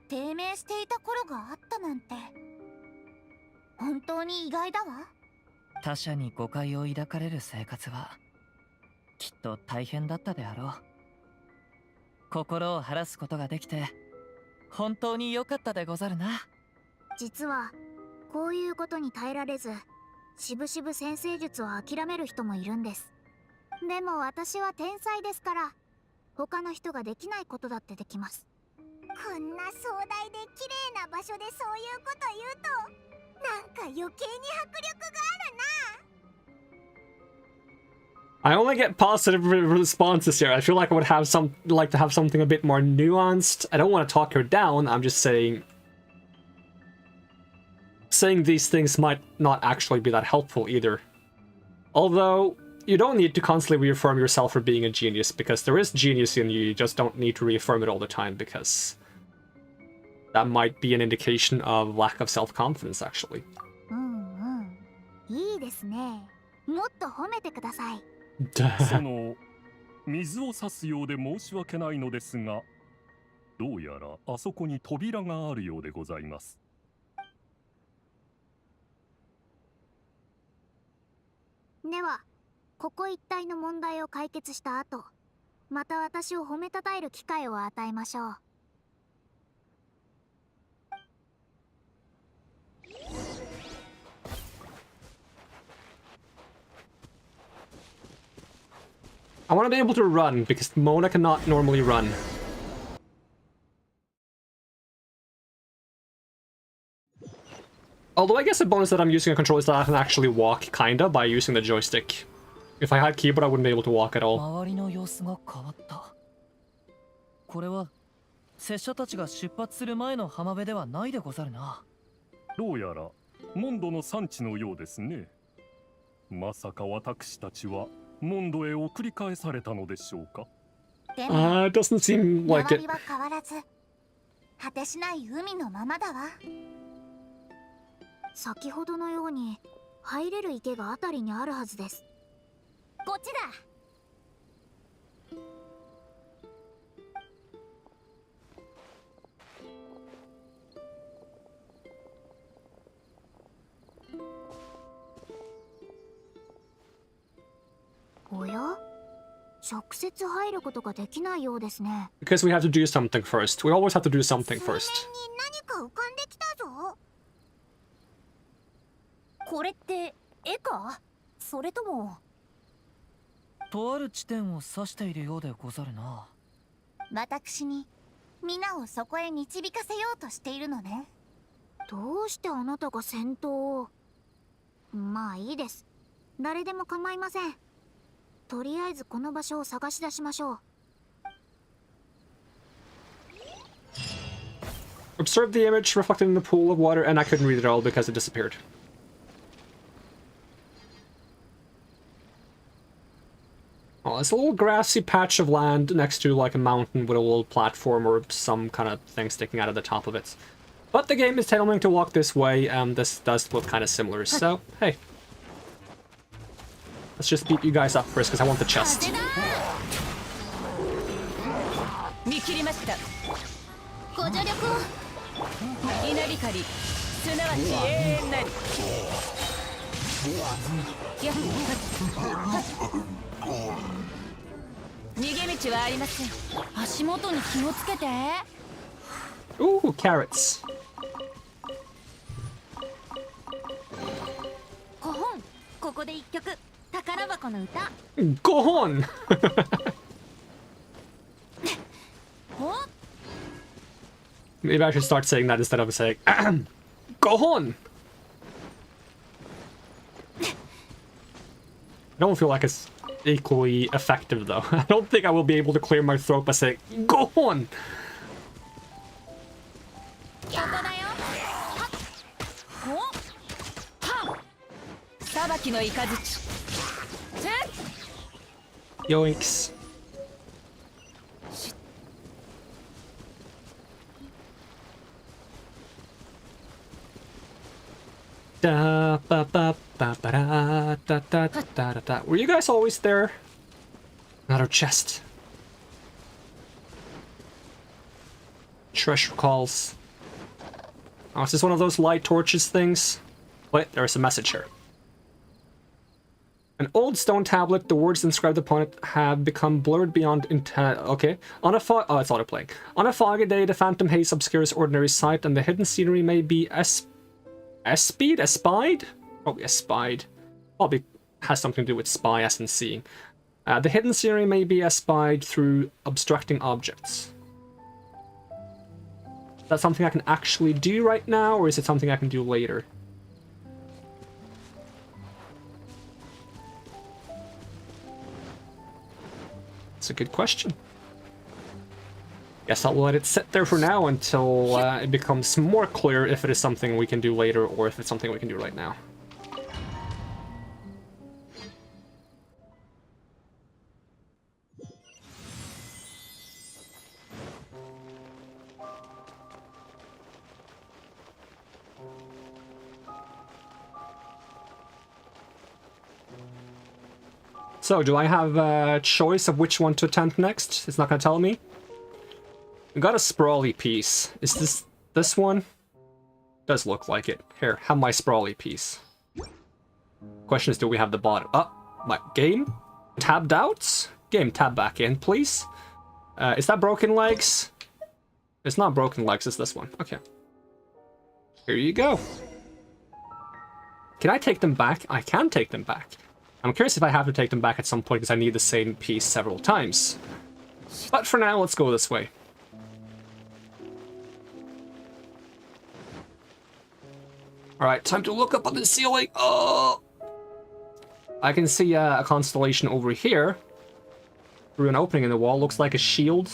低迷していた頃があったなんて本当に意外だわ。他者に誤解を抱かれる生活はきっと大変だったであろう。心を晴らすことができて本当に良かったでござるな。実はこういうことに耐えられず、しぶしぶ占星術を諦める人もいるんです。でも私は天才ですから、他の人ができないことだってできます。こんな壮大で綺麗な場所でそういうこと言うと、なんか余計に迫力があるな。I only get positive responses here. I feel like I would have like to have something a bit more nuanced. I don't want to talk her down. I'm just saying these things might not actually be that helpful either. Although you don't need to constantly reaffirm yourself for being a genius, because there is genius in you. You just don't need to reaffirm it all the time, because that might be an indication of lack of self-confidence, actually. いいですね。もっと褒めてください。その水を差すようで申し訳ないのですが、どうやらあそこに扉があるようでございます。ではここ一帯の問題を解決した後、また私を褒めたたえる機会を与えましょう。I want to be able to run, because Mona cannot normally run. Although I guess a bonus that I'm using a controller is that I can actually walk, kinda, by using the joystick. If I had keyboard, I wouldn't be able to walk at all. 周りの様子が変わった。これは拙者たちが出発する前の浜辺ではないでござるな。どうやらモンドの産地のようですね。まさか私たちはモンドへ送り返されたのでしょうか。It doesn't seem like it. 周りは変わらず、果てしない海のままだわ。先ほどのように入れる池があたりにあるはずです。こっちだ。おや？直接入ることができないようですね。Because we have to do something first. We always have to do something first. 水面に何か浮かんできたぞ。これって絵か？それともとある地点を指しているようでござるな。私に皆をそこへ導かせようとしているのね。どうしてあなたが先頭を？まあいいです。誰でも構いません。とりあえずこの場所を探し出しましょう。Observe the image reflected in the pool of water, and I couldn't read it all because it disappeared. Oh, it's a little grassy patch of land next to like a mountain with a little platform or some kind of thing sticking out of the top of it. But the game is telling me to walk this way, and this does look kind of similar, so hey. Let's just beat you guys up first, because I want the chest. 見切りました。ご助力を。稲光、すなわち永遠なり。やっ逃げ道はありません。足元に気をつけて。Ooh, carrots. 5本。ここで1曲。宝箱の歌。Go on! Maybe I should start saying that instead of saying Go on! I don't feel like it's equally effective though. I don't think I will be able to clear my throat by saying Go on! ここだよ。裁きの雷。Yoinks. Da ba ba ba ba da da da da da da. Were you guys always there? Another chest. Treasure calls. Oh, is this one of those light torches things? Wait, there's a message here. An old stone tablet, the words inscribed upon it have become blurred beyond okay. On a oh, it's auto-playing. On a foggy day, the phantom haze obscures ordinary sight, and the hidden scenery may be espied? Probably espied. Probably has something to do with spy as in seeing. The hidden scenery may be espied through obstructing objects. Is that something I can actually do right now, or is it something I can do later? It's a good question. Guess I'll let it sit there for now until it becomes more clear if it is something we can do later or if it's something we can do right now. So, do I have a choice of which one to attempt next? It's not gonna tell me. We got a sprawly piece. Is this one? Does look like it. Here, have my sprawly piece. Question is, do we have the bottom? Oh, my game? Tabbed out? Game, tab back in, please. Is that broken legs? It's not broken legs, it's this one. Okay. Here you go. Can I take them back? I can take them back. I'm curious if I have to take them back at some point because I need the same piece several times. But for now, let's go this way. Alright, time to look up on the ceiling. Oh! I can see a constellation over here. Through an opening in the wall. Looks like a shield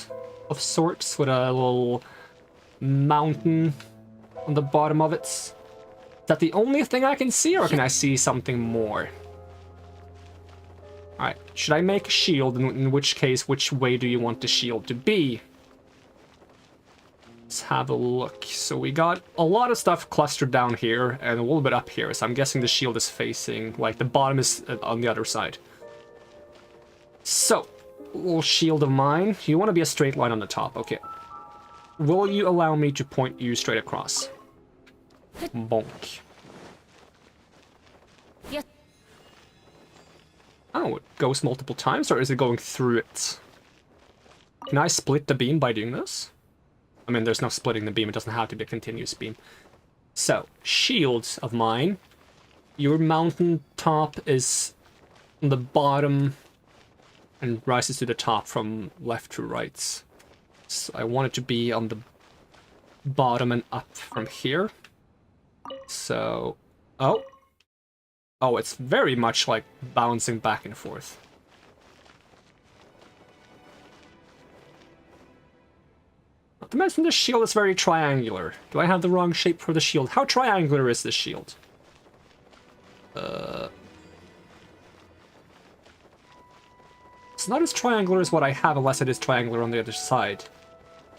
of sorts with a little mountain on the bottom of it. Is that the only thing I can see, or can I see something more? Alright, should I make a shield? In which case, which way do you want the shield to be? Let's have a look. So we got a lot of stuff clustered down here and a little bit up here. So I'm guessing the shield is facing, like the bottom is on the other side. So, little shield of mine. You want to be a straight line on the top. Okay. Will you allow me to point you straight across? Bonk. Oh, it goes multiple times, or is it going through it? Can I split the beam by doing this? I mean, there's no splitting the beam. It doesn't have to be a continuous beam. So, shields of mine. Your mountain top is on the bottom and rises to the top from left to right. So I want it to be on the bottom and up from here. So, oh, it's very much like bouncing back and forth. Not to mention the shield is very triangular. Do I have the wrong shape for the shield? How triangular is this shield? It's not as triangular as what I have unless it is triangular on the other side.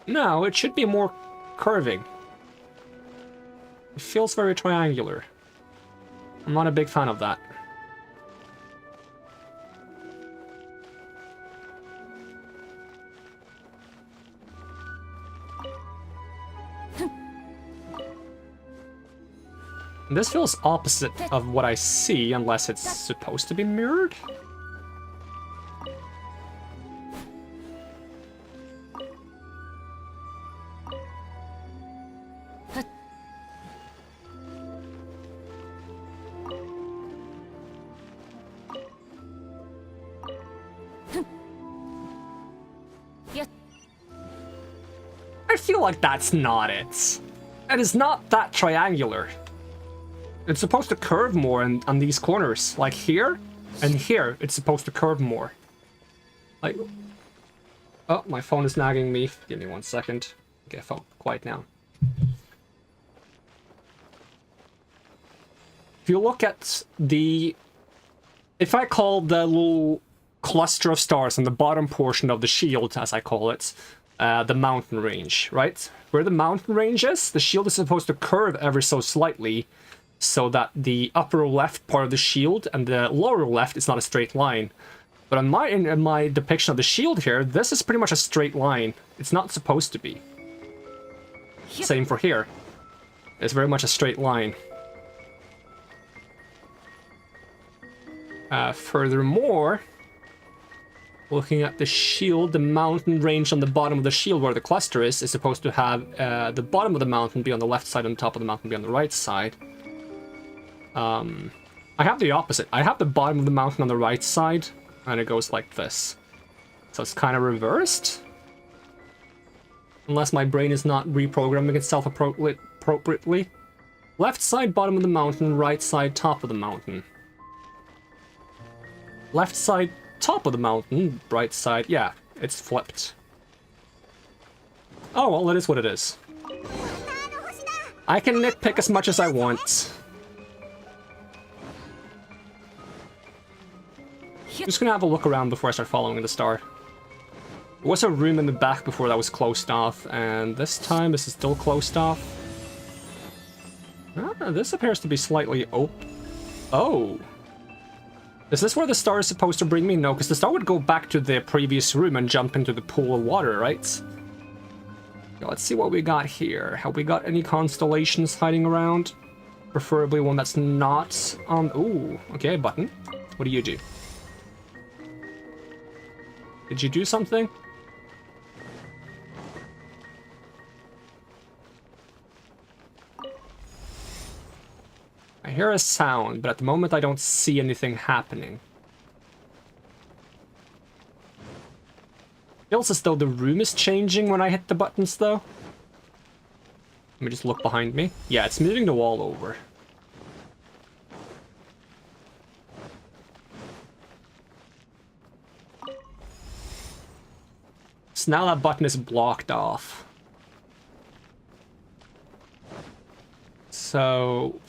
No, it should be more curving. It feels very triangular. I'm not a big fan of that. This feels opposite of what I see, unless it's supposed to be mirrored. I feel like that's not it. It is not that triangular. It's supposed to curve more on these corners. Like here and here, it's supposed to curve more. Like... Oh, my phone is nagging me. Give me 1 second. Okay, phone, quiet now. If you look at the... If I call the little cluster of stars on the bottom portion of the shield, as I call it, the mountain range, right? Where the mountain range is, the shield is supposed to curve ever so slightly, so that the upper left part of the shield and the lower left is not a straight line. But in my depiction of the shield here, this is pretty much a straight line. It's not supposed to be. Same for here. It's very much a straight line. Furthermore, looking at the shield, the mountain range on the bottom of the shield where the cluster is supposed to have the bottom of the mountain be on the left side and the top of the mountain be on the right side. I have the opposite. I have the bottom of the mountain on the right side, and it goes like this. So it's kind of reversed. Unless my brain is not reprogramming itself appropriately. Left side, bottom of the mountain, right side, top of the mountain. Left side, top of the mountain, right side, yeah, it's flipped. Oh, well, it is what it is. I can nitpick as much as I want. Just gonna have a look around before I start following the star. There was a room in the back before that was closed off, and this time this is still closed off. This appears to be slightly open. Oh! Is this where the star is supposed to bring me? No, because the star would go back to the previous room and jump into the pool of water, right? Now, let's see what we got here. Have we got any constellations hiding around? Preferably one that's not on... Ooh, okay, button. What do you do? Did you do something? I hear a sound, but at the moment I don't see anything happening. Feels as though the room is changing when I hit the buttons, though. Let me just look behind me. Yeah, it's moving the wall over. So now that button is blocked off. So...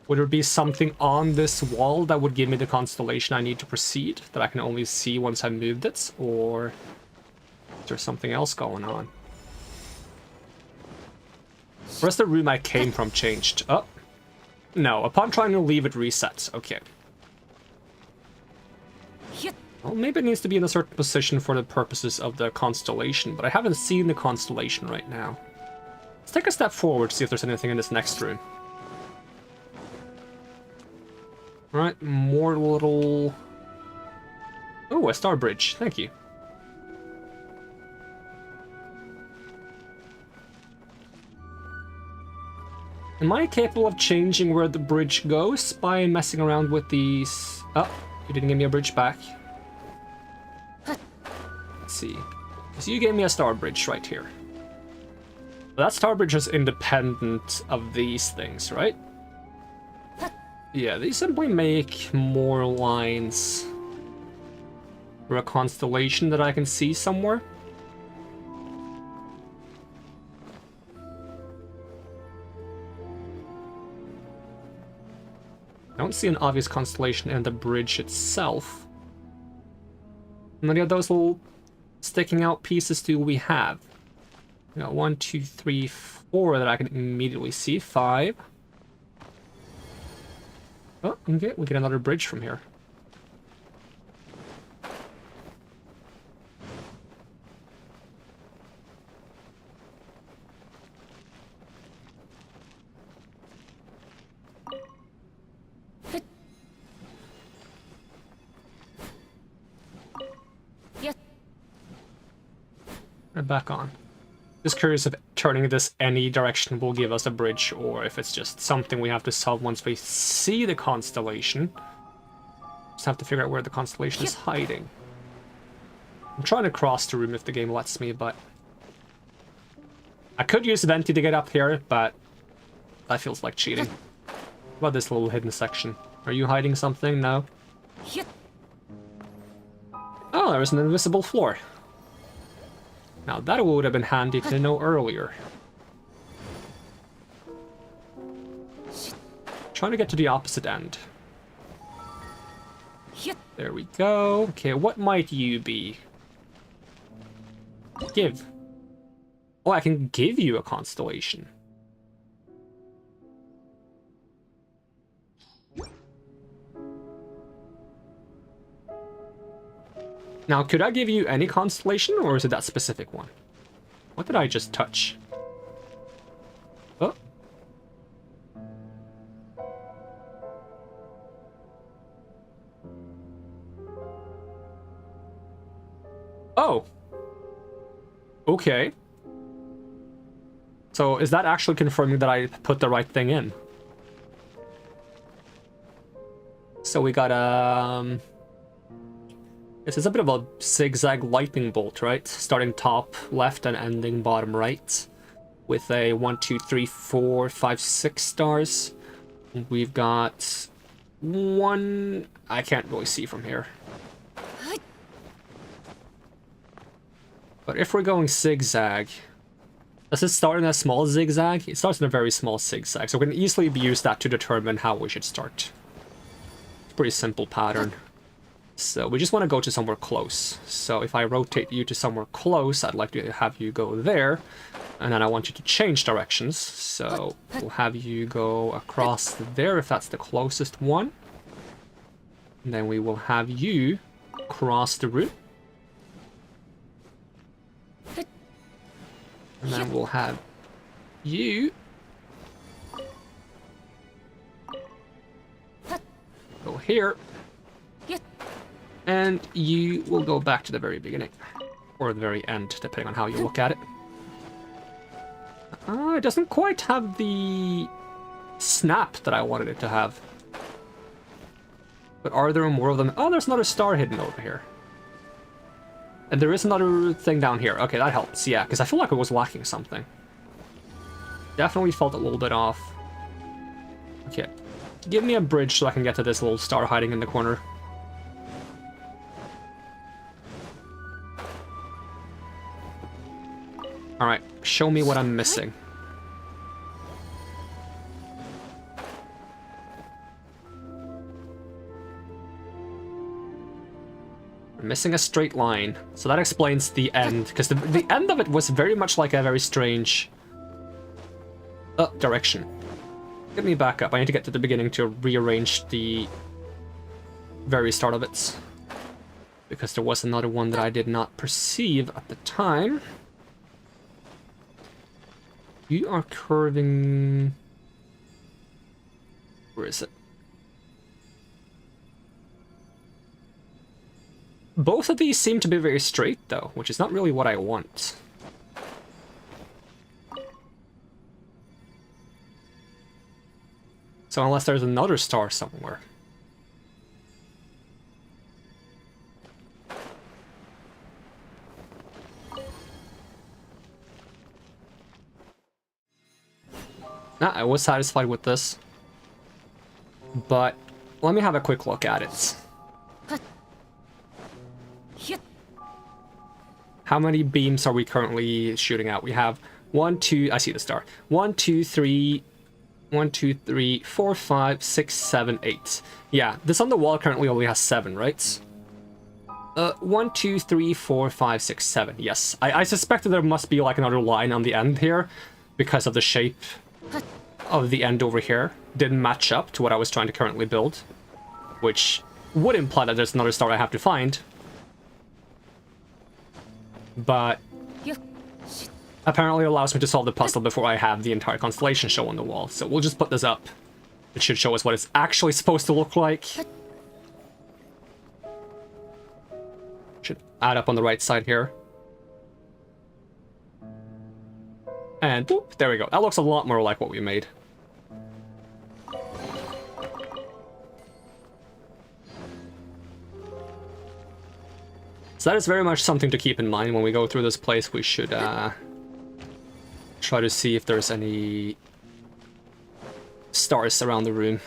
would there be something on this wall that would give me the constellation I need to proceed, that I can only see once I've moved it? Or is there something else going on? Where's the room I came from changed? Oh. No, upon trying to leave it resets. Okay. Well, maybe it needs to be in a certain position for the purposes of the constellation, but I haven't seen the constellation right now. Let's take a step forward to see if there's anything in this next room. Right, more little... Oh, a star bridge. Thank you. Am I capable of changing where the bridge goes by messing around with these... Oh, you didn't give me a bridge back. Let's see. So you gave me a star bridge right here. That star bridge is independent of these things, right? Yeah, they simply make more lines for a constellation that I can see somewhere. I don't see an obvious constellation in the bridge itself. How many of those little sticking out pieces do we have? We got 1, 2, 3, 4 that I can immediately see. 5. Oh, okay, we get another bridge from here. Right, back on. Just curious if turning this any direction will give us a bridge, or if it's just something we have to solve once we see the constellation. Just have to figure out where the constellation is hiding. I'm trying to cross the room if the game lets me, but... I could use Venti to get up here, but that feels like cheating. What about this little hidden section? Are you hiding something? No? Oh, there's an invisible floor. Now that would have been handy to know earlier. Trying to get to the opposite end. There we go. Okay, what might you be? Give. Oh, I can give you a constellation. Now, could I give you any constellation, or is it that specific one? What did I just touch? Oh. Oh. Okay. So, is that actually confirming that I put the right thing in? So we got, this is a bit of a zigzag lightning bolt, right? Starting top left and ending bottom right. With a 1, 2, 3, 4, 5, 6 stars. We've got 1... I can't really see from here. But if we're going zigzag... Does it start in a small zigzag? It starts in a very small zigzag, so we can easily use that to determine how we should start. It's a pretty simple pattern. So we just want to go to somewhere close. So if I rotate you to somewhere close, I'd like to have you go there. And then I want you to change directions. So we'll have you go across there if that's the closest one. And then we will have you cross the room. And then we'll have you go here. And you will go back to the very beginning. Or the very end, depending on how you look at it. It doesn't quite have the snap that I wanted it to have. But are there more of them? Oh, there's another star hidden over here. And there is another thing down here. Okay, that helps. Yeah, because I feel like it was lacking something. Definitely felt a little bit off. Okay. Give me a bridge so I can get to this little star hiding in the corner. Alright, show me what I'm missing. We're missing a straight line, so that explains the end, because the end of it was very much like a very strange direction. Get me back up. I need to get to the beginning to rearrange the very start of it, because there was another one that I did not perceive at the time. You are curving... Where is it? Both of these seem to be very straight, though, which is not really what I want. So unless there's another star somewhere. Nah, I was satisfied with this. But let me have a quick look at it. How many beams are we currently shooting out? We have 1, 2, I see the star. 1, 2, 3, 1, 2, 3, 4, 5, 6, 7, 8. Yeah, this on the wall currently only has 7, right? 1, 2, 3, 4, 5, 6, 7. Yes, I suspected there must be like another line on the end here because of the shape of the end over here. Didn't match up to what I was trying to currently build, which would imply that there's another star I have to find. But apparently it allows me to solve the puzzle before I have the entire constellation show on the wall. So we'll just put this up. It should show us what it's actually supposed to look like. Should add up on the right side here. And boop, there we go. That looks a lot more like what we made. So that is very much something to keep in mind when we go through this place. We should try to see if there's any stars around the room.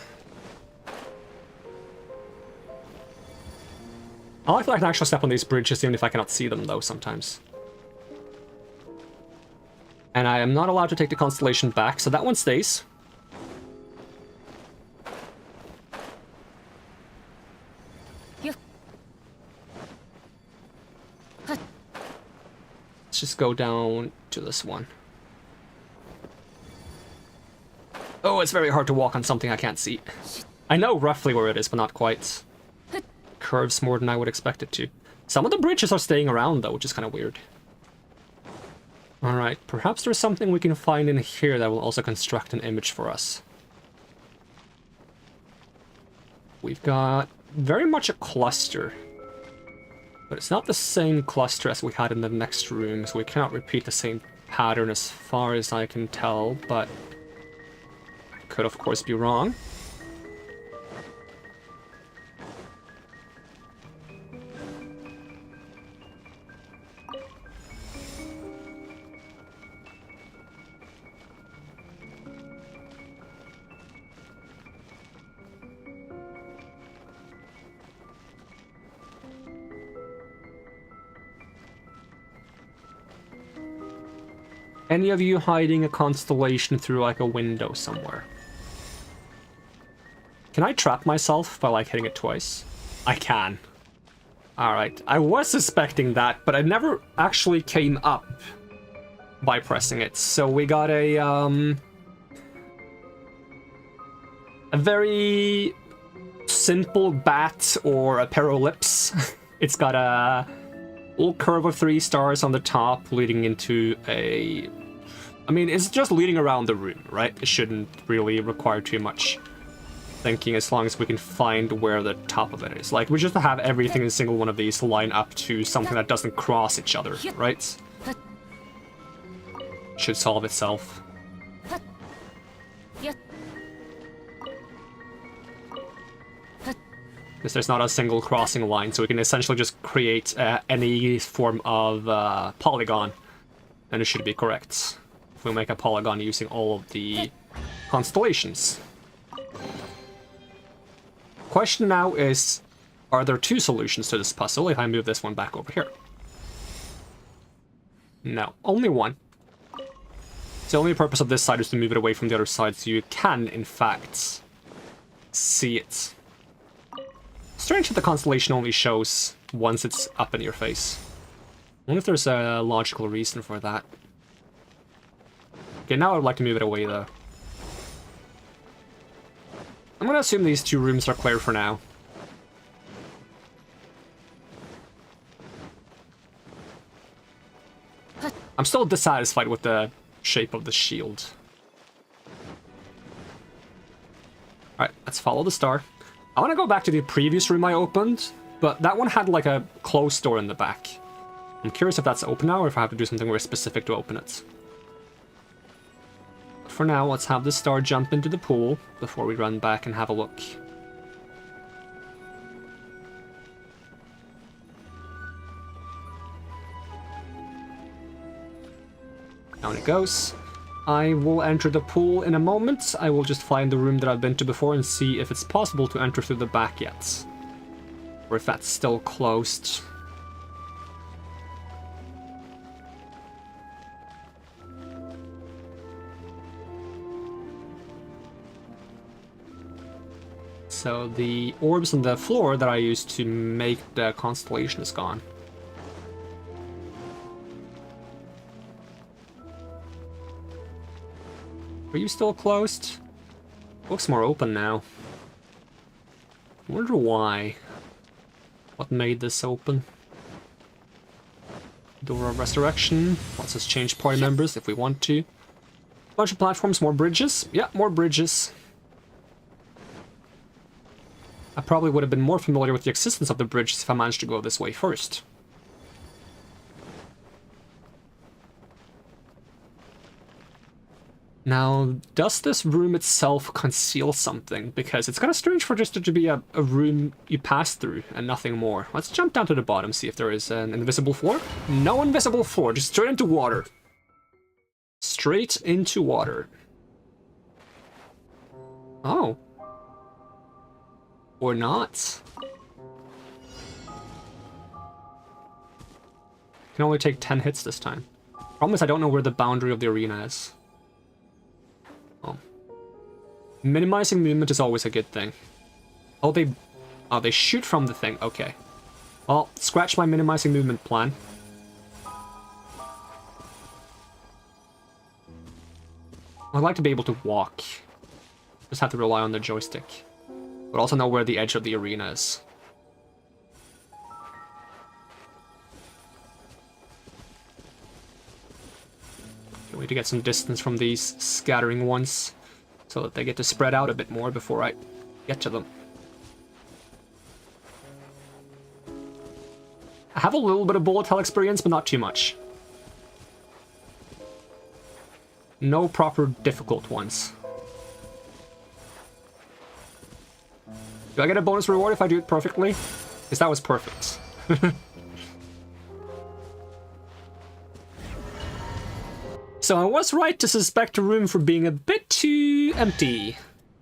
I like that I can actually step on these bridges even if I cannot see them though sometimes. And I am not allowed to take the constellation back, so that one stays. Let's just go down to this one. Oh, it's very hard to walk on something I can't see. I know roughly where it is, but not quite. Curves more than I would expect it to. Some of the bridges are staying around though, which is kind of weird. Alright, perhaps there's something we can find in here that will also construct an image for us. We've got very much a cluster. But it's not the same cluster as we had in the next room, so we cannot repeat the same pattern as far as I can tell, but I could of course be wrong. Any of you hiding a constellation through like a window somewhere? Can I trap myself by like hitting it twice? I can. Alright, I was suspecting that, but I never actually came up by pressing it. So we got a very simple bat or a pair of lips. It's got a little curve of 3 stars on the top leading into a... I mean, it's just leading around the room, right? It shouldn't really require too much thinking as long as we can find where the top of it is. Like, we just have everything in a single one of these line up to something that doesn't cross each other, right? Should solve itself. Because there's not a single crossing line, so we can essentially just create any form of polygon, and it should be correct. If we make a polygon using all of the constellations. Question now is, are there 2 solutions to this puzzle if I move this one back over here? No, only one. The only purpose of this side is to move it away from the other side so you can, in fact, see it. Strange that the constellation only shows once it's up in your face. I wonder if there's a logical reason for that. Okay, now I would like to move it away, though. I'm gonna assume these 2 rooms are clear for now. I'm still dissatisfied with the shape of the shield. Alright, let's follow the star. I want to go back to the previous room I opened, but that one had like a closed door in the back. I'm curious if that's open now or if I have to do something very specific to open it. But for now, let's have the star jump into the pool before we run back and have a look. Down it goes. I will enter the pool in a moment. I will just find the room that I've been to before and see if it's possible to enter through the back yet. Or if that's still closed. So the orbs on the floor that I used to make the constellation is gone. Are you still closed? Looks more open now. I wonder why. What made this open? Door of Resurrection. Lets us change party members if we want to. Bunch of platforms, more bridges. Yeah, more bridges. I probably would have been more familiar with the existence of the bridges if I managed to go this way first. Now, does this room itself conceal something? Because it's kind of strange for just it to be a room you pass through and nothing more. Let's jump down to the bottom, see if there is an invisible floor. No invisible floor, just straight into water. Straight into water. Oh. Or not. Can only take 10 hits this time. Problem is I don't know where the boundary of the arena is. Oh. Minimizing movement is always a good thing. Oh, they shoot from the thing. Okay. Well, scratch my minimizing movement plan. I'd like to be able to walk. Just have to rely on the joystick. But also know where the edge of the arena is. Can't wait to get some distance from these scattering ones, so that they get to spread out a bit more before I get to them. I have a little bit of bullet hell experience, but not too much. No proper difficult ones. Do I get a bonus reward if I do it perfectly? Because that was perfect. So I was right to suspect the room for being a bit too empty.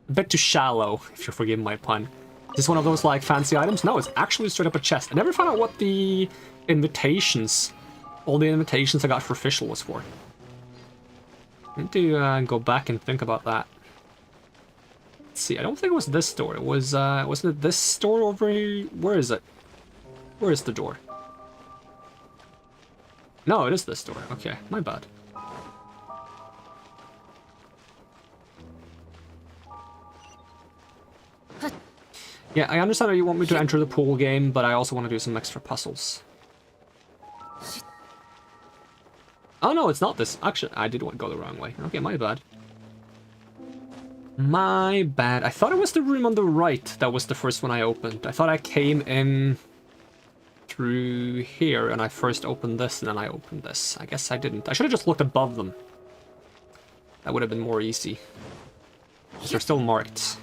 A bit too shallow, if you'll forgive my pun. Is this one of those, like, fancy items? No, it's actually straight up a chest. I never found out what the invitations, all the invitations I got for official was for. I need to go back and think about that. Let's see, I don't think it was this door. It was, wasn't it this door over here? Where is it? Where is the door? No, it is this door. Okay, my bad. Yeah, I understand that you want me to enter the pool game, but I also want to do some extra puzzles. Oh no, it's not this. Actually, I did want to go the wrong way. Okay, my bad. My bad. I thought it was the room on the right that was the first one I opened. I thought I came in through here and I first opened this and then I opened this. I guess I didn't. I should have just looked above them. That would have been more easy. They're still marked.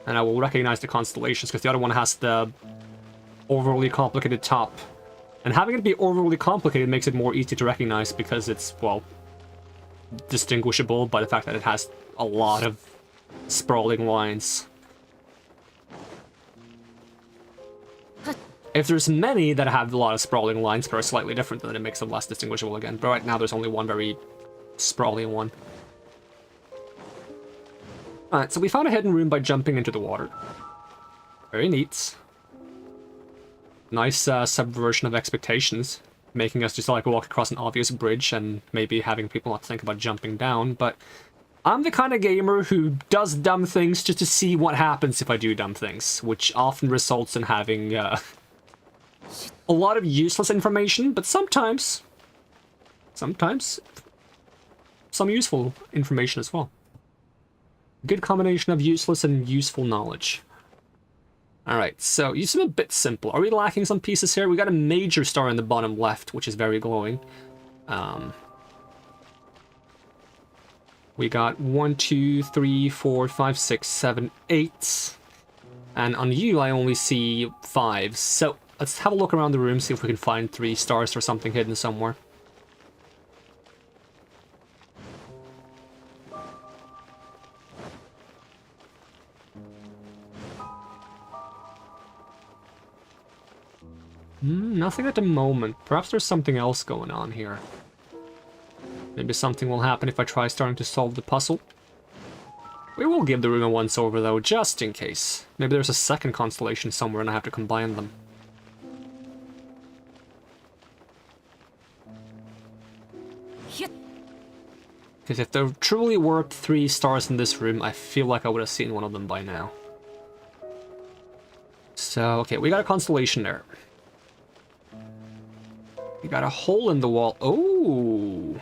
And I will recognize the constellations because the other one has the overly complicated top. And having it be overly complicated makes it more easy to recognize because it's, well, distinguishable by the fact that it has a lot of sprawling lines. If there's many that have a lot of sprawling lines but are slightly different, then it makes them less distinguishable again. But right now there's only one very sprawling one. Alright, so we found a hidden room by jumping into the water. Very neat. Nice subversion of expectations, making us just like walk across an obvious bridge and maybe having people not think about jumping down, but I'm the kind of gamer who does dumb things just to see what happens if I do dumb things, which often results in having a lot of useless information, but sometimes some useful information as well. Good combination of useless and useful knowledge. Alright, so you seem a bit simple. Are we lacking some pieces here? We got a major star in the bottom left, which is very glowing. We got 1, 2, 3, 4, 5, 6, 7, 8. And on you, I only see 5. So let's have a look around the room, see if we can find 3 stars or something hidden somewhere. Nothing at the moment. Perhaps there's something else going on here. Maybe something will happen if I try starting to solve the puzzle. We will give the room a once over though, just in case. Maybe there's a second constellation somewhere and I have to combine them. Because if there truly were 3 stars in this room, I feel like I would have seen one of them by now. So, okay, we got a constellation there. We got a hole in the wall. Oh!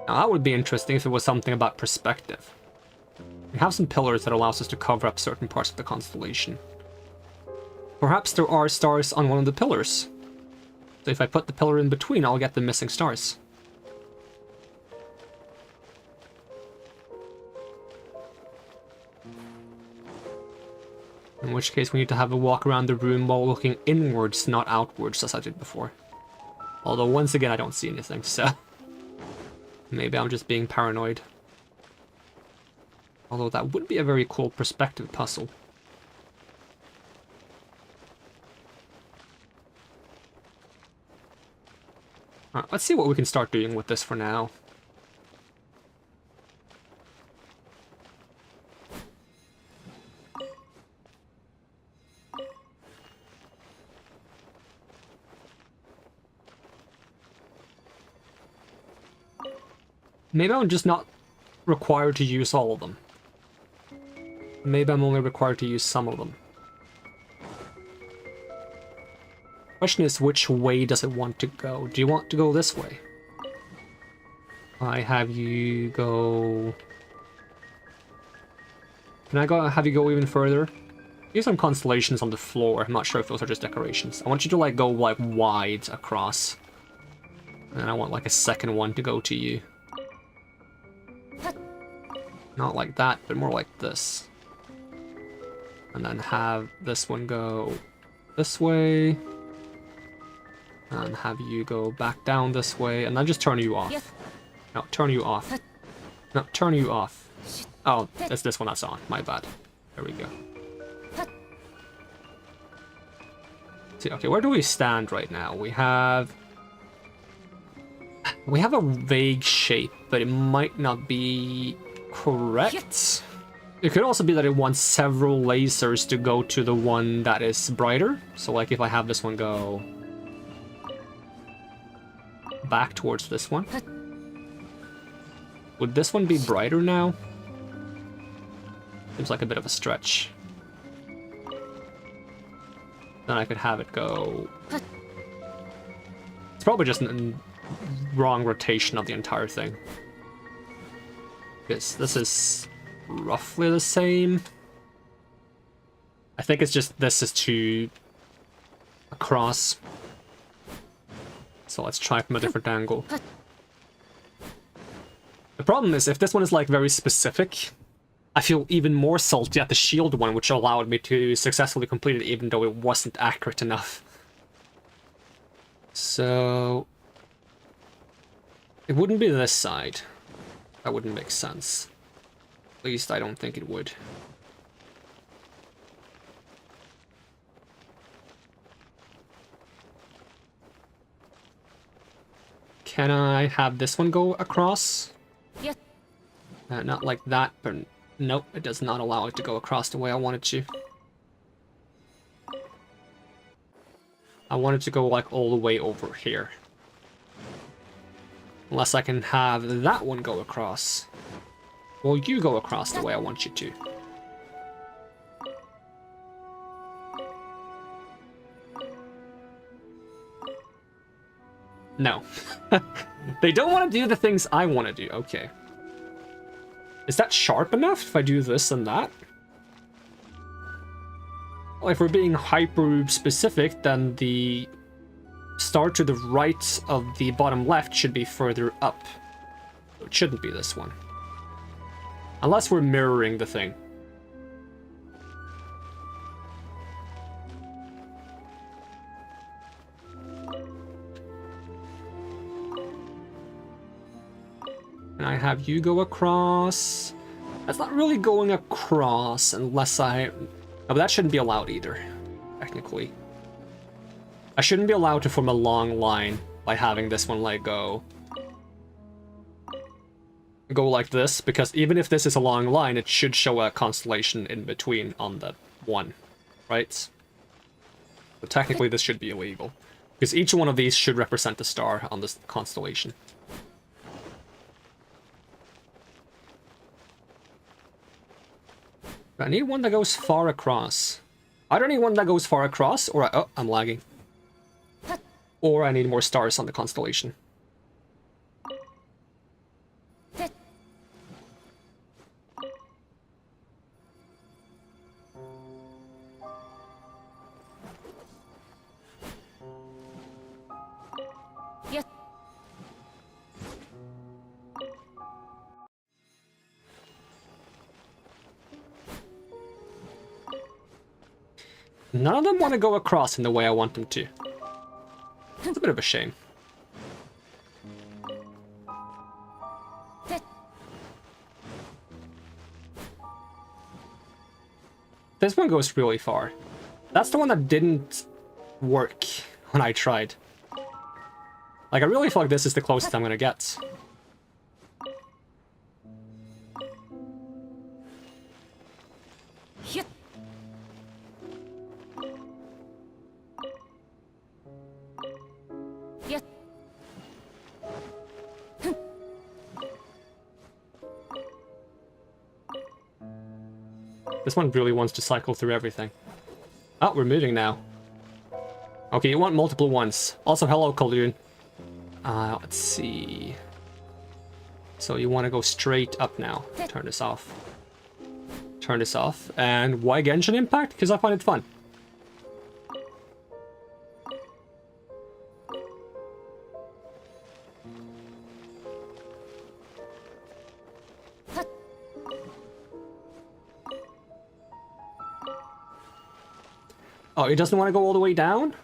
Now that would be interesting if it was something about perspective. We have some pillars that allows us to cover up certain parts of the constellation. Perhaps there are stars on one of the pillars. So if I put the pillar in between, I'll get the missing stars. In which case we need to have a walk around the room while looking inwards, not outwards, as I did before. Although once again I don't see anything, so... maybe I'm just being paranoid. Although that would be a very cool perspective puzzle. Alright, let's see what we can start doing with this for now. Maybe I'm just not required to use all of them. Maybe I'm only required to use some of them. Question is, which way does it want to go? Do you want to go this way? I have you go... Can I have you go even further? Here's some constellations on the floor. I'm not sure if those are just decorations. I want you to like go like wide across. And I want like a second one to go to you. Not like that, but more like this. And then have this one go this way. And have you go back down this way, and then just turn you off. No, turn you off. No, turn you off. Oh, it's this one that's on. My bad. There we go. See, okay, where do we stand right now? We have a vague shape, but it might not be correct. It could also be that it wants several lasers to go to the one that is brighter. So like if I have this one go back towards this one. Would this one be brighter now? Seems like a bit of a stretch. Then I could have it go... It's probably just a wrong rotation of the entire thing. Yes, this is roughly the same. I think it's just this is too across. So let's try from a different angle. The problem is, if this one is like very specific, I feel even more salty at the shield one, which allowed me to successfully complete it even though it wasn't accurate enough. So... it wouldn't be this side. That wouldn't make sense. At least I don't think it would. Can I have this one go across? Yes. Not like that, but nope, it does not allow it to go across the way I want it to. I want it to go like all the way over here. Unless I can have that one go across. Well, you go across the way I want you to. No. They don't want to do the things I want to do. Okay. Is that sharp enough if I do this and that? Well, if we're being hyper specific, then the star to the right of the bottom left should be further up. It shouldn't be this one. Unless we're mirroring the thing. And I have you go across. That's not really going across unless I... oh, but that shouldn't be allowed either, technically. I shouldn't be allowed to form a long line by having this one like go like this, because even if this is a long line, it should show a constellation in between on that one, right? But technically this should be illegal, because each one of these should represent a star on this constellation. I need one that goes far across. I don't need one that goes far across, or oh, I'm lagging. Or I need more stars on the constellation. Yes. None of them want to go across in the way I want them to. It's a bit of a shame. This one goes really far. That's the one that didn't work when I tried. Like, I really feel like this is the closest I'm gonna get. This one really wants to cycle through everything. Oh, we're moving now. Okay, you want multiple ones. Also, hello, Kaldun. Let's see. So you want to go straight up now. Turn this off. Turn this off. And why Genshin Impact? Because I find it fun. Oh, it doesn't want to go all the way down?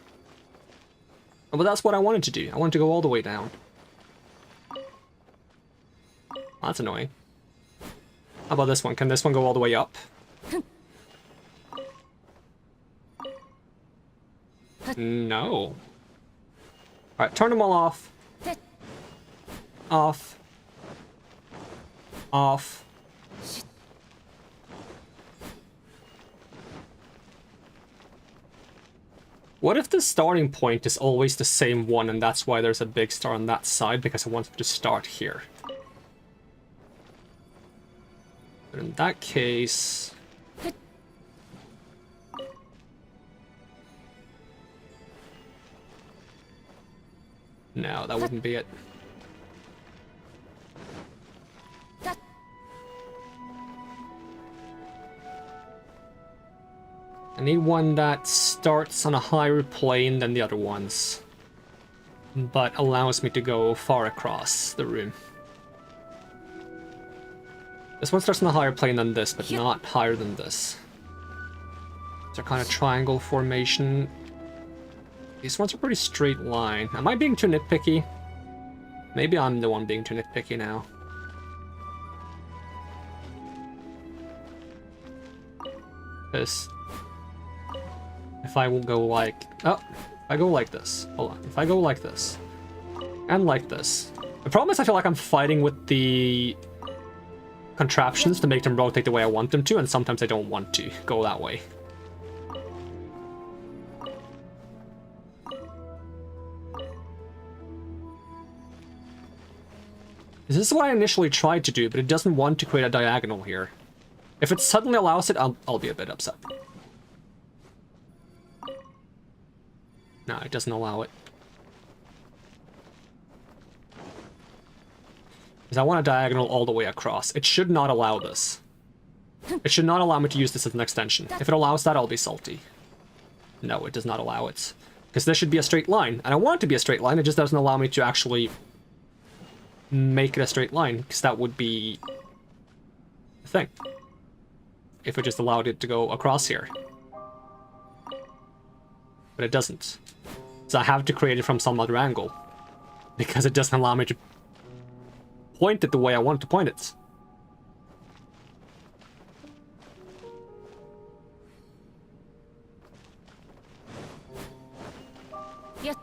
Oh, but that's what I wanted to do. I wanted to go all the way down. Oh, that's annoying. How about this one? Can this one go all the way up? No. Alright, turn them all off. Off. Off. What if the starting point is always the same one and that's why there's a big star on that side, because I want it to start here? But in that case... No, that wouldn't be it. I need one that starts on a higher plane than the other ones, but allows me to go far across the room. This one starts on a higher plane than this, but not higher than this. It's a kind of triangle formation. These ones are pretty straight line. Am I being too nitpicky? Maybe I'm the one being too nitpicky now. Because if I will go like... Oh, if I go like this. Hold on. If I go like this. And like this. The problem is I feel like I'm fighting with the contraptions to make them rotate the way I want them to, and sometimes I don't want to go that way. This is what I initially tried to do, but it doesn't want to create a diagonal here. If it suddenly allows it, I'll be a bit upset. No, it doesn't allow it. Because I want a diagonal all the way across. It should not allow this. It should not allow me to use this as an extension. If it allows that, I'll be salty. No, it does not allow it. Because this should be a straight line. And I want it to be a straight line, it just doesn't allow me to actually make it a straight line, because that would be the thing. If it just allowed it to go across here. But it doesn't. So I have to create it from some other angle. Because it doesn't allow me to point it the way I want to point it. Yes.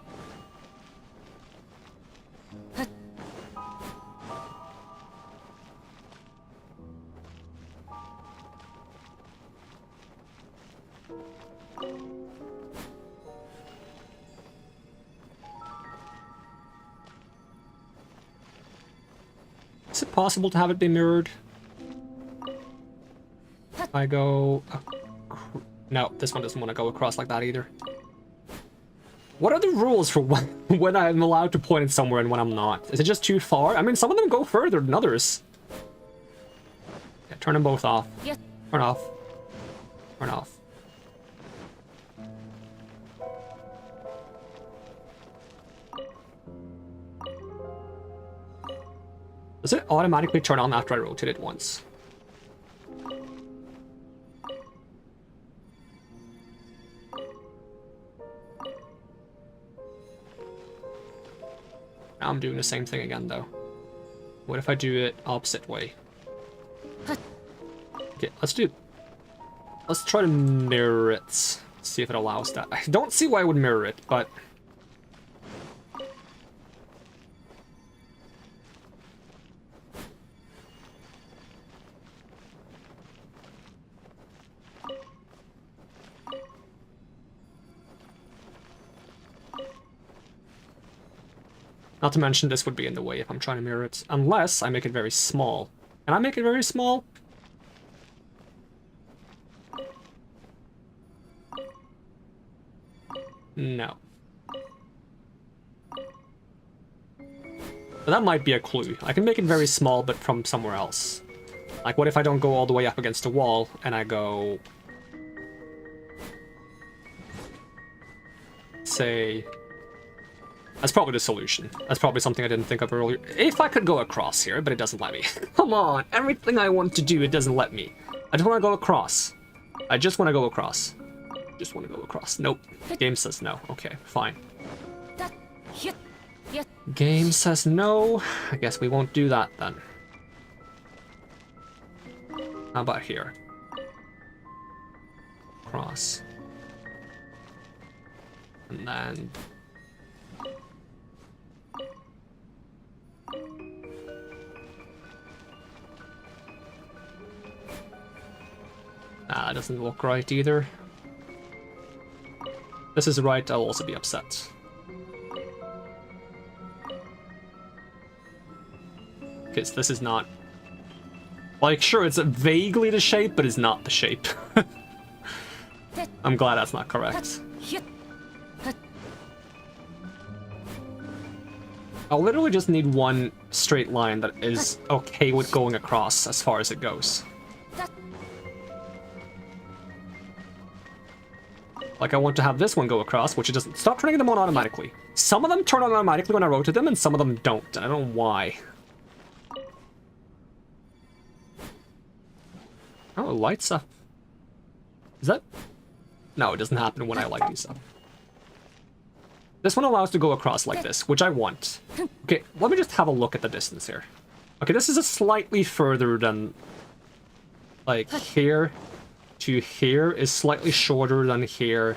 Is it possible to have it be mirrored? If I go... No, this one doesn't want to go across like that either. What are the rules for when I'm allowed to point it somewhere and when I'm not? Is it just too far? I mean, some of them go further than others. Yeah, turn them both off. Yes. Turn off. Turn off. Does it automatically turn on after I rotate it once? Now I'm doing the same thing again, though. What if I do it opposite way? Okay, let's try to mirror it. See if it allows that. I don't see why I would mirror it, but... Not to mention this would be in the way if I'm trying to mirror it. Unless I make it very small. Can I make it very small? No. But that might be a clue. I can make it very small, but from somewhere else. Like, what if I don't go all the way up against the wall, and I go... Say... That's probably the solution. That's probably something I didn't think of earlier. If I could go across here, but it doesn't let me. Come on, everything I want to do, it doesn't let me. I just want to go across. I just want to go across. Just want to go across. Nope. Game says no. Okay, fine. Game says no. I guess we won't do that then. How about here? Cross. And then... that doesn't look right either. This is right, I'll also be upset. Because this is not... Like, sure, it's vaguely the shape, but it's not the shape. I'm glad that's not correct. I'll literally just need one straight line that is okay with going across as far as it goes. Like I want to have this one go across, which it doesn't. Stop turning them on automatically. Some of them turn on automatically when I rotate them, and some of them don't. And I don't know why. Oh, it lights up. Is that? No, it doesn't happen when I light these up. This one allows to go across like this, which I want. Okay, let me just have a look at the distance here. Okay, this is a slightly further than... Like, here to here is slightly shorter than here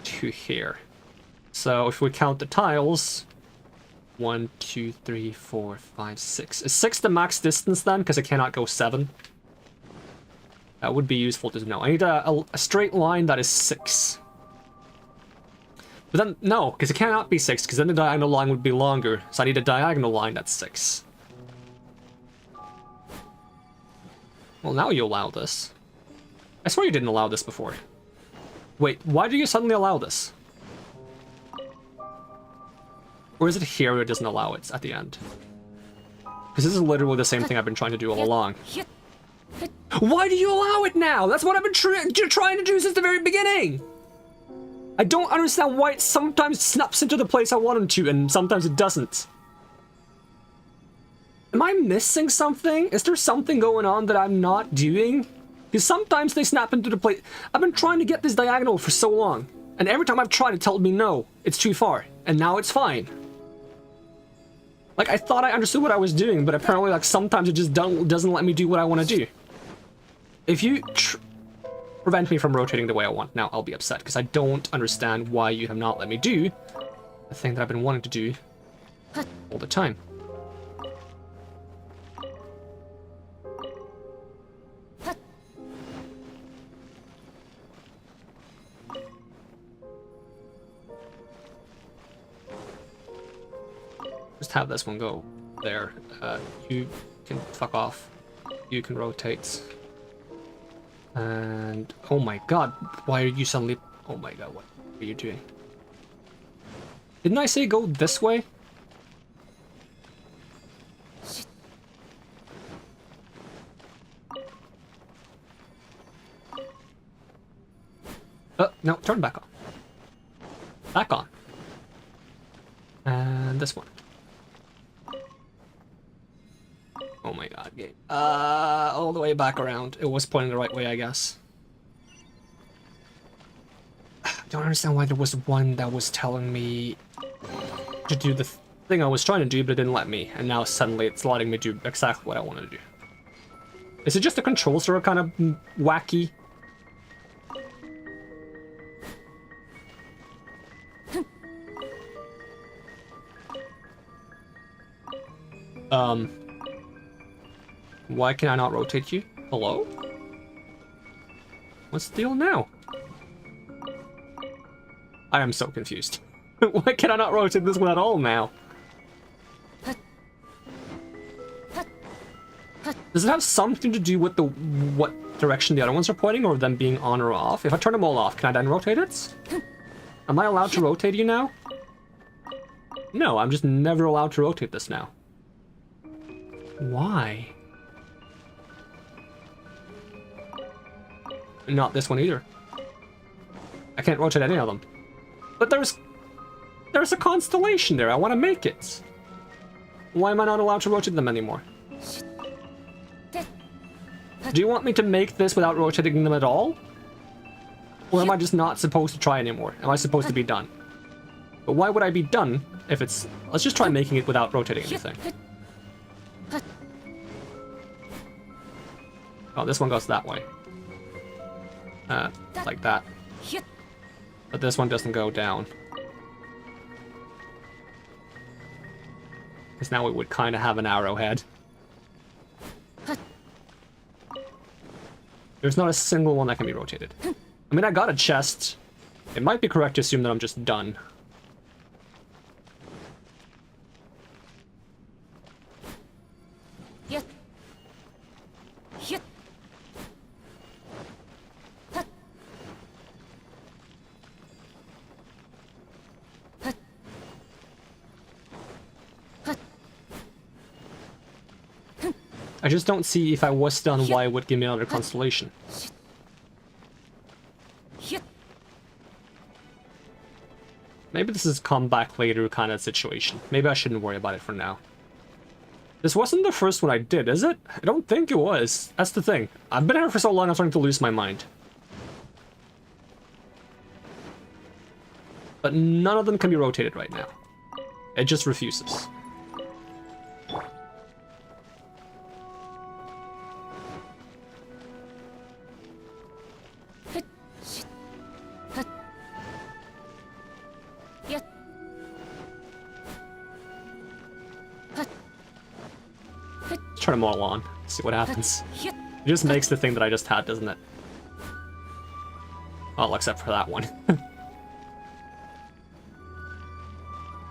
to here. So if we count the tiles... 1, 2, 3, 4, 5, 6. Is 6 the max distance then? Because I cannot go 7. That would be useful to know. I need a straight line that is 6. But then, no, because it cannot be 6, because then the diagonal line would be longer. So I need a diagonal line that's 6. Well, now you allow this. I swear you didn't allow this before. Wait, why do you suddenly allow this? Or is it here that it doesn't allow it at the end? Because this is literally the same thing I've been trying to do all along. Why do you allow it now? That's what I've been trying to do since the very beginning! I don't understand why it sometimes snaps into the place I want it to, and sometimes it doesn't. Am I missing something? Is there something going on that I'm not doing? Because sometimes they snap into the place. I've been trying to get this diagonal for so long, and every time I've tried it told me no, it's too far, and now it's fine. Like, I thought I understood what I was doing, but apparently, like, sometimes it just doesn't let me do what I want to do. If you prevent me from rotating the way I want, now I'll be upset, because I don't understand why you have not let me do the thing that I've been wanting to do all the time. Just have this one go there. You can fuck off. You can rotate. And oh my god, why are you suddenly... Oh my god, what are you doing? Didn't I say go this way? No, turn back on. Back on. And this one. Oh my god, game. All the way back around. It was pointing the right way, I guess. I don't understand why there was one that was telling me to do the thing I was trying to do, but it didn't let me. And now suddenly it's letting me do exactly what I wanted to do. Is it just the controls that are kind of wacky? Why can I not rotate you? Hello? What's the deal now? I am so confused. Why can I not rotate this one at all now? Does it have something to do with the what direction the other ones are pointing, or them being on or off? If I turn them all off, can I then rotate it? Am I allowed to rotate you now? No, I'm just never allowed to rotate this now. Why? Not this one either. I can't rotate any of them. But there's a constellation there. I want to make it. Why am I not allowed to rotate them anymore? Do you want me to make this without rotating them at all? Or am I just not supposed to try anymore? Am I supposed to be done? But why would I be done if it's... Let's just try making it without rotating anything. Oh, this one goes that way. Like that. But this one doesn't go down. Because now it would kind of have an arrowhead. There's not a single one that can be rotated. I mean, I got a chest. It might be correct to assume that I'm just done. I just don't see if I was done why it would give me another constellation. Maybe this is come back later kind of situation. Maybe I shouldn't worry about it for now. This wasn't the first one I did, is it? I don't think it was. That's the thing. I've been here for so long, I'm starting to lose my mind. But none of them can be rotated right now. It just refuses. Let's turn them all on, see what happens. It just makes the thing that I just had, doesn't it? Well, except for that one.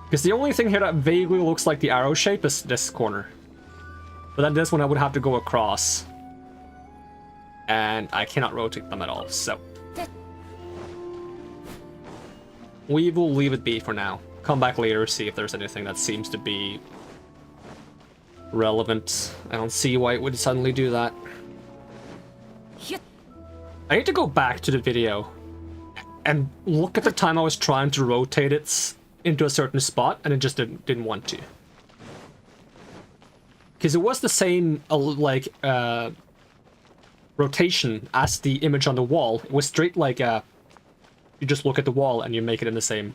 Because the only thing here that vaguely looks like the arrow shape is this corner. But then this one I would have to go across. And I cannot rotate them at all, so... we will leave it be for now. Come back later, see if there's anything that seems to be relevant. I don't see why it would suddenly do that. I need to go back to the video and look at the time I was trying to rotate it into a certain spot, and it just didn't want to. Because it was the same, rotation as the image on the wall. It was straight like you just look at the wall and you make it in the same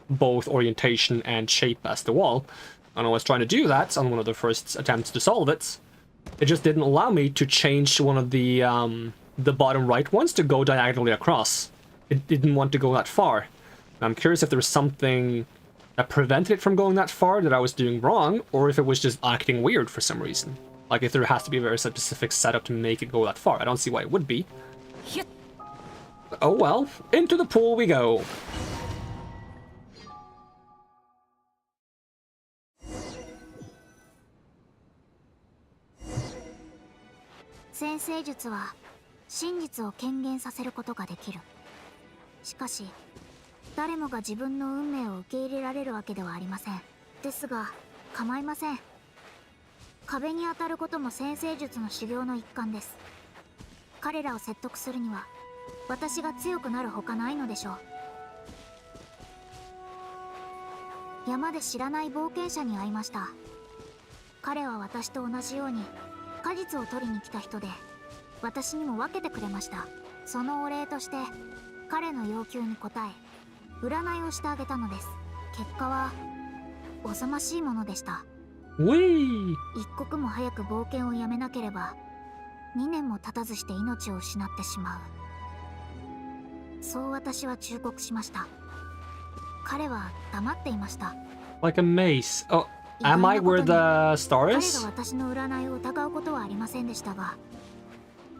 both orientation and shape as the wall. And I was trying to do that on one of the first attempts to solve it. It just didn't allow me to change one of the bottom right ones to go diagonally across. It didn't want to go that far. I'm curious if there was something that prevented it from going that far that I was doing wrong, or if it was just acting weird for some reason. Like if there has to be a very specific setup to make it go that far. I don't see why it would be. Oh well, into the pool we go. Sensei jutsuは真実を権限させることができる。しかし誰もが自分の運命を受け入れられるわけではありません。ですが構いません。壁に当たることも先生術の修行の一環です。彼らを説得するには私が強くなるほかないのでしょう。山で知らない冒険者に会いました。彼は私と同じように果実を取りに来た人で、私にも分けてくれました。そのお礼として彼の要求に応え占いをしてあげたのです。結果はおぞましいものでした。一刻も早く冒険をやめなければ2年も経たずして命を失ってしまう。そう私は忠告しました。彼は黙っていました。 Like a mace. Oh, am I where the star is? 彼が私の占いを疑うことはありませんでしたが、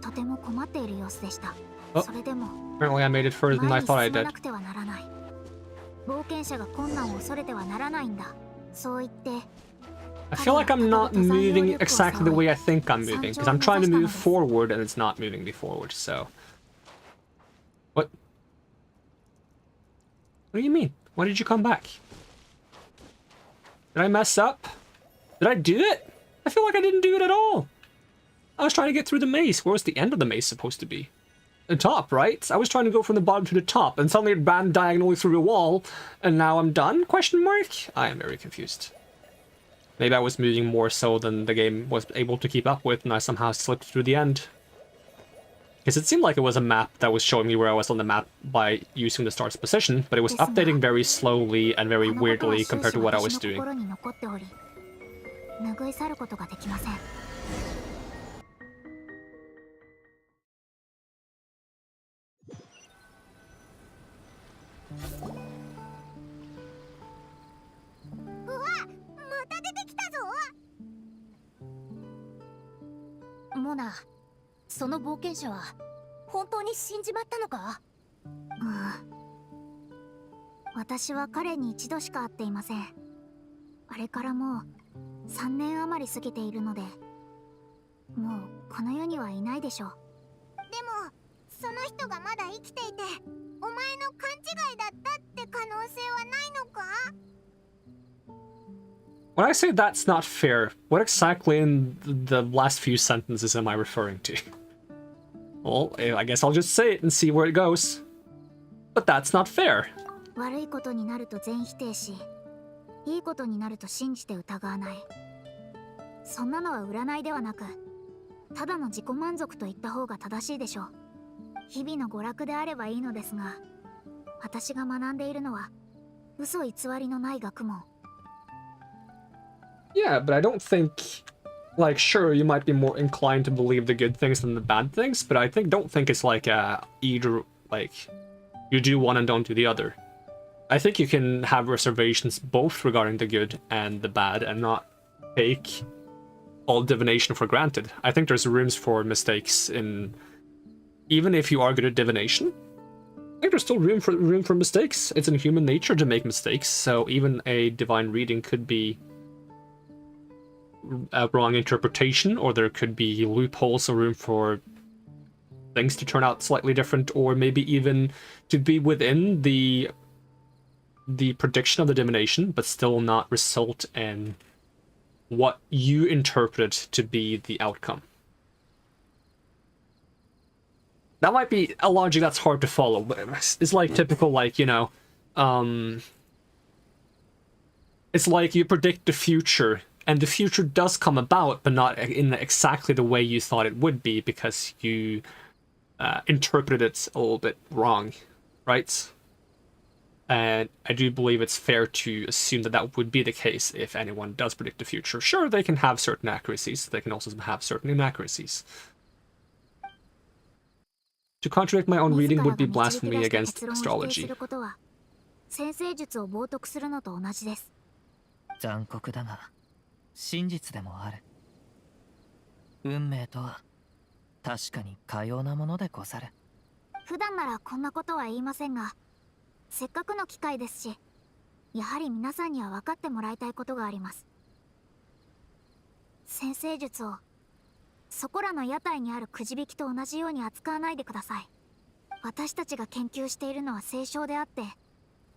とても困っている様子でした。それでも Apparently I made it further than I thought I 前に進ま did. なくてはならない。冒険者が困難を恐れてはならないんだ。そう言って I feel like I'm not moving exactly the way I think I'm moving, because I'm trying to move forward and it's not moving me forward, so... What? What do you mean? Why did you come back? Did I mess up? Did I do it? I feel like I didn't do it at all. I was trying to get through the maze. Where was the end of the maze supposed to be? The top, right? I was trying to go from the bottom to the top, and suddenly it ran diagonally through a wall, and now I'm done? Question mark? I am very confused. Maybe I was moving more so than the game was able to keep up with, and I somehow slipped through the end. Because it seemed like it was a map that was showing me where I was on the map by using the star's position, but it was updating very slowly and very weirdly compared to what I was doing. Mona, その冒険者は本当に死んじまったのか？私は彼に一度しか会っていません。あれからもう3年余り過ぎているので、もうこの世にはいないでしょう。でもその人がまだ生きていて、お前の勘違いだったって可能性はないのか？ When I say that's not fair, what exactly in the last few sentences am I referring to? Well, I guess I'll just say it and see where it goes. But that's not fair. 悪いことになると全否定し、いいことになると信じて疑わない。そんなのは占いではなく、ただの自己満足と言った方が正しいでしょう。日々の娯楽であればいいのですが、私が学んでいるのは嘘偽りのない学問。Yeah, but I don't think, like, sure, you might be more inclined to believe the good things than the bad things, but I don't think it's like either, like, you do one and don't do the other. I think you can have reservations both regarding the good and the bad and not take all divination for granted. I think there's rooms for mistakes in, even if you are good at divination, I think there's still room for mistakes. It's in human nature to make mistakes, so even a divine reading could be a wrong interpretation, or there could be loopholes or room for things to turn out slightly different, or maybe even to be within the prediction of the divination, but still not result in what you interpret to be the outcome. That might be a logic that's hard to follow, but it's like typical, like, you know, it's like you predict the future, and the future does come about, but not in exactly the way you thought it would be, because you interpreted it a little bit wrong, right? And I do believe it's fair to assume that that would be the case if anyone does predict the future. Sure, they can have certain accuracies, they can also have certain inaccuracies. To contradict my own reading would be blasphemy against astrology. 残酷だが真実でもある。運命とは確かにかようなものでござる。普段ならこんなことは言いませんが、せっかくの機会ですし、やはり皆さんには分かってもらいたいことがあります。占星術をそこらの屋台にあるくじ引きと同じように扱わないでください。私たちが研究しているのは聖書であって、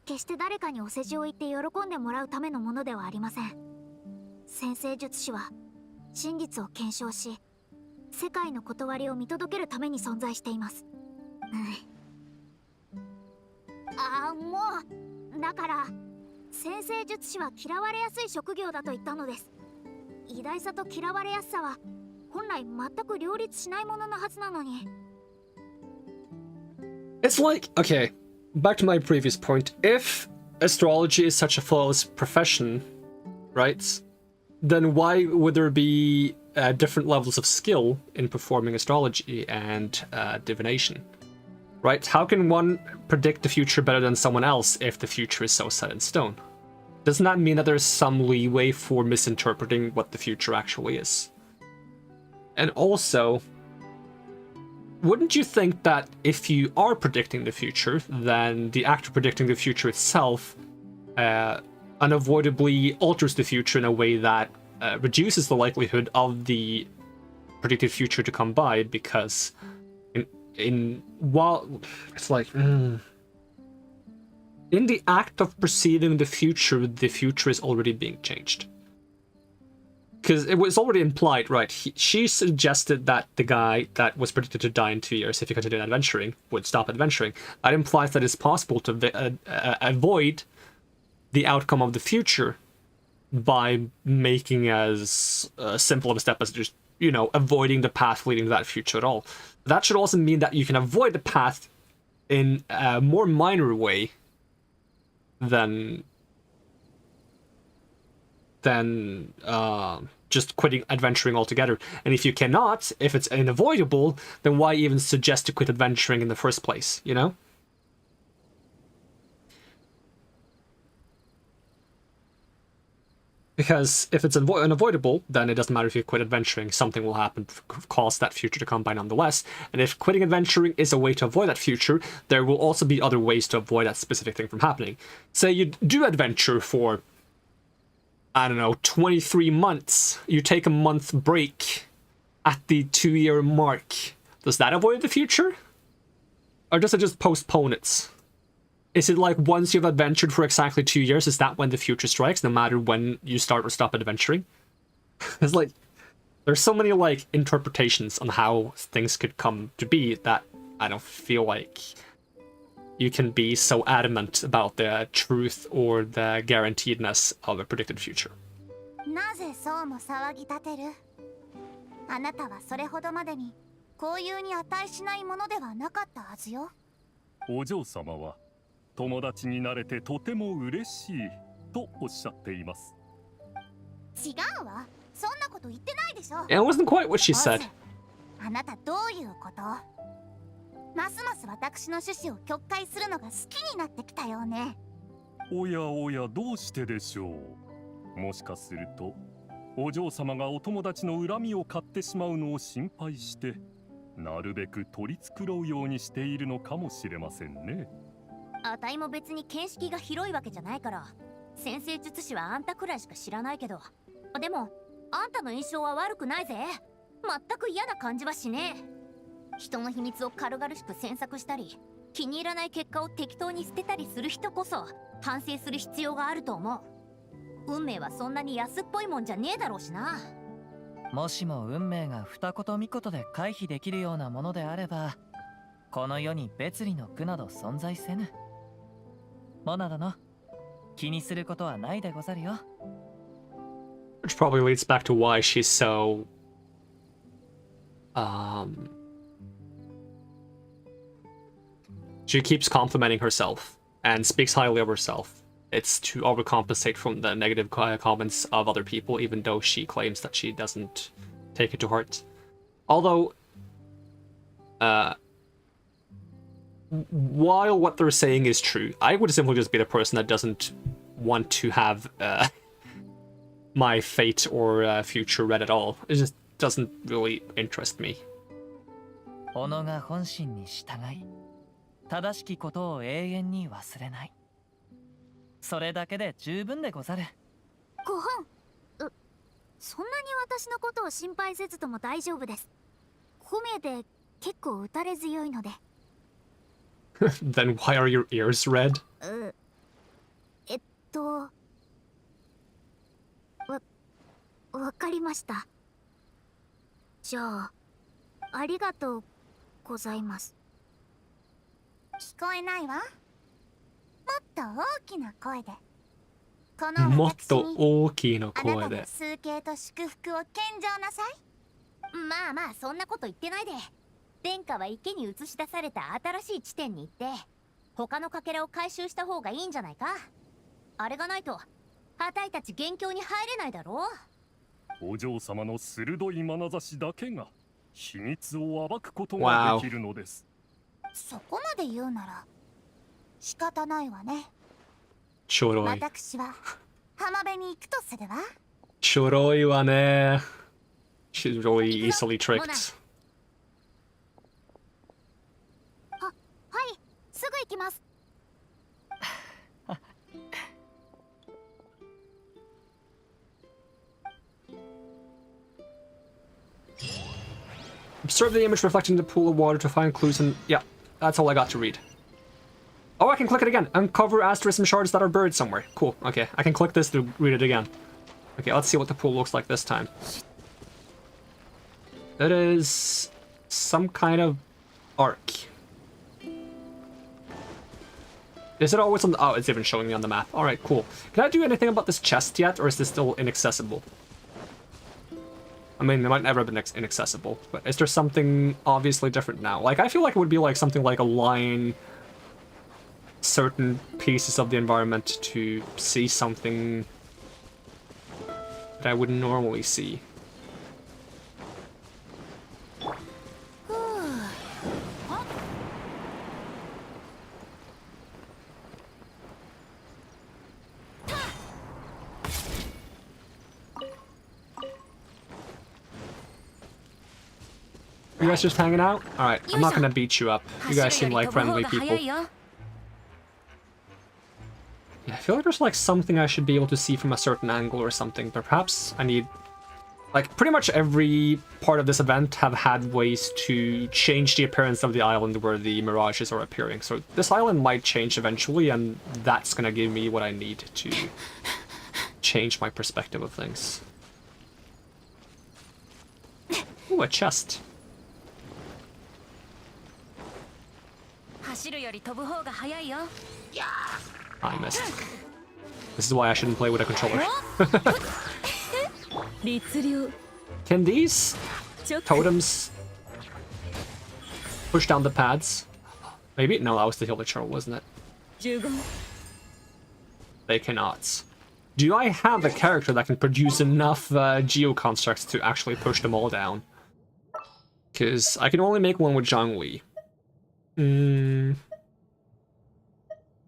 決して誰かにお世辞を言って喜んでもらうためのものではありません。占星術師は真実を検証し、世界の断りを見届けるために存在しています。もうだから占星術師は嫌われやすい職業だと言ったのです。偉大さと嫌われやすさは本来全く両立しないもののはずなのに。It's like, okay, back to my previous point. If astrology is such a flawless profession, right, then why would there be different levels of skill in performing astrology and divination? Right? How can one predict the future better than someone else if the future is so set in stone? Doesn't that mean that there's some leeway for misinterpreting what the future actually is? And also, wouldn't you think that if you are predicting the future, then the act of predicting the future itself unavoidably alters the future in a way that reduces the likelihood of the predicted future to come by, because while it's like in the act of perceiving the future is already being changed. Because it was already implied, right? She suggested that the guy that was predicted to die in 2 years if he continued adventuring would stop adventuring. That implies that it's possible to avoid the outcome of the future by making as simple of a step as just, you know, avoiding the path leading to that future at all. That should also mean that you can avoid the path in a more minor way than just quitting adventuring altogether. And if you cannot, if it's unavoidable, then why even suggest to quit adventuring in the first place, you know? Because if it's unavoidable, then it doesn't matter if you quit adventuring, something will happen to cause that future to come by nonetheless. And if quitting adventuring is a way to avoid that future, there will also be other ways to avoid that specific thing from happening. Say you do adventure for, I don't know, 23 months. You take a month break at the 2-year mark. Does that avoid the future? Or does it just postpone it? Is it like once you've adventured for exactly 2 years, is that when the future strikes, no matter when you start or stop adventuring? It's like, there's so many like interpretations on how things could come to be that I don't feel like you can be so adamant about the truth or the guaranteedness of a predicted future. なぜそうも騒ぎ立てる？あなたはそれほどまでに交友に値しないものではなかったはずよ。お嬢様は友達になれてとても嬉しいとおっしゃっています。違うわ。そんなこと言ってないでしょ。It wasn't quite what she said. あなたどういうこと？ますます私の趣旨を曲解するのが好きになってきたよね。おやおや、どうしてでしょう。もしかするとお嬢様がお友達の恨みを買ってしまうのを心配してなるべく取り繕うようにしているのかもしれませんね。あたいも別に見識が広いわけじゃないから先生術師はあんたくらいしか知らないけど、でもあんたの印象は悪くないぜ。全く嫌な感じはしねえ。人の秘密を軽々しく詮索したり気に入らない結果を適当に捨てたりする人こそ反省する必要があると思う。運命はそんなに安っぽいもんじゃねえだろうしな。もしも運命が二言三言で回避できるようなものであれば、この世に別離の苦など存在せぬ。モナ殿、気にすることはないでござるよ。Which probably leads back to why she's so she keeps complimenting herself and speaks highly of herself. It's to overcompensate from the negative comments of other people, even though she claims that she doesn't take it to heart. Although, while what they're saying is true, I would simply just be the person that doesn't want to have my fate or future read at all. It just doesn't really interest me. 己が本心に従い、正しきことを永遠に忘れない。それだけで十分でござる。ご本、そんなに私のことを心配せずとも大丈夫です。こう見えて結構打たれ強いので。Then why are your ears red? わかりました。じゃあ、ありがとうございます。聞こえないわ。もっと大きな声で。このもっと大きなあな声で。たの崇敬と祝福を献上なさい。まあまあそんなこと言ってないで。殿下は池に映し出された新しい地点に行って他のかけらを回収した方がいいんじゃないか。あれがないとあたいたち元凶に入れないだろう。お嬢様の鋭い眼差しだけが秘密を暴くことができるのです。そこまで言うなら仕方ないわね。ちょろい。私は浜辺に行くとするわ。ちょろいわね。She's really easily tricked. はい、すぐ行きます。Observe the image reflecting the pool of water to find clues and... Yeah, that's all I got to read. Oh, I can click it again. Uncover asterisks and shards that are buried somewhere. Cool, okay. I can click this to read it again. Okay, let's see what the pool looks like this time. It is... some kind of arc. Is it always on the... Oh, it's even showing me on the map. Alright, cool. Can I do anything about this chest yet, or is this still inaccessible? I mean, it might never have been inaccessible, but is there something obviously different now? Like, I feel like it would be like something like align certain pieces of the environment to see something that I wouldn't normally see. You guys just hanging out? Alright, I'm not gonna beat you up. You guys seem like friendly people. Yeah, I feel like there's like something I should be able to see from a certain angle or something. Perhaps I need Like, pretty much every part of this event have had ways to change the appearance of the island where the mirages are appearing. So this island might change eventually, and that's gonna give me what I need to change my perspective of things. Ooh, a chest. I missed. This is why I shouldn't play with a controller. Can these totems push down the pads? Maybe? No, that was the healer turtle, wasn't it? They cannot. Do I have a character that can produce enough geo-constructs to actually push them all down? Because I can only make one with Zhongli.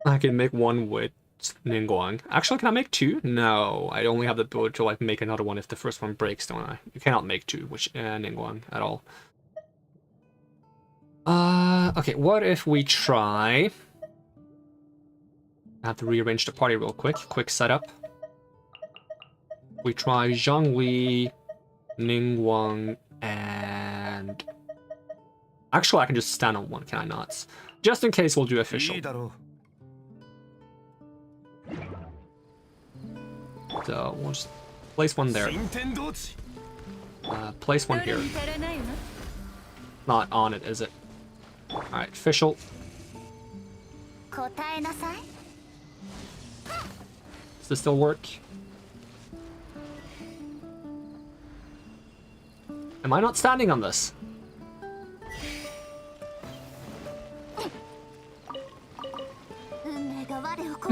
I can make one with Ningguang. Actually, can I make two? No, I only have the ability to like make another one if the first one breaks, don't I? You cannot make two, which Ningguang at all. Okay, what if we try... I have to rearrange the party real quick. Quick setup. We try Zhongli, Ningguang, and... Actually, I can just stand on one, can I not? Just in case, we'll do official. So, we'll just place one there. Place one here. Not on it, is it? Alright, official. Does this still work? Am I not standing on this?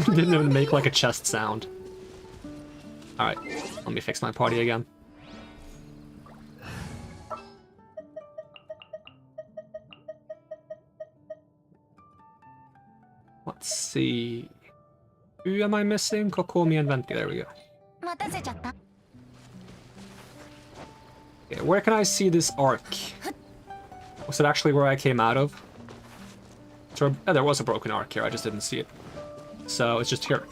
Didn't even make like a chest sound. Alright, let me fix my party again. Let's see. Who am I missing? Kokomi and Venti, there we go. Okay, where can I see this arc? Was it actually where I came out of? So, oh, there was a broken arc here, I just didn't see it. So, it's just here.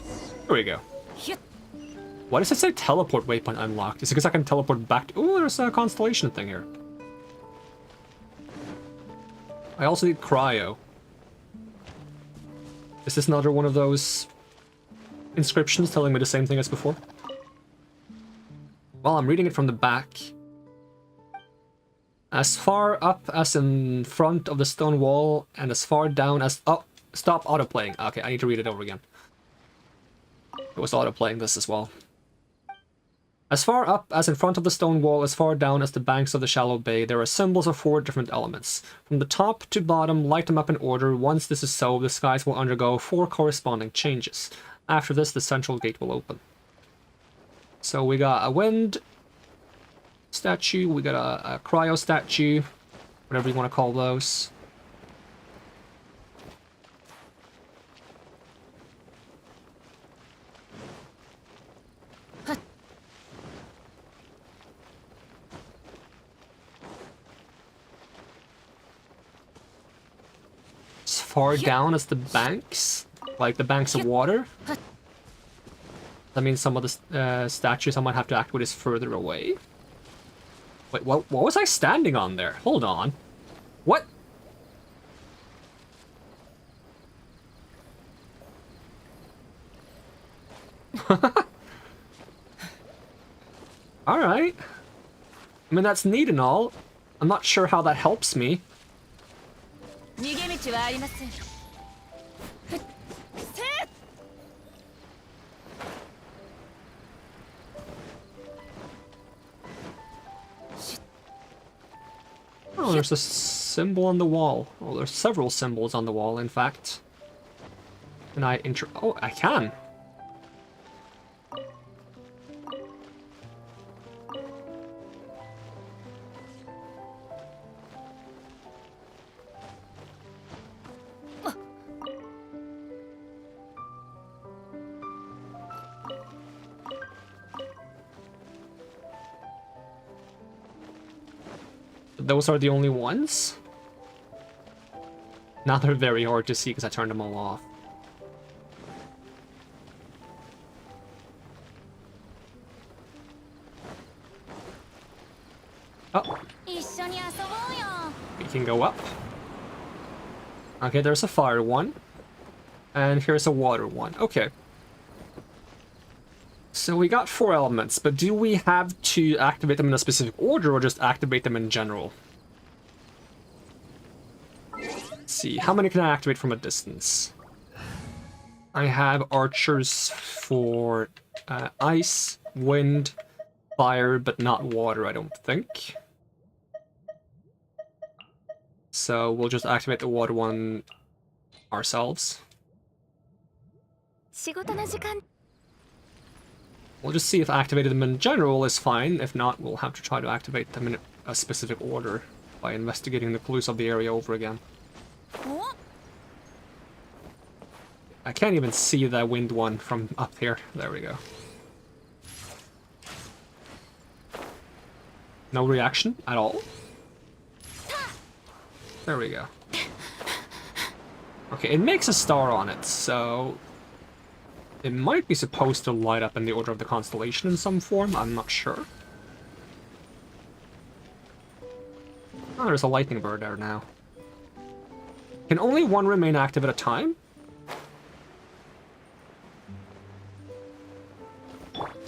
Here we go. Why does it say teleport waypoint unlocked? Is it because I can teleport back to... Ooh, there's a constellation thing here. I also need cryo. Is this another one of those inscriptions telling me the same thing as before? Well, I'm reading it from the back. As far up as in front of the stone wall, and as far down as... Oh, stop autoplaying. Okay, I need to read it over again. It was autoplaying this as well. As far up as in front of the stone wall, as far down as the banks of the shallow bay, there are symbols of 4 different elements. From the top to bottom, light them up in order. Once this is so, the skies will undergo 4 corresponding changes. After this, the central gate will open. So we got a wind statue, we got a cryo statue, whatever you want to call those. As far down as the banks, like the banks of water. That means some of the statues I might have to act with is further away. Wait, what was I standing on there? Hold on. What? Alright. I mean, that's neat and all. I'm not sure how that helps me. Oh, there's a symbol on the wall. Oh, there's several symbols on the wall, in fact. Can I Oh, I can! Those are the only ones? Now they're very hard to see because I turned them all off. can go up. Okay, there's a fire one. And here's a water one. Okay. So we got 4 elements, but do we have to activate them in a specific order or just activate them in general? Let's see, how many can I activate from a distance? I have archers for ice, wind, fire, but not water, I don't think. So we'll just activate the water one ourselves. We'll just see if activating them in general is fine. If not, we'll have to try to activate them in a specific order by investigating the clues of the area over again. I can't even see the wind one from up here. There we go. No reaction at all. There we go. Okay, it makes a star on it, so it might be supposed to light up in the order of the constellation in some form. I'm not sure. Oh, there's a lightning bird there now. Can only one remain active at a time?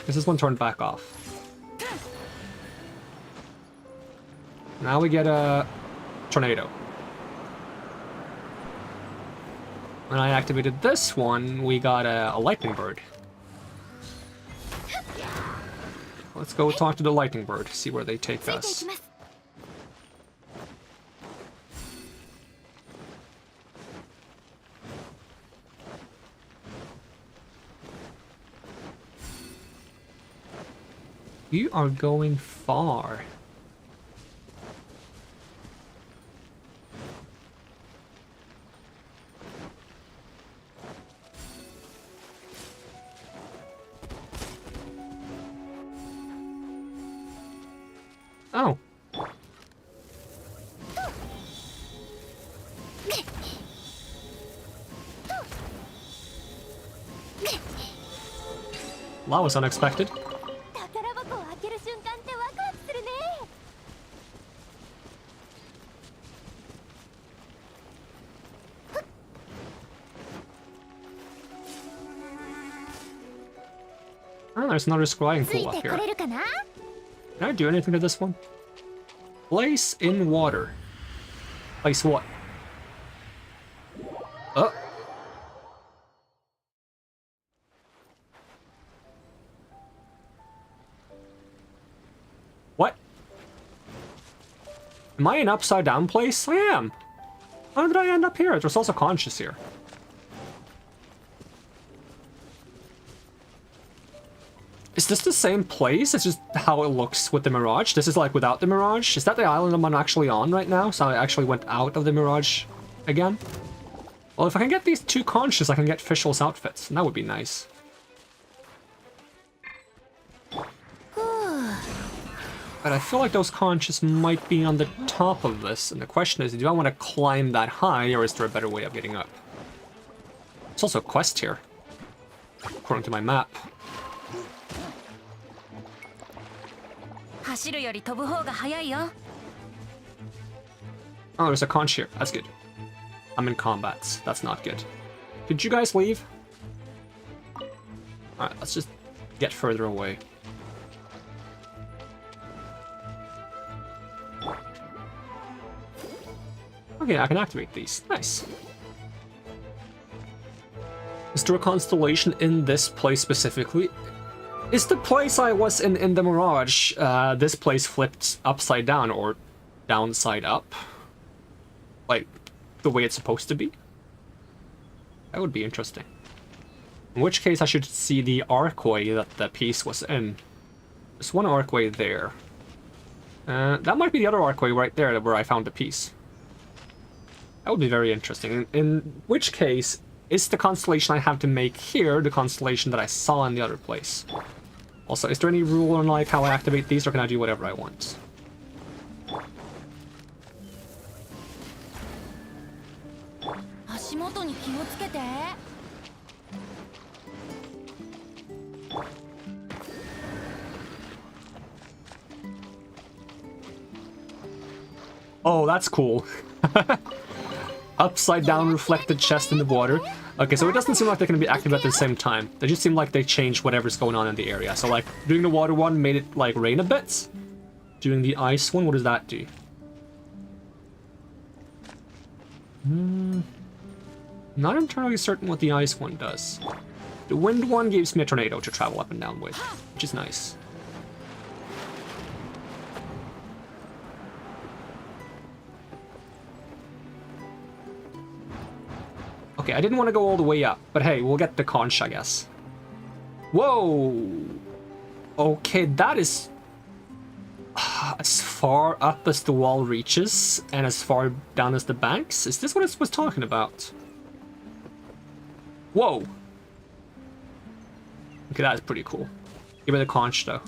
Is this one turned back off? Now we get a tornado. When I activated this one, we got a lightning bird. Let's go talk to the lightning bird, see where they take us. You are going far. Oh. That was unexpected. Oh, there's another scrying pool up here. Can I do anything to this one? Place in water. Place what? Oh. What? Am I in upside down place? I am. How did I end up here? There's also conscious here. Is this the same place? It's just how it looks with the Mirage. This is like without the Mirage. Is that the island I'm actually on right now? So I actually went out of the Mirage again? Well, if I can get these 2 conscious, I can get Fischl's outfits. And that would be nice. But I feel like those conscious might be on the top of this. And the question is, do I want to climb that high, or is there a better way of getting up? There's also a quest here, according to my map. Oh, there's a conch here. That's good. I'm in combats. That's not good. Could you guys leave? Alright, let's just get further away. Okay, I can activate these. Nice. Is there a constellation in this place specifically? Is the place I was in the Mirage, this place flipped upside down or downside up? Like, the way it's supposed to be? That would be interesting. In which case I should see the archway that the piece was in. There's one archway there. That might be the other archway right there where I found the piece. That would be very interesting. In which case, is the constellation I have to make here the constellation that I saw in the other place? Also, is there any rule on like how I activate these, or can I do whatever I want? Oh, that's cool. Upside down reflected chest in the water. Okay, so it doesn't seem like they're going to be active at the same time. They just seem like they changed whatever's going on in the area. So like doing the water one made it like rain a bit. Doing the ice one, what does that do? Not entirely certain what the ice one does. The wind one gives me a tornado to travel up and down with, which is nice. Okay, I didn't want to go all the way up, but hey, we'll get the conch, I guess. Whoa! Okay, that is as far up as the wall reaches and as far down as the banks. Is this what it was talking about? Whoa! Okay, that is pretty cool. Give me the conch, though.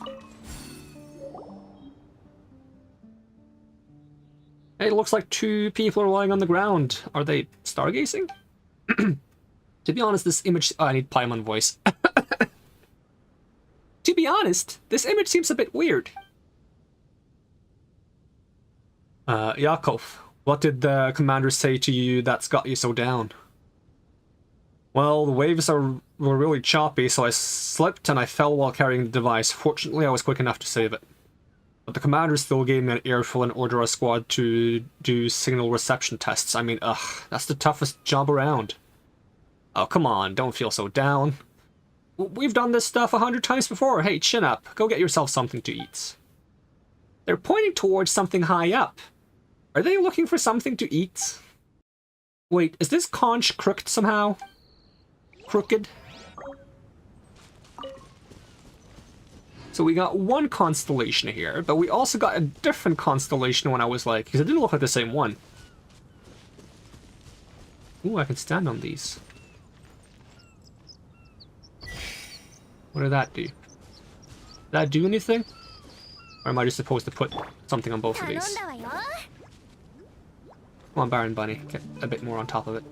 Hey, it looks like 2 people are lying on the ground. Are they stargazing? To be honest, this image... Oh, I need Paimon voice. To be honest, this image seems a bit weird. Yakov, what did the commander say to you that's got you so down? Well, the waves were really choppy, so I slipped and I fell while carrying the device. Fortunately, I was quick enough to save it. But the commander still gave me an earful and ordered our squad to do signal reception tests. I mean, that's the toughest job around. Oh, come on, don't feel so down. We've done this stuff 100 times before. Hey, chin up. Go get yourself something to eat. They're pointing towards something high up. Are they looking for something to eat? Wait, is this conch crooked somehow? Crooked? So we got one constellation here, but we also got a different constellation when I was like... Because it didn't look like the same one. Ooh, I can stand on these. What did that do? Did that do anything? Or am I just supposed to put something on both of these? Come on, Baron Bunny. Get a bit more on top of it.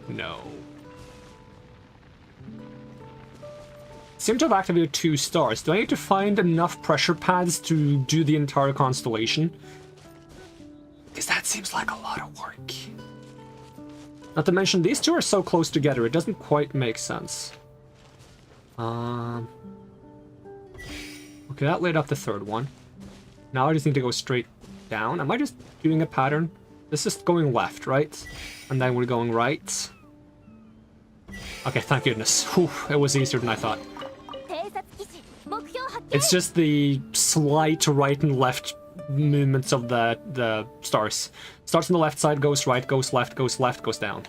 No. Seem to have activated 2 stars. Do I need to find enough pressure pads to do the entire constellation? Because that seems like a lot of work. Not to mention, these 2 are so close together, it doesn't quite make sense. Okay, that lit up the 3rd one. Now I just need to go straight down. Am I just doing a pattern? This is going left, right? And then we're going right. Okay, thank goodness. Whew, it was easier than I thought. It's just the slight right and left movements of the stars. Starts on the left side, goes right, goes left, goes down.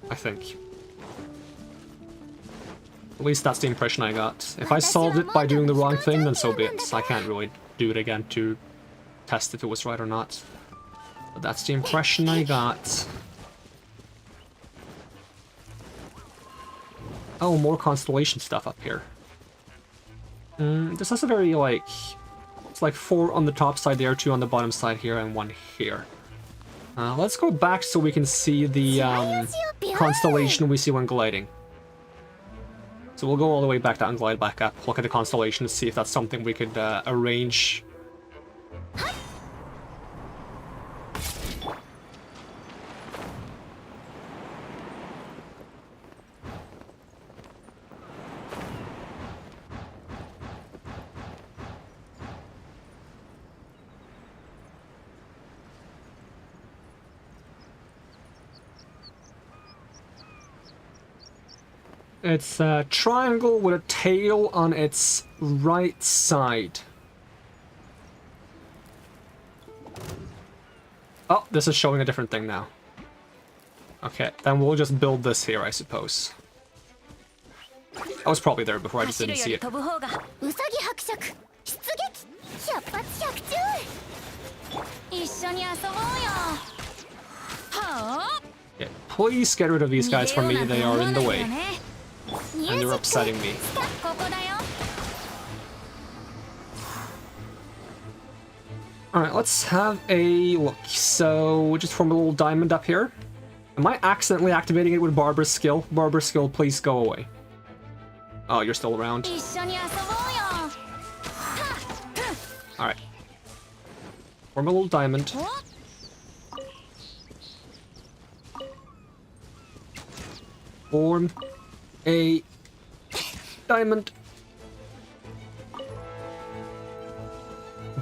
I think. At least that's the impression I got. If I solved it by doing the wrong thing, then so be it. I can't really do it again to test if it was right or not. But that's the impression I got. Oh, more constellation stuff up here. This has a very, like... It's like 4 on the top side there, 2 on the bottom side here, and 1 here. Let's go back so we can see the constellation we see when gliding. So we'll go all the way back down, glide back up, look at the constellation, and see if that's something we could arrange. It's a triangle with a tail on its right side. Oh, this is showing a different thing now. Okay, then we'll just build this here, I suppose. I was probably there before, I just didn't see it. Yeah, please get rid of these guys for me, they are in the way. And they're upsetting me. Alright, let's have a look. So, we just form a little diamond up here. Am I accidentally activating it with Barbara's skill? Barbara's skill, please go away. Oh, you're still around. Form a little diamond. Form a diamond.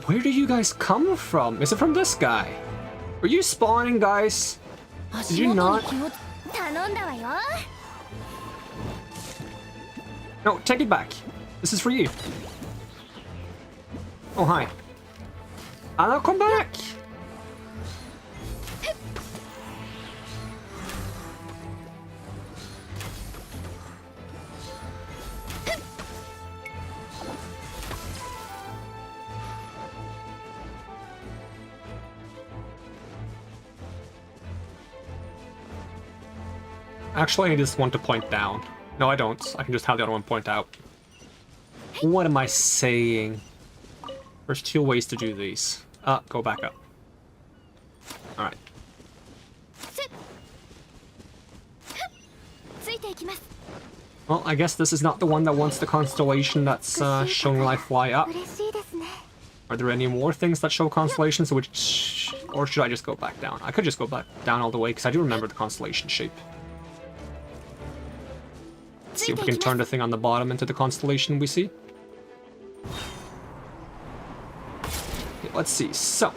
Where do you guys come from? Is it from this guy? Were you spawning, guys? Did you not? No, take it back. This is for you. Oh, hi. Anna, come back! Actually, I just want to point down. No, I don't. I can just have the other one point out. What am I saying? There's 2 ways to do these. Go back up. Alright. Well, I guess this is not the one that wants the constellation that's showing life fly up. Are there any more things that show constellations? Which, or should I just go back down? I could just go back down all the way, because I do remember the constellation shape. See if we can turn the thing on the bottom into the constellation we see. Okay, let's see. So,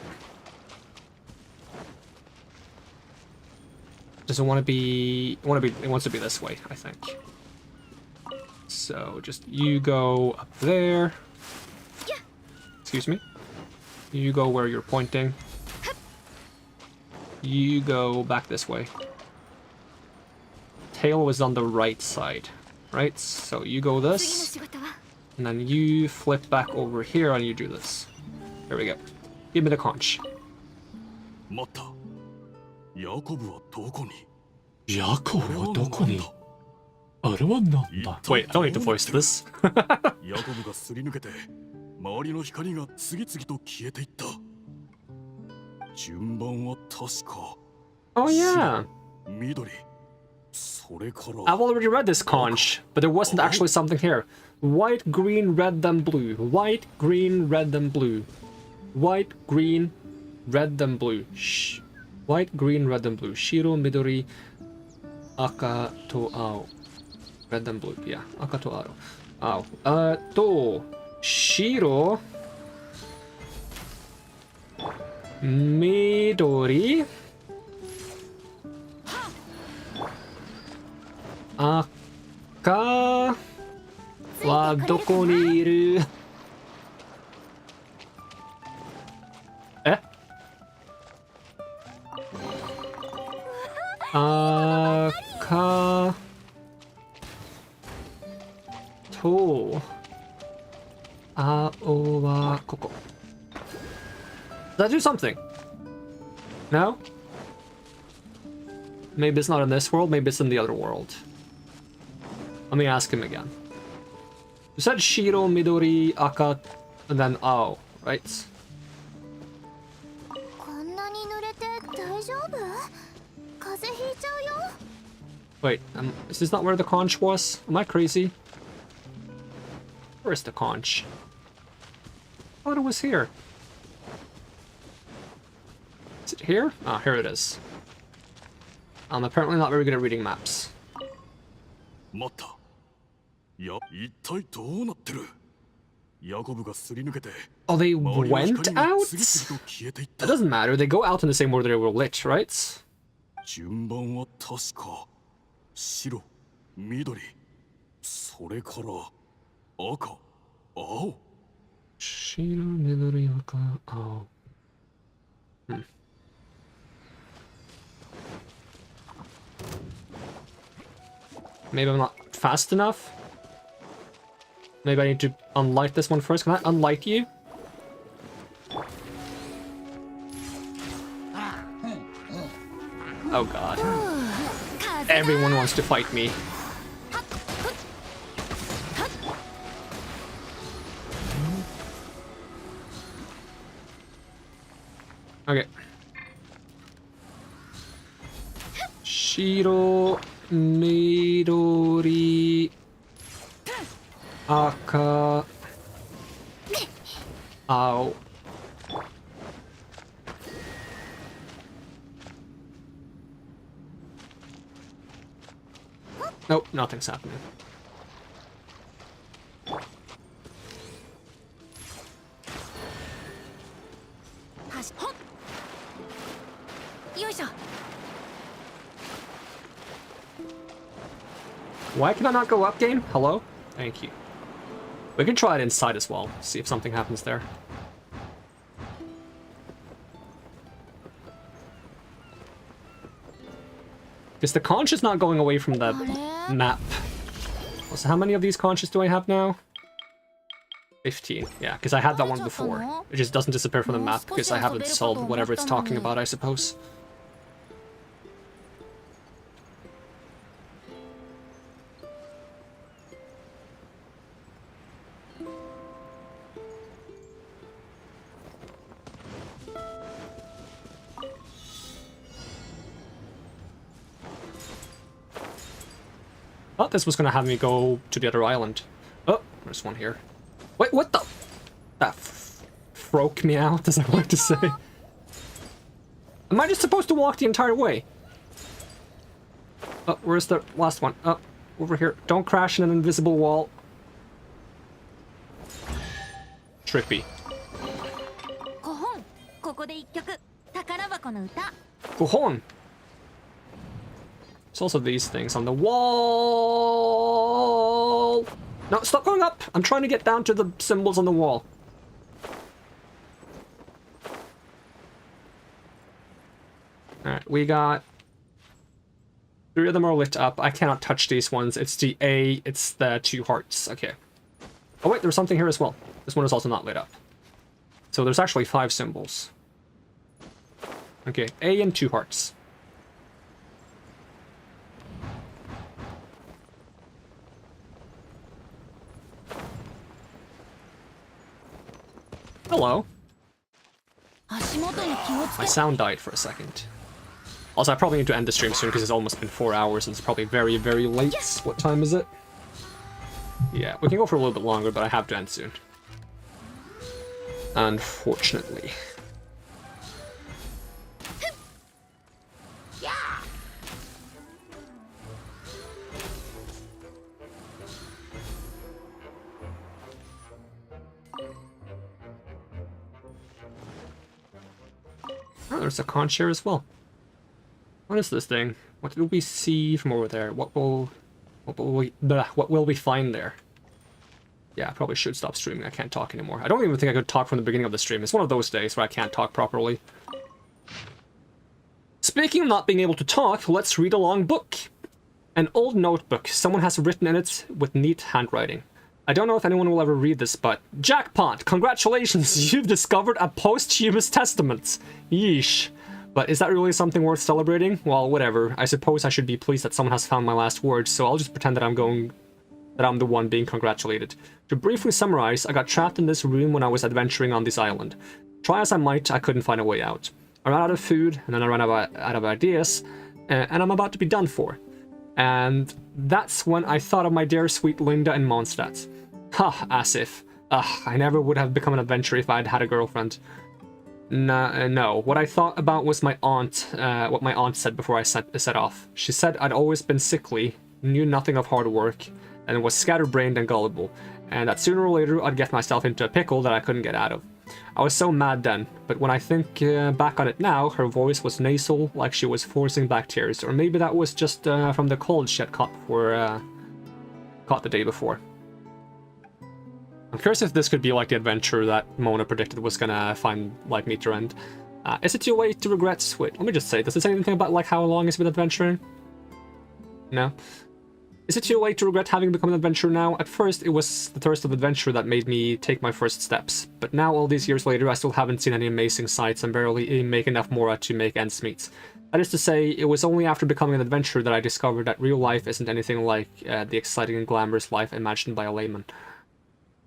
does it want to be? It wants to be this way, I think. So just you go up there. Excuse me. You go where you're pointing. You go back this way. Tail was on the right side. Right, so you go this, and then you flip back over here and you do this. There we go. Give me the conch. Wait, I don't need to voice this. Oh yeah. I've already read this conch, but there wasn't actually something here. White, green, red, then blue. White, green, red, then blue. White, green, red, then blue. White, green, red, then blue. Shiro, midori, aka to ao. Red, then blue. Yeah, aka to ao. Ao. Shiro, midori,赤はどこにいる？え？赤と青はここ。Does that do something? No? Maybe it's not in this world, maybe it's in the other world. Let me ask him again. You said Shiro, Midori, Aka, and then Ao, right? Wait, is this not where the conch was? Am I crazy? Where's the conch? I thought it was here. Is it here? Ah, here it is. I'm apparently not very good at reading maps. Oh, they went out? That doesn't matter, they go out in the same order they were lit, right? Shiro, midori, aka, ao. Maybe I'm not fast enough? Maybe I need to unlight this one first. Can I unlight you? Oh god. Everyone wants to fight me. Okay. Shiro, midori, aka, ao. Nope, nothing's happening. Why can I not go up, game? Hello? Thank you. We can try it inside as well, see if something happens there. Because the conch is not going away from the map. So how many of these conches do I have now? 15. Yeah, because I had that one before. It just doesn't disappear from the map because I haven't solved whatever it's talking about, I suppose. Oh, this was gonna have me go to the other island. Oh, there's one here. Wait, what the? That broke me out, as I like to say. Am I just supposed to walk the entire way? Oh, where's the last one? Oh, over here. Don't crash in an invisible wall. Trippy. Cojon! There's also these things on the wall. No, stop going up! I'm trying to get down to the symbols on the wall. Alright, we got 3 of them are lit up. I cannot touch these ones. It's the A, it's the 2 hearts. Okay. Oh wait, there's something here as well. This one is also not lit up. So there's actually 5 symbols. Okay, A and 2 hearts. Hello. My sound died for a second. Also, I probably need to end the stream soon because it's almost been 4 hours and it's probably very, very late. Yes. What time is it? Yeah, we can go for a little bit longer, but I have to end soon. Unfortunately. Oh, there's a conch here as well. What is this thing? What did we see from over there? What will we find there? Yeah, I probably should stop streaming. I can't talk anymore. I don't even think I could talk from the beginning of the stream. It's one of those days where I can't talk properly. Speaking of not being able to talk, let's read a long book. An old notebook. Someone has written in it with neat handwriting. I don't know if anyone will ever read this, but jackpot! Congratulations! You've discovered a posthumous testament. Yeesh. But is that really something worth celebrating? Well, whatever. I suppose I should be pleased that someone has found my last words, so I'll just pretend that I'm the one being congratulated. To briefly summarize, I got trapped in this room when I was adventuring on this island. Try as I might, I couldn't find a way out. I ran out of food, and then I ran out of ideas, and I'm about to be done for. And that's when I thought of my dear sweet Linda in Mondstadt. Ha, as if. I never would have become an adventurer if I'd had a girlfriend. No, what I thought about was my aunt, what my aunt said before I set off. She said I'd always been sickly, knew nothing of hard work, and was scatterbrained and gullible, and that sooner or later I'd get myself into a pickle that I couldn't get out of. I was so mad then, but when I think back on it now, her voice was nasal, like she was forcing back tears, or maybe that was just from the cold she had caught the day before. I'm curious if this could be like the adventure that Mona predicted was gonna find like meet your end. Is it too late to regret? Wait, let me just say, does it say anything about like how long it's been adventuring? No. Is it too late to regret having become an adventurer now? At first, it was the thirst of adventure that made me take my first steps. But now, all these years later, I still haven't seen any amazing sights and barely make enough mora to make ends meet. That is to say, it was only after becoming an adventurer that I discovered that real life isn't anything like the exciting and glamorous life imagined by a layman.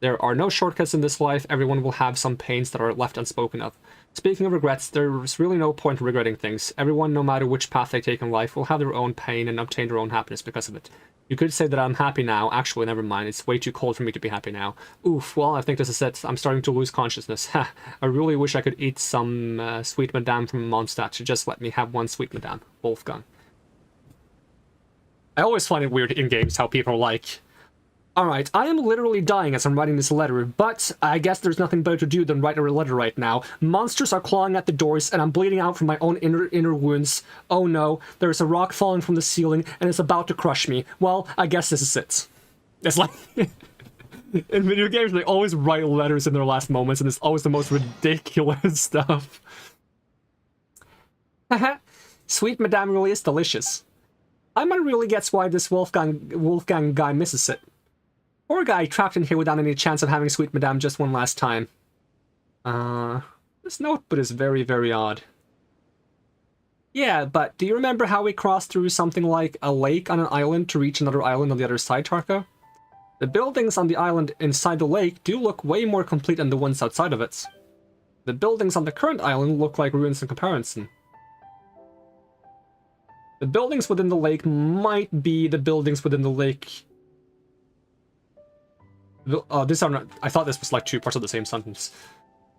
There are no shortcuts in this life, everyone will have some pains that are left unspoken of. Speaking of regrets, there's really no point in regretting things. Everyone, no matter which path they take in life, will have their own pain and obtain their own happiness because of it. You could say that I'm happy now. Actually, never mind. It's way too cold for me to be happy now. Oof, well, I think this is it. I'm starting to lose consciousness. Ha, I really wish I could eat some sweet madame from Mondstadt to just let me have one sweet madame. Wolfgang. I always find it weird in games how people are like, alright, I am literally dying as I'm writing this letter, but I guess there's nothing better to do than write a letter right now. Monsters are clawing at the doors, and I'm bleeding out from my own inner wounds. Oh no, there's a rock falling from the ceiling, and it's about to crush me. Well, I guess this is it. It's like... in video games, they always write letters in their last moments, and it's always the most ridiculous stuff. Haha, sweet madame really is delicious. Iman really gets why this Wolfgang guy misses it. Poor guy trapped in here without any chance of having sweet madame just one last time. This notebook is very, very odd. Yeah, but do you remember how we crossed through something like a lake on an island to reach another island on the other side, Tarko? The buildings on the island inside the lake do look way more complete than the ones outside of it. The buildings on the current island look like ruins in comparison. The buildings within the lake might be the buildings within the lake. These are not. I thought this was like two parts of the same sentence.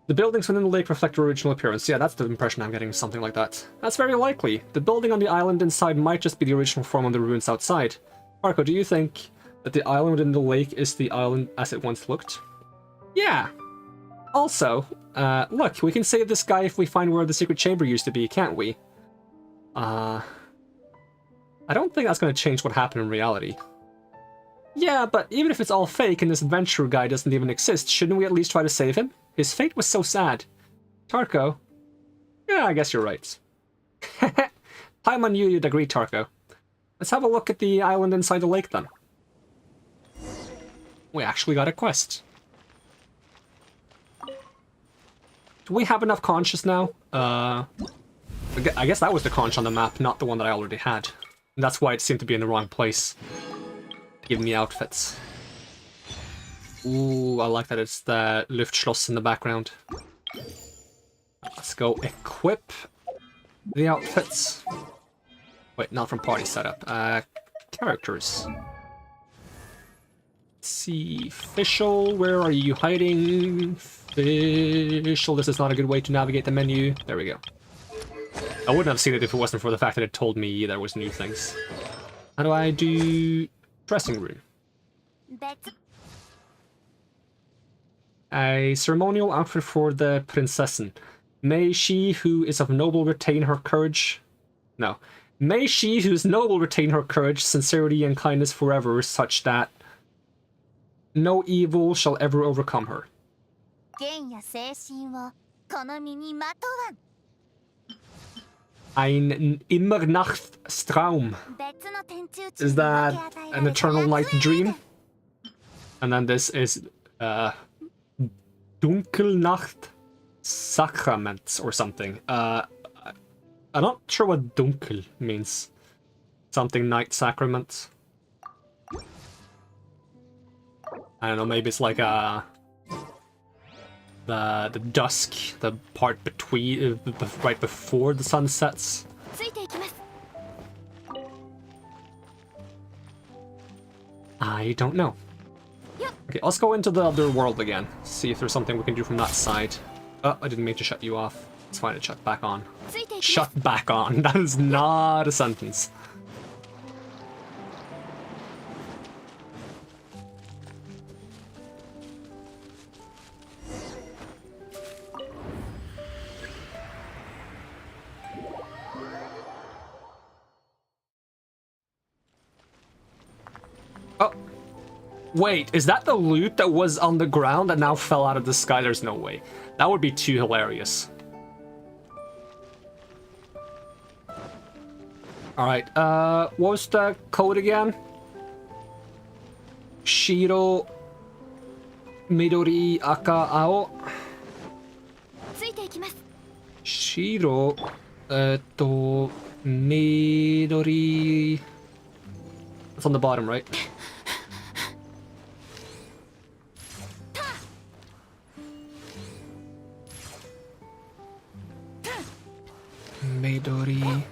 The buildings within the lake reflect their original appearance. Yeah, that's the impression I'm getting, something like that. That's very likely. The building on the island inside might just be the original form of the ruins outside. Tarko, do you think that the island within the lake is the island as it once looked? Yeah. Also, look, we can save this guy if we find where the secret chamber used to be, can't we? I don't think that's going to change what happened in reality. Yeah, but even if it's all fake and this adventurer guy doesn't even exist, shouldn't we at least try to save him? His fate was so sad. Tarko? Yeah, I guess you're right. Time on you'd agree, Tarko. Let's have a look at the island inside the lake then. We actually got a quest. Do we have enough conches now? I guess that was the conch on the map, not the one that I already had. And that's why it seemed to be in the wrong place. Give me outfits. Ooh, I like that it's the Luftschloss in the background. Let's go equip the outfits. Wait, not from party setup. Characters. Let's see, Fischl, where are you hiding? Fischl, this is not a good way to navigate the menu. There we go. I wouldn't have seen it if it wasn't for the fact that it told me there was new things. How do I do dressing room? A ceremonial outfit for the Prinzessin. May she who is of noble retain her courage. No. May she who is noble retain her courage, sincerity, and kindness forever, such that no evil shall ever overcome her. Ein Immernachtstraum. Is that an eternal night dream? And then this is Dunkelnacht Sacrament or something. I'm not sure what Dunkel means. Something night sacrament. I don't know, maybe it's like the dusk, the part between, right before the sun sets. I don't know. Okay, let's go into the other world again. See if there's something we can do from that side. Oh, I didn't mean to shut you off. It's fine, it shut back on. Shut back on. That is not a sentence. Oh. Wait, is that the loot that was on the ground that now fell out of the sky? There's no way. That would be too hilarious. Alright, what was the code again? Shiro Midori Aka Ao. Shiro Midori. It's on the bottom, right? Midori.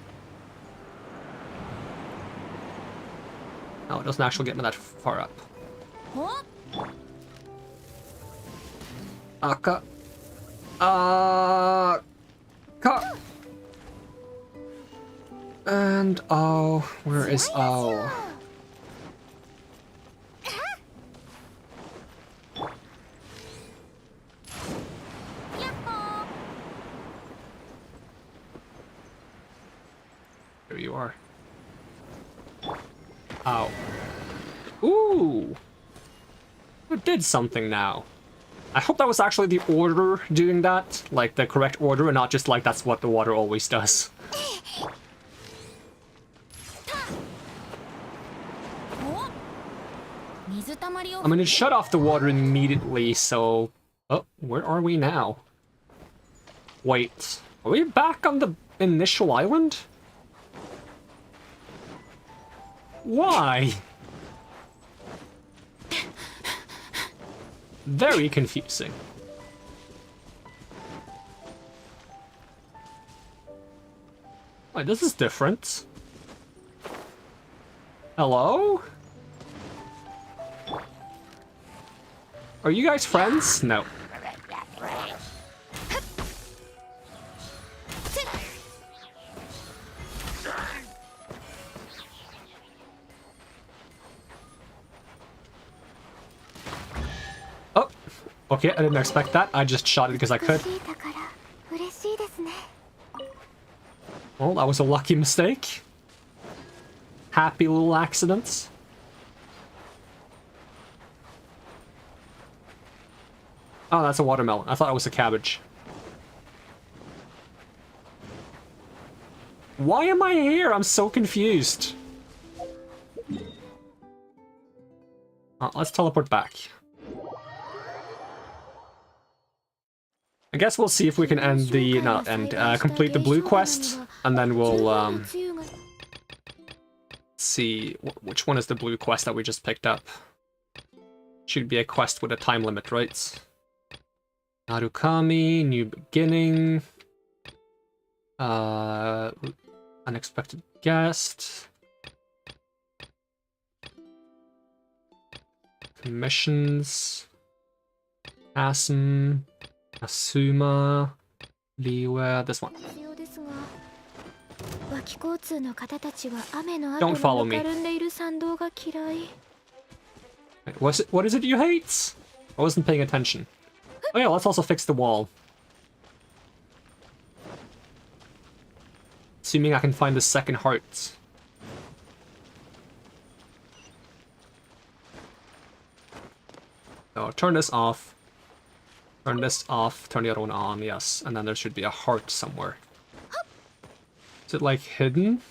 Oh, it doesn't actually get me that far up. Aka. Aka. And oh, where is oh? There you are. Ow. Ooh! It did something now. I hope that was actually the order doing that, like the correct order, and not just like that's what the water always does. I mean, it shut off the water immediately, so... Oh, where are we now? Wait, are we back on the initial island? Why? Very confusing. Wait, this is different. Hello? Are you guys friends? No. Oh, okay, I didn't expect that. I just shot it because I could. Well, that was a lucky mistake. Happy little accidents. Oh, that's a watermelon. I thought it was a cabbage. Why am I here? I'm so confused. Let's teleport back. I guess we'll see if we can end the... complete the blue quest, and then we'll, see which one is the blue quest that we just picked up. Should be a quest with a time limit, right? Narukami, new beginning. Unexpected guest. Commissions. Asum. Asuma. Liwe. This one. Don't follow me. Wait, what is it you hate? I wasn't paying attention. Oh yeah, let's also fix the wall. Assuming I can find the second heart. So turn this off. Turn this off, turn the other one on, yes. And then there should be a heart somewhere. Is it like hidden?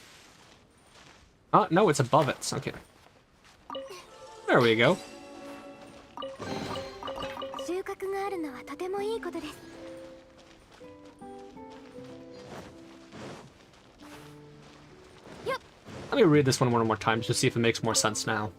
Oh, no, it's above it. Okay. There we go. Let me read this one more time to see if it makes more sense now.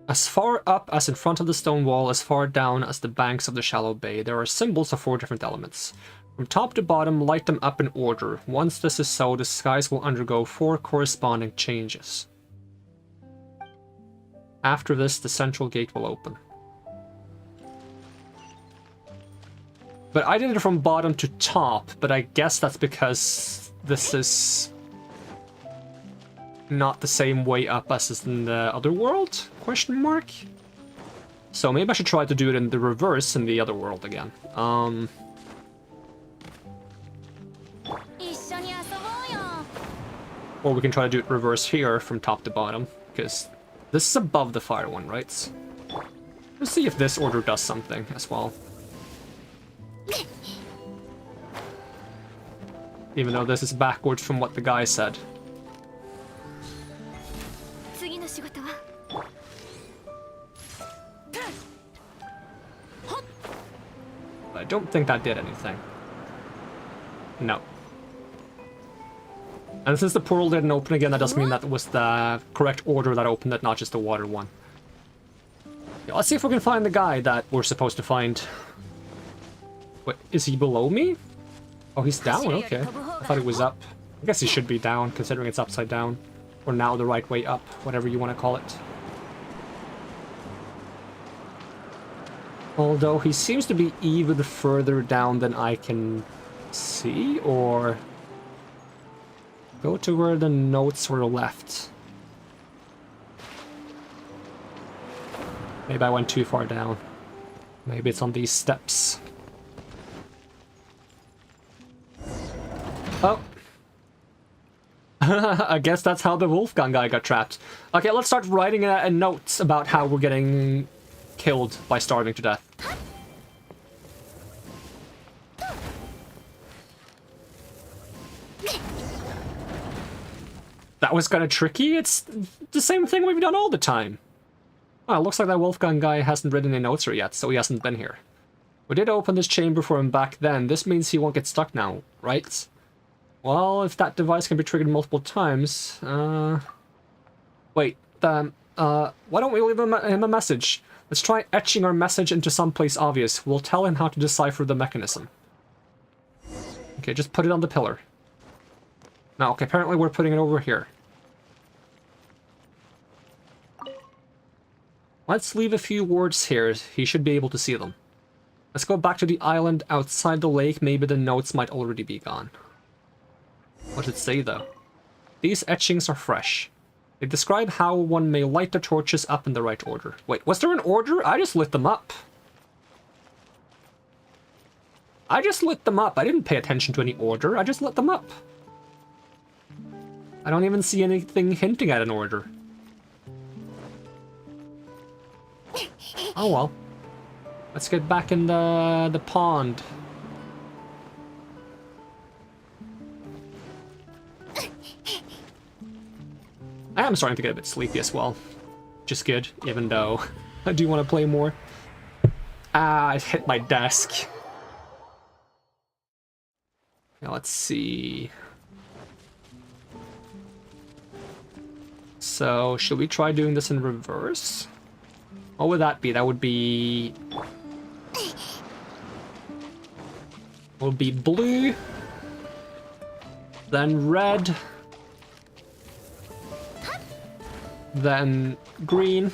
As far up as in front of the stone wall, as far down as the banks of the shallow bay, there are symbols of 4 different elements. From top to bottom, light them up in order. Once this is so, the skies will undergo 4 corresponding changes. After this, the central gate will open. But I did it from bottom to top, but I guess that's because this is not the same way up as is in the other world? Question mark? So maybe I should try to do it in the reverse in the other world again. Or we can try to do it reverse here from top to bottom, because this is above the fire one, right? Let's see if this order does something as well. Even though this is backwards from what the guy said. I don't think that did anything. No. And since the portal didn't open again, that doesn't mean that it was the correct order that opened it, not just the water one. Yeah, let's see if we can find the guy that we're supposed to find. Wait, is he below me? Oh, he's down, okay. I thought he was up. I guess he should be down, considering it's upside down. Or now the right way up, whatever you want to call it. Although he seems to be even further down than I can see, or... Go to where the notes were left. Maybe I went too far down. Maybe it's on these steps. Oh, I guess that's how the Wolfgang guy got trapped. Okay, let's start writing a note about how we're getting killed by starving to death. That was kind of tricky. It's the same thing we've done all the time. Oh, it looks like that Wolfgang guy hasn't written any notes here yet, so he hasn't been here. We did open this chamber for him back then. This means he won't get stuck now, right? Well, if that device can be triggered multiple times, wait, why don't we leave him a message? Let's try etching our message into someplace obvious. We'll tell him how to decipher the mechanism. Okay, just put it on the pillar. Now, okay, apparently we're putting it over here. Let's leave a few words here. He should be able to see them. Let's go back to the island outside the lake. Maybe the notes might already be gone. What does it say, though? These etchings are fresh. They describe how one may light the torches up in the right order. Wait, was there an order? I just lit them up. I didn't pay attention to any order. I just lit them up. I don't even see anything hinting at an order. Oh well. Let's get back in the pond. I am starting to get a bit sleepy as well. Just good, even though I do want to play more. Ah, I hit my desk. Now let's see. So, should we try doing this in reverse? What would that be? That would be... Would be blue. Then red. Then green.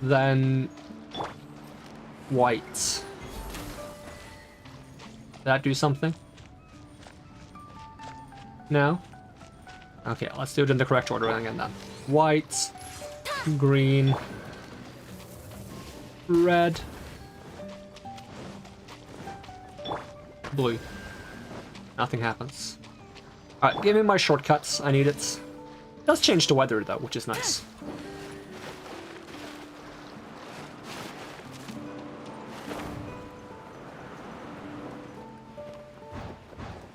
Then white. Did that do something? No? Okay, let's do it in the correct order again then. White, green, red, blue. Nothing happens. Alright, give me my shortcuts. I need it. It does change the weather though, which is nice.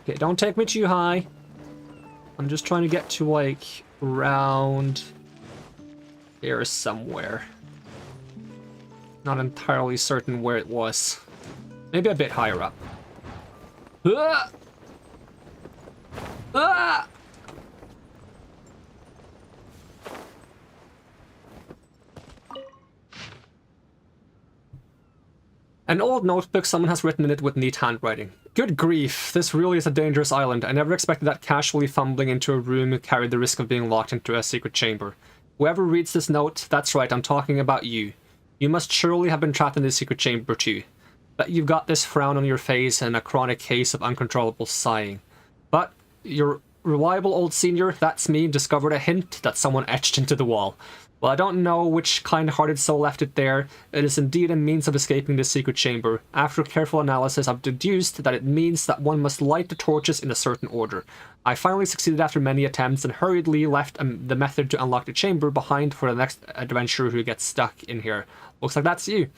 Okay, don't take me too high. I'm just trying to get to, like, around here somewhere. Not entirely certain where it was. Maybe a bit higher up. Ah! Ah! An old notebook, someone has written in it with neat handwriting. Good grief, this really is a dangerous island. I never expected that casually fumbling into a room carried the risk of being locked into a secret chamber. Whoever reads this note, that's right, I'm talking about you. You must surely have been trapped in this secret chamber too. But you've got this frown on your face and a chronic case of uncontrollable sighing. But your reliable old senior, that's me, discovered a hint that someone etched into the wall. Well, I don't know which kind-hearted soul left it there. It is indeed a means of escaping this secret chamber. After careful analysis, I've deduced that it means that one must light the torches in a certain order. I finally succeeded after many attempts and hurriedly left the method to unlock the chamber behind for the next adventurer who gets stuck in here. Looks like that's you.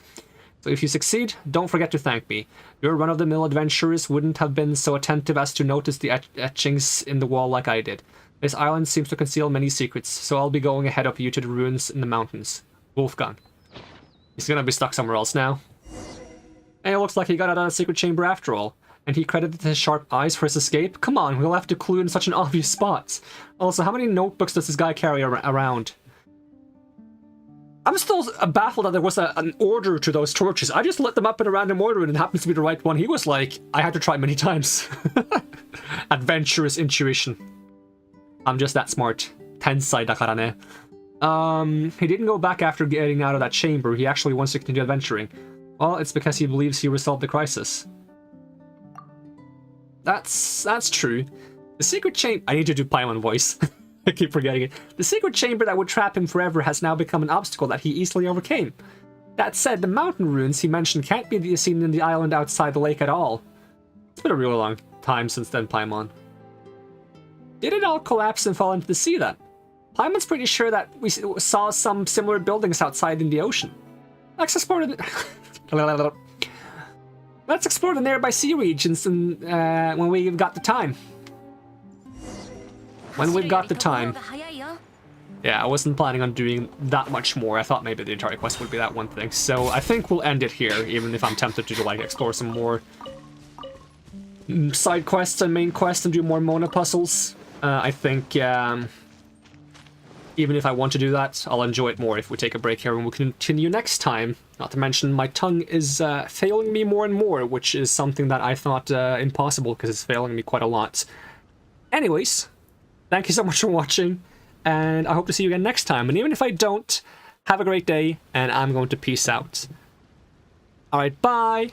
So if you succeed, don't forget to thank me. Your run-of-the-mill adventurers wouldn't have been so attentive as to notice the etchings in the wall like I did. This island seems to conceal many secrets, so I'll be going ahead of you to the ruins in the mountains. Wolfgang. He's gonna be stuck somewhere else now. And it looks like he got out of the secret chamber after all. And he credited his sharp eyes for his escape? Come on, we'll have to clue in such an obvious spot. Also, how many notebooks does this guy carry around? I'm still baffled that there was an order to those torches. I just lit them up in a random order and it happens to be the right one. He was like, I had to try many times. Adventurous intuition. I'm just that smart. Tensai dakara ne. He didn't go back after getting out of that chamber. He actually wants to continue adventuring. Well, it's because he believes he resolved the crisis. That's true. The secret chamber... I need to do Paimon voice. I keep forgetting it. The secret chamber that would trap him forever has now become an obstacle that he easily overcame. That said, the mountain ruins he mentioned can't be seen in the island outside the lake at all. It's been a really long time since then, Paimon. Did it all collapse and fall into the sea then? Paimon's pretty sure that we saw some similar buildings outside in the ocean. Let's explore the... Let's explore the nearby sea regions and, when we've got the time. When we've got the time. Yeah, I wasn't planning on doing that much more. I thought maybe the entire quest would be that one thing. So I think we'll end it here, even if I'm tempted to like explore some more side quests and main quests and do more Mona puzzles. I think even if I want to do that, I'll enjoy it more if we take a break here and we'll continue next time. Not to mention my tongue is failing me more and more, which is something that I thought impossible because it's failing me quite a lot. Anyways, thank you so much for watching, and I hope to see you again next time. And even if I don't, have a great day, and I'm going to peace out. Alright, bye!